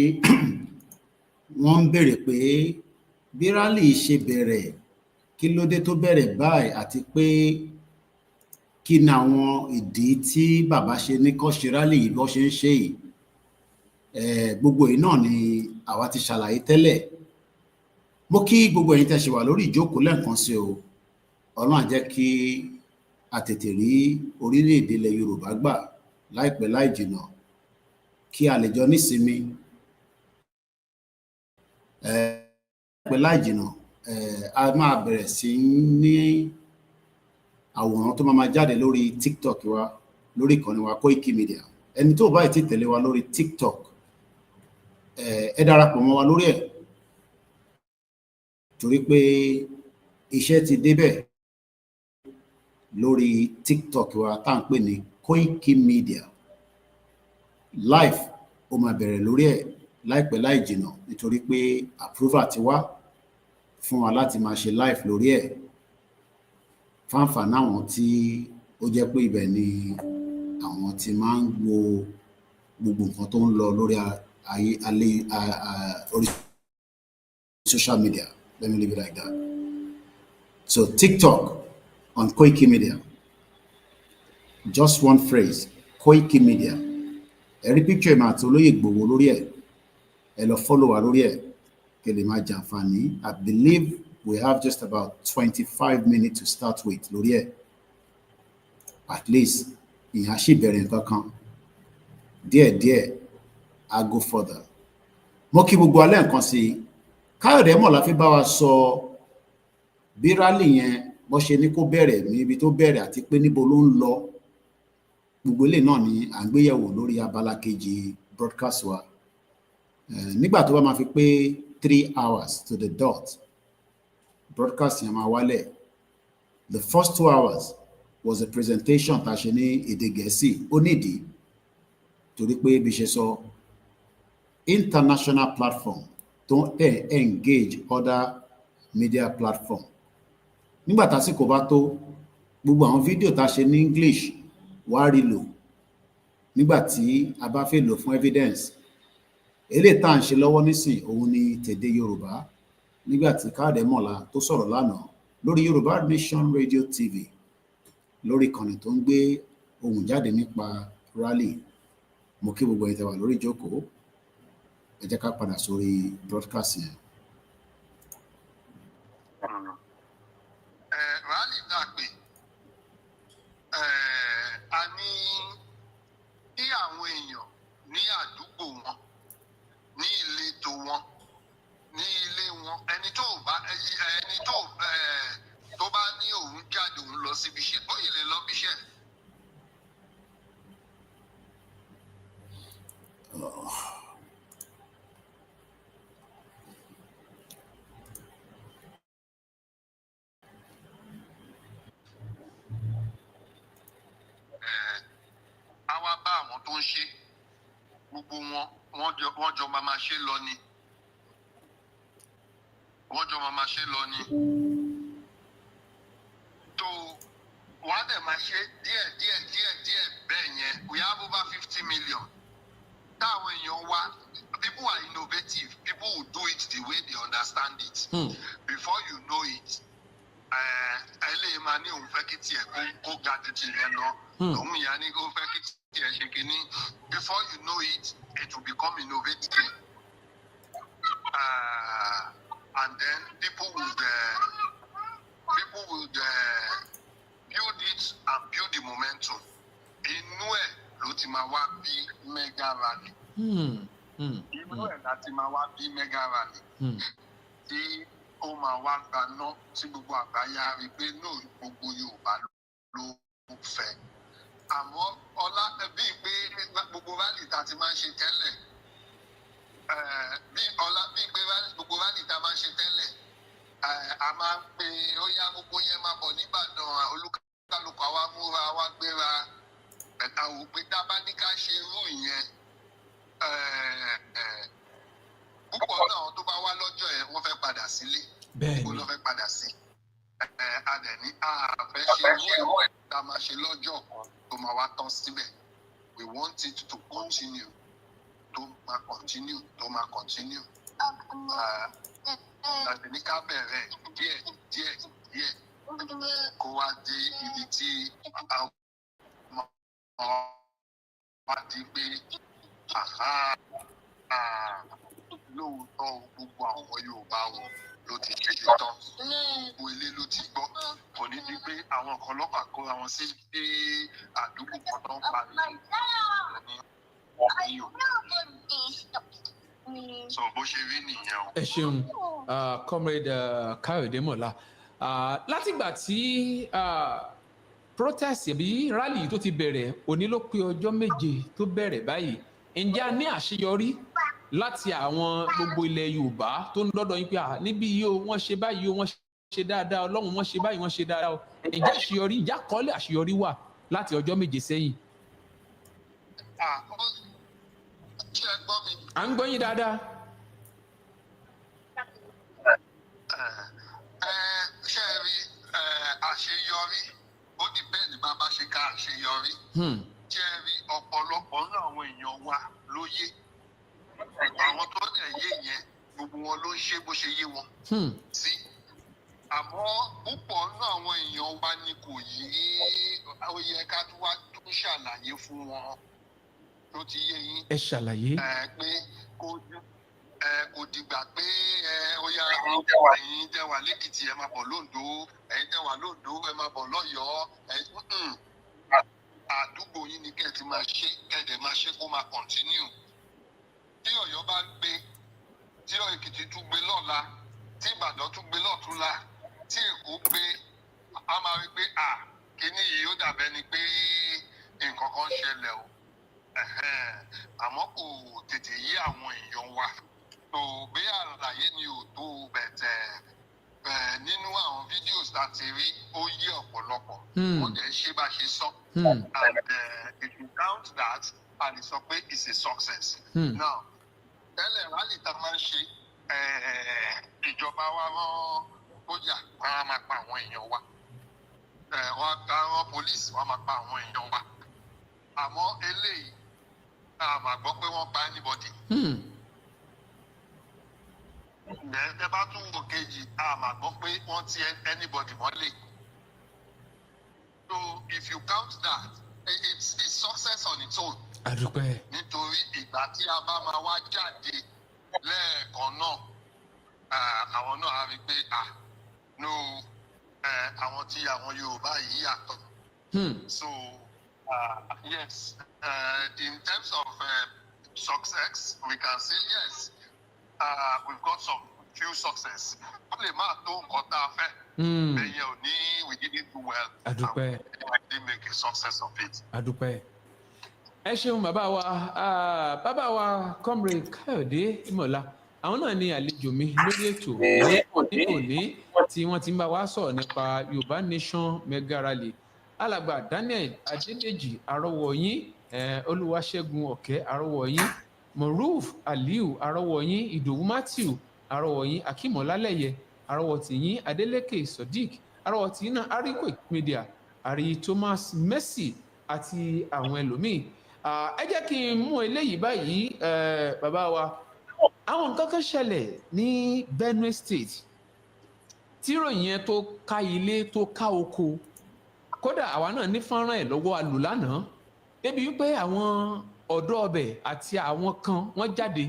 wọ́n ń béèrè pé bí rálì ṣe bẹ̀rẹ̀ kí ló dé tó bẹ̀rẹ̀ báyìí àti pé kí ni àwọn ìdí tí bàbá ṣe ní kó ṣe rálì yìí bó ṣe ń ṣe yìí. Gbogbo yìí náà ni àwa ti ṣàlàyé tẹ́lẹ̀. Mo kí gbogbo ẹ̀yin tẹ́ ṣe wà lórí ìjókòó lẹ́ẹ̀kan sí o. Ọlọ́run á jẹ́ kí a tètè rí orílẹ̀-èdè ilẹ̀ Yorùbá gbà láìpẹ́ láì jìnnà kí a lè jọ nísinmi. Láìpẹ́ láì jìnnà a máa bẹ̀rẹ̀ sí ní àwòrán tó máa jáde lórí TikTok wa lórí ìkànnì wa Koiki Media. Ẹni tó bá ti tẹ̀lé wa lórí TikTok ẹ darapọ̀ mọ́ wa lórí ẹ̀ torí pé iṣẹ́ ti débẹ̀ lórí TikTok wa tá à ń pè ní Koiki Media. Live ó máa bẹ̀rẹ̀ lórí ẹ̀ láìpẹ́ láì jìnnà nítorí pé approval ti wá fún wa láti máa ṣe live lórí ẹ̀ fáǹfààní àwọn tí ó jẹ́ pé ibẹ̀ ni àwọn tí máa ń wo gbogbo nǹkan tó ń lọ lórí orí social media. Let me leave it like that. So TikTok on Koiki Media. Just one phrase, Koiki Media. Every picture ma àti olóyè Ìgbòho lórí ẹ̀. Ẹ lọ follow wa lórí ẹ̀. Kẹ́ lè máa jàǹfààní. I believe we have just about 25 minutes to start with lórí ẹ̀. At least ìyẹn á sì bẹ̀rẹ̀ nǹkan kan. Díẹ̀díẹ̀ I go further. Mo kí gbogbo alẹ́ nǹkan sí i. Káyọ̀dé mọ̀ la fi bá wa sọ bí rálì yẹn bó ṣe ní kó bẹ̀rẹ̀ níbi tó bẹ̀rẹ̀ àti pé níbo ló ń lọ. Gbogbo ilé náà ni à ń gbéyẹ̀wò lórí abala kejì broadcast wa. Nígbà tó bá máa fi pé 3 hours to the dot broadcast yẹn máa wálẹ̀. The first 2 hours was a presentation tá a ṣe ní èdè Gẹ̀ẹ́sì. Ó nídìí torí pé bí ṣe sọ international platform tó engage other media platform. Nígbà tásìkò bá tó gbogbo àwọn fídíò tá a ṣe ní English wá rí lò nígbà tí a bá fẹ́ lò fún evidence. Eléyìí tá à ń ṣe lọ́wọ́ nísìn òun ni tèdè Yorùbá nígbà tí Káyọ̀dé Mọ̀lá tó sọ̀rọ̀ lánàá lórí Yorùbá Nation Radio TV lórí ìkànnì tó ń gbé ohùn jáde nípa rally. Mo kí gbogbo ẹ̀yin tẹ́ wà lórí ìjókòó. Ẹ jẹ́ ká padà sórí broadcast yẹn. Rally náà pé a ní kí àwọn èèyàn ní àdúgbò wọn ní ìletò wọn ní ilé wọn ẹni tó tó bá ní òun jáde òun lọ síbi iṣẹ́ ó yìí lè lọ bí iṣẹ́. Àwa bá àwọn tó ń ṣe gbogbo wọ́n jọ máa ṣe lọ ni. Wọ́n jọ máa ṣe lọ ni. So wọ́n á dẹ̀ máa ṣe díẹ̀ bẹ́ẹ̀ yẹn. We have over 50 million. Táwọn èèyàn wá, people are innovative. People will do it the way they understand it. Before you know it, ẹlẹ́yìn máa ní òun fẹ́ kí tiẹ̀ kó ga ju tiẹ̀ lọ. Òun ìyá ní kó fẹ́ kí tiẹ̀ ṣe kínní. Before you know it, it will become innovative. And then people would build it and build the momentum. Inú ẹ̀ ló ti máa wá bí mega rally. Inú ẹ̀ láti máa wá bí mega rally. Tí ó máa wá gbaná tí gbogbo àgbáyé rí pé náà gbogbo Yorùbá ló fẹ́. Àmọ́ ọlá bíi pé gbogbo rally tá a ti máa ń ṣe tẹ́lẹ̀. Bíi pé gbogbo rally tá a máa ń ṣe tẹ́lẹ̀. A máa ń pe ó yá gbogbo yẹn máa bọ̀ níbàdàn olúkálùkù àwa múra wá gbéra. Ẹ̀ka wò pé tá a bá ní ká ṣe irú ìyẹn. Púpọ̀ náà tó bá wá lọ́jọ́ ẹ̀ wọ́n fẹ́ padà sílé. Bẹ́ẹ̀ni. Wọ́n fẹ́ padà sí. Adẹ̀ ní àfẹ́ ṣe irú ẹ̀ tá a máa ṣe lọ́jọ́ tó máa wá tán síbẹ̀. We want it to continue. Tó máa continue. Adẹ̀ ní ká bẹ̀rẹ̀ díẹ̀. Kó wá dé ibi tí wá di pé lóòótọ́ gbogbo àwọn Yorùbá wọn ló ti ṣe tán. Gbogbo ilé ló ti gbọ́. Kò ní di pé àwọn kan lọ́pàá kó àwọn sí àdúgbò kan tó ń parí ní so bó ṣe rí nìyẹn o. Ẹ ṣeun comrade Káyọ̀dé Mọ̀lá. Látìgbà tí protest àbí rally tó ti bẹ̀rẹ̀ òní ló pé ọjọ́ méje tó bẹ̀rẹ̀ báyìí. Ǹjẹ́ a ní àṣeyọrí láti àwọn gbogbo ilẹ̀ Yorùbá tó ń lọ́dọ̀ yín pé níbí yìí o wọ́n ṣe báyìí o wọ́n ṣe dáadáa Ọlọ́run wọ́n ṣe báyìí wọ́n ṣe dáadáa o. Ǹjẹ́ àṣeyọrí ìjà kọ́lé àṣeyọrí wà láti ọjọ́ méje sẹ́yìn? Ṣé ẹ gbọ́ mi? À ń gbọ́ yín dáadáa. Ṣé ẹ rí àṣeyọrí ó dìpẹ́ǹdì bá bá ṣe ká àṣeyọrí. Ṣé ẹ rí ọ̀pọ̀lọpọ̀ nínú àwọn èèyàn wa ló yé. Àwọn tó dẹ̀ yé yẹn gbogbo wọn ló ń ṣe bó ṣe yé wọn sí. Àmọ́ púpọ̀ nínú àwọn èèyàn wa ni kò yí ó yẹ ká tó wá tó ṣàlàyé fún wọn tó ti yé yín. Ẹ ṣàlàyé. Pé kò dìgbà pé ó yá ẹ̀yin tẹ́ wà lẹ́kìtì ẹ máa bọ̀ lóńdó ẹ̀yin tẹ́ wà lóńdó ẹ máa bọ̀ lọ́yọ̀ọ́ àdúgbò yín ni kẹ́ ẹ ti máa ṣe kẹ́ẹ̀dẹ̀ máa ṣe kó máa continue. Tí Ọ̀yọ́ bá gbé tí Èkìtì tún gbé lọ́la tí Ìbàdàn tún gbé lọ́túnla tí Èkó gbé a máa rí pé kíní yìí ó dàbẹ́ ni pé nǹkan kan ṣẹlẹ̀ o. Àmọ́ kò tètè yé àwọn èèyàn wa tó bí àlàyé ni ò tó bẹ̀tẹ̀ nínú àwọn fídíòs tá a ti rí ó yé ọ̀pọ̀lọpọ̀ ó dẹ̀ ṣe bá ṣe sọ and if you count that a lè sọ pé it's a success. Now tẹ́lẹ̀ rally tá a máa ń ṣe ìjọba wa rán sójà wọn á máa pa àwọn èèyàn wa wọn á rán police wọn á máa pa àwọn èèyàn wa àmọ́ eléyìí a máa gbọ́ pé wọ́n pa anybody. Ẹ bá tún wò kejì a máa gbọ́ pé wọ́n ti anybody mọ́lé. So if you count that it's a success on its own. Àdúpẹ́. Nítorí ìgbà tí a bá máa wá jáde lẹ́ẹ̀kan náà àwọn náà á rí pé àwọn tí àwọn Yorùbá yìí yàtọ̀. So yes, in terms of success, we can say yes. We've got some few success. Ó lè máa tó nǹkan tá a fẹ́. We didn't do well. Adúpẹ́. We didn't make a success of it. Adúpẹ́. Ẹ ṣeun bàbá wa comrade Káyọ̀dé Ìmọ̀lá àwọn náà ní àlejò mi lórí ètò ní òní tí wọ́n ti ń bá wa sọ̀rọ̀ nípa Yorùbá Nation Mega Rally alàgbà Daniel Adédèjì arọ́wọ́yín Olúwaṣẹ́gun Ọ̀kẹ́ arọ́wọ́yín Moruf Aliu arọ́wọ́yín Ìdòwú Matthew arọ́wọ́yín Akeem Ọlálẹ́yẹ arọ́wọ́tìyín Adélékè Sodiq arọ́wọ́tìyín náà Ariko Media àrí Thomas Mercy àti àwọn ẹlòmíì. Ẹ jẹ́ kí n mú eléyìí báyìí bàbá wa àwọn nǹkan kan ṣẹlẹ̀ ní Benue State tí ìròyìn yẹn tó ká ilé tó ká oko kódà àwa náà ní fọ́nrán ẹ̀ lọ́wọ́ alù lánàá débi wípé àwọn ọ̀dọ́ ọbẹ̀ àti àwọn kan wọ́n jáde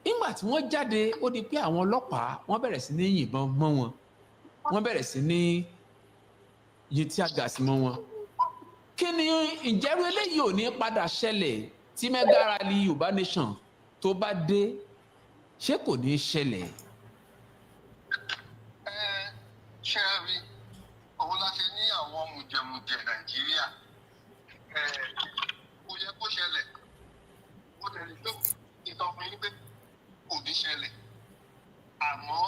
nígbà tí wọ́n jáde ó di pé àwọn ọlọ́pàá wọ́n bẹ̀rẹ̀ sí ní yìnbọn mọ́ wọn wọ́n bẹ̀rẹ̀ sí ní yin tear gas mọ́ wọn. Kí ni ìjẹ́rú eléyìí ò ní padà ṣẹlẹ̀ tí Mega Rally Yorùbá Nation tó bá dé ṣé kò ní ṣẹlẹ̀? Ṣé ẹ rí òun láti ní àwọn mùjẹmùjẹ Nàìjíríà kò yẹ kó ṣẹlẹ̀ ó tẹ̀lé tó ìtọ́fún yín pé kò ní ṣẹlẹ̀ àmọ́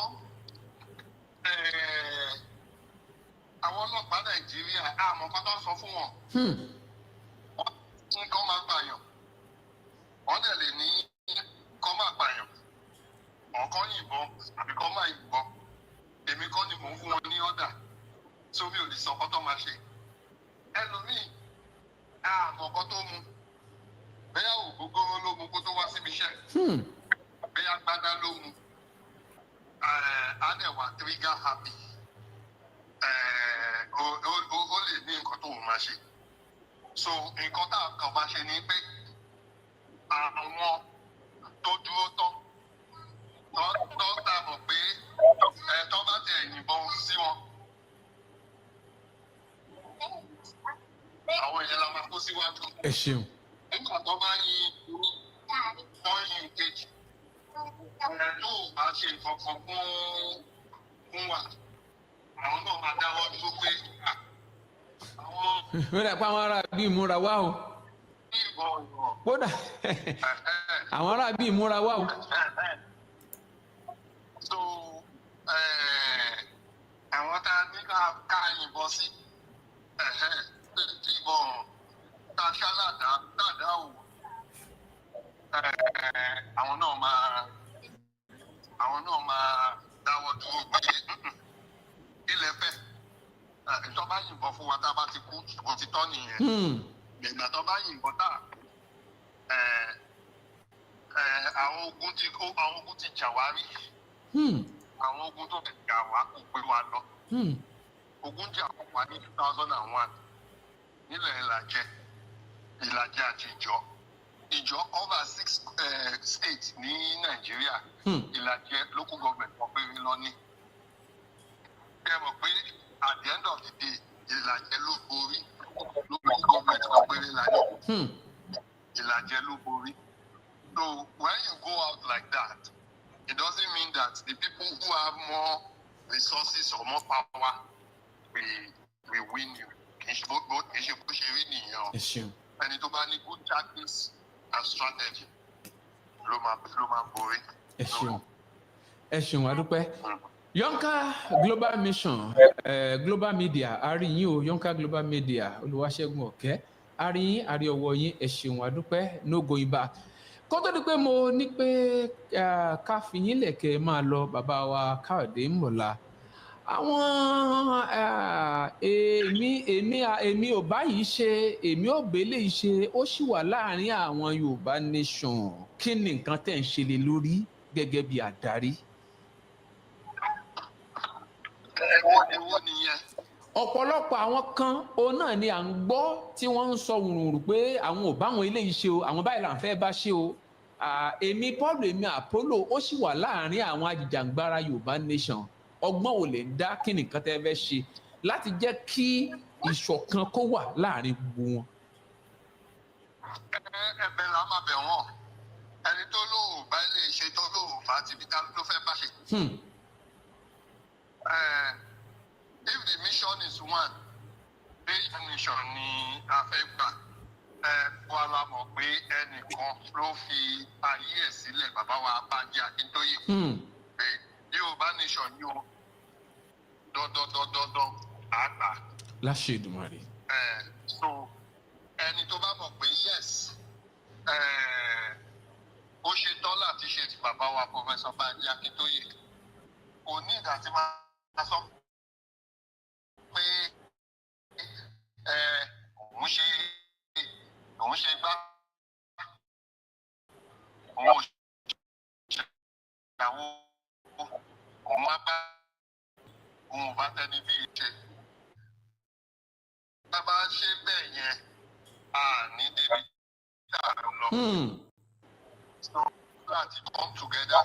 àwọn ọlọ́pàá Nàìjíríà àmọ́ kan tó sọ fún wọn nǹkan máa pààyàn wọ́n dẹ̀ lè ní kọ́ máa pààyàn ọ̀kan yìnbọn àbí kọ́ máa yìnbọn èmi kọ́ ni mò ń fún wọn ní ọ̀dà tí omi ò lè sọ ọkọ tó máa ṣe ẹlòmíì àmọ́ ọkọ tó mu bẹ́ẹ̀ ògógóró ló mu kó tó wá síbi iṣẹ́ bẹ́ẹ̀ agbádá ló mu á dẹ̀ wá trigger happy ó lè ní nǹkan tó máa ṣe so nǹkan tá a kàn máa ṣe ni pé àwọn tó dúró tán tó tá a mọ̀ pé tó bá tẹ̀ yìnbọn sí wọn àwọn èèyàn la máa kó síwájú. Ẹ ṣeun. nígbà tó bá yin wọ́n yin kejì tó bá ṣe ìfọ̀kàn fún wa àwọn náà máa dáwọ́ dúró pé ó dà pé àwọn ará bí ìmúra wá o kódà àwọn ará bí ìmúra wá o. So àwọn tá a ní ká yìnbọn sí ìbọn tá a ṣálàdá dáadáa o àwọn náà máa dáwọ́ dúró pé ilẹ̀ fẹ́ tó bá yìnbọn fún wa tá a bá ti kú ṣùgbọ́n ti tọ́ nìyẹn ìgbà tó bá yìnbọn tá àwọn ogun ti jà wá rí àwọn ogun tó ti jà wá kò pé wa lọ ogun jà wá ní 2001 nílẹ̀ Ìlàjẹ àti Ìjọ cover 6 states ní Nàìjíríà Ìlàjẹ local government kan péré lọ ní ẹ mọ̀ pé at the end of the day Ìlàjẹ ló borí local government kan péré láyé Ìlàjẹ ló borí. So when you go out like that, it doesn't mean that the people who have more resources or more power will win you. Kì í ṣe bó ṣe rí nìyẹn. Ẹni tó bá ní good tactics and strategy ló máa borí. Ẹ ṣeun adúpẹ́. Yonka Global Mission Global Media àríyìn o Yonka Global Media Olúwaṣẹ́gun Ọ̀kẹ́ àríyìn àrí ọwọ́ yín ẹ ṣeun adúpẹ́ no going back. Kó tó di pé mo ní pé ká fi yín lẹ̀kẹ́ máa lọ bàbá wa Káyọ̀dé Ìmọ̀lá àwọn èmi ò báyìí ṣe èmi ò bẹ́lẹ̀ ṣe ó sì wà láàrin àwọn Yorùbá Nation kí ni nǹkan tẹ̀ ń ṣe lé lórí gẹ́gẹ́ bí àdarí. Ọ̀pọ̀lọpọ̀ àwọn kan òun náà ni à ń gbọ́ tí wọ́n ń sọ wùrùwùrù pé àwọn ò báwọn eléyìí ṣe o àwọn báyìí là ń fẹ́ bá ṣe o èmi Paul èmi Apollo ó sì wà láàrin àwọn ajìjàǹgbara Yorùbá Nation ọgbọ́n ò lè dá kí nìkan tẹ́ fẹ́ ṣe láti jẹ́ kí ìṣọ̀kan kó wà láàrin gbogbo wọn. ẹ̀bẹ̀ la máa bẹ̀ wọ́n ẹni tó lóò bá lè ṣe tó lóò bá ti bí ká ló fẹ́ bá ṣe. nation ni a fẹ́ gbà. Wà la mọ̀ pé ẹnìkan ló fi ayé ẹ̀ sílẹ̀ bàbá wa Banji Akíntóyè. Yorùbá nation ni o dandan àgbà. Láṣẹ Èdùmàrè. So ẹni tó bá mọ̀ pé yes ó ṣe tán láti ṣe ti bàbá wa Professor Banji Akíntóyè kò ní ìdá tí máa sọ pé òun ṣe gbá òun ò ṣe ìyàwó òun wá bá òun ò bá tẹni bí ṣe. Tá a bá ṣe bẹ́ẹ̀ yẹn a ní débi tá a lọ. So láti come together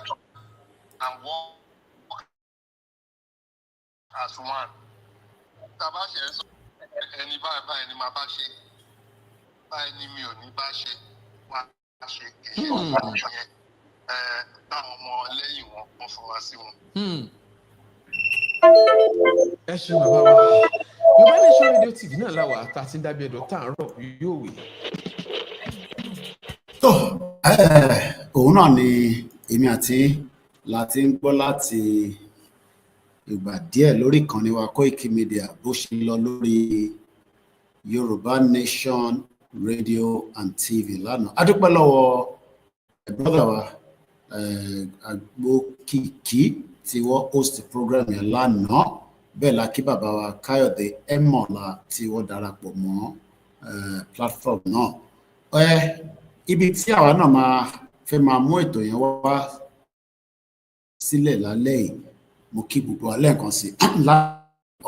and work as one. Tá a bá ṣe sọ ẹni báyìí ni màá bá ṣe báyìí ni mi ò ní bá ṣe wá ṣe èyí ọ̀sán yẹn táwọn ọmọ lẹ́yìn wọn kún fún wa sí wọn. Ẹ ṣeun bàbá wa. Yorùbá Nation Radio TV náà láwà tá a ti ń dábí ẹ̀dọ̀ tá à ń rọ̀ yóò wè. tó òun náà ni èmi àti láti ń gbọ́ láti ìgbà díẹ̀ lórí ìkànnì wa Koiki Media bó ṣe lọ lórí Yorùbá Nation Radio and TV lánàá. A dúpẹ́ lọ́wọ́ brother wa Agbókìkí tí wọ́n host program yẹn lánàá. Bẹ́ẹ̀ la kí bàbá wa Káyọ̀dé Ẹ̀mọ̀lá tí wọ́n darapọ̀ mọ́ platform náà. Ibi tí àwa náà máa fẹ́ máa mú ètò yẹn wá sílẹ̀ lálẹ́ yìí mo kí gbogbo wa lẹ́ẹ̀kan sí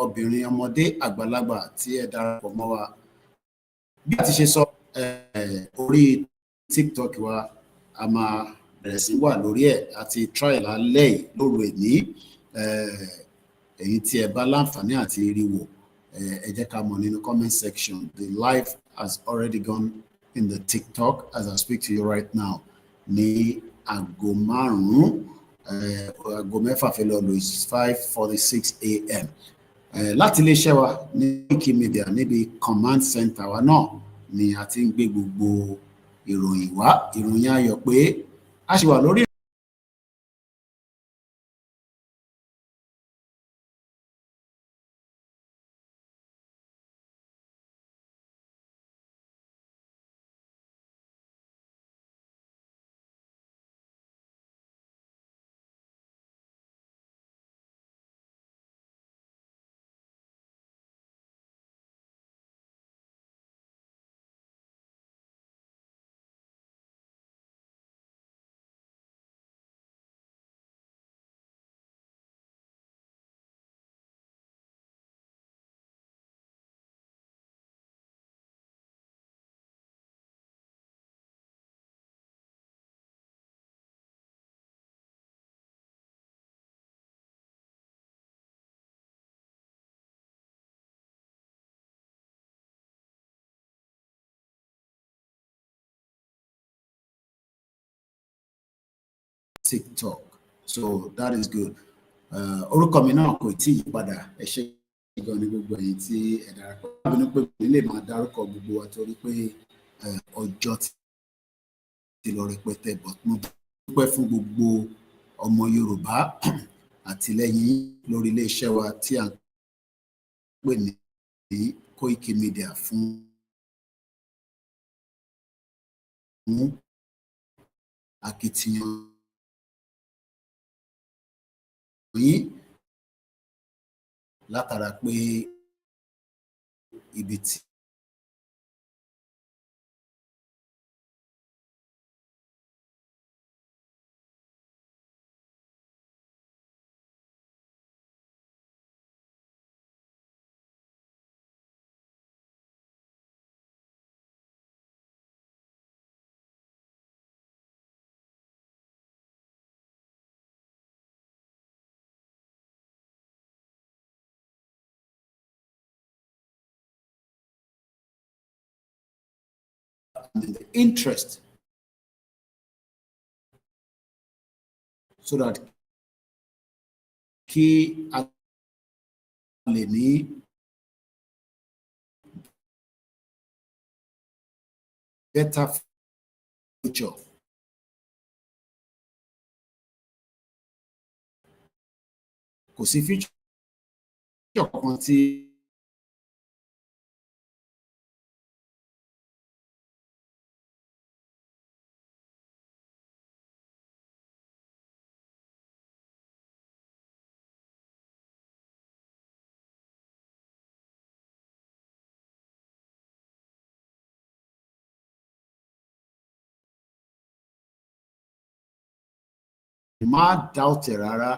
obìnrin ọmọdé àgbàlagbà tí ẹ darapọ̀ mọ́ wa. Bí a ti ṣe sọ orí TikTok wa a máa bẹ̀rẹ̀ sí wà lórí ẹ̀ àti try lálẹ́ yìí lóru èní. Èyí tí ẹ bá láǹfààní àti rí wò ẹ jẹ́ ká mọ̀ nínú comment section. The live has already gone in the TikTok as I speak to you right now ní aago 5 aago 6 fẹ́ lọ lò is 5:46 a.m. Láti iléeṣẹ́ wa ní Koiki Media níbi command center wa náà ni a ti ń gbé gbogbo ìròyìn wá. Ìròyìn ayọ̀ pé a ṣì wà lórí TikTok. So that is good. Orúkọ mi náà kò tí ì padà. Ẹ ṣé gan ni gbogbo ẹ̀yin tí ẹ darapọ̀. Báwo ni pé mi lè máa dárúkọ gbogbo wa torí pé ọjọ́ ti lọ rẹpẹtẹ but mo dúpẹ́ fún gbogbo ọmọ Yorùbá àtìlẹ́yìn lórí iléeṣẹ́ wa tí a ń pè ní Koiki Media fún akitiyan yín látara pé ibi tí in the interest so that kí a lè ní better future. Kò sí future kan tí má doubt it rárá,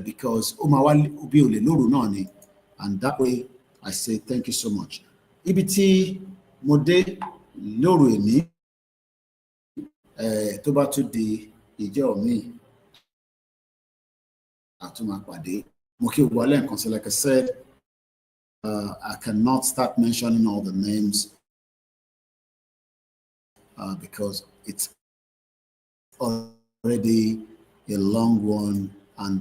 because ó máa wá bí olè lóru náà ni, and that way I say thank you so much. Ibi tí mo dé lóru èní, tó bá tún di ìjọ mi àtúmọ̀ pàdé, mo kí gbogbo alẹ́ nǹkan sí, like I said, I cannot start mentioning all the names because it's already a long one, and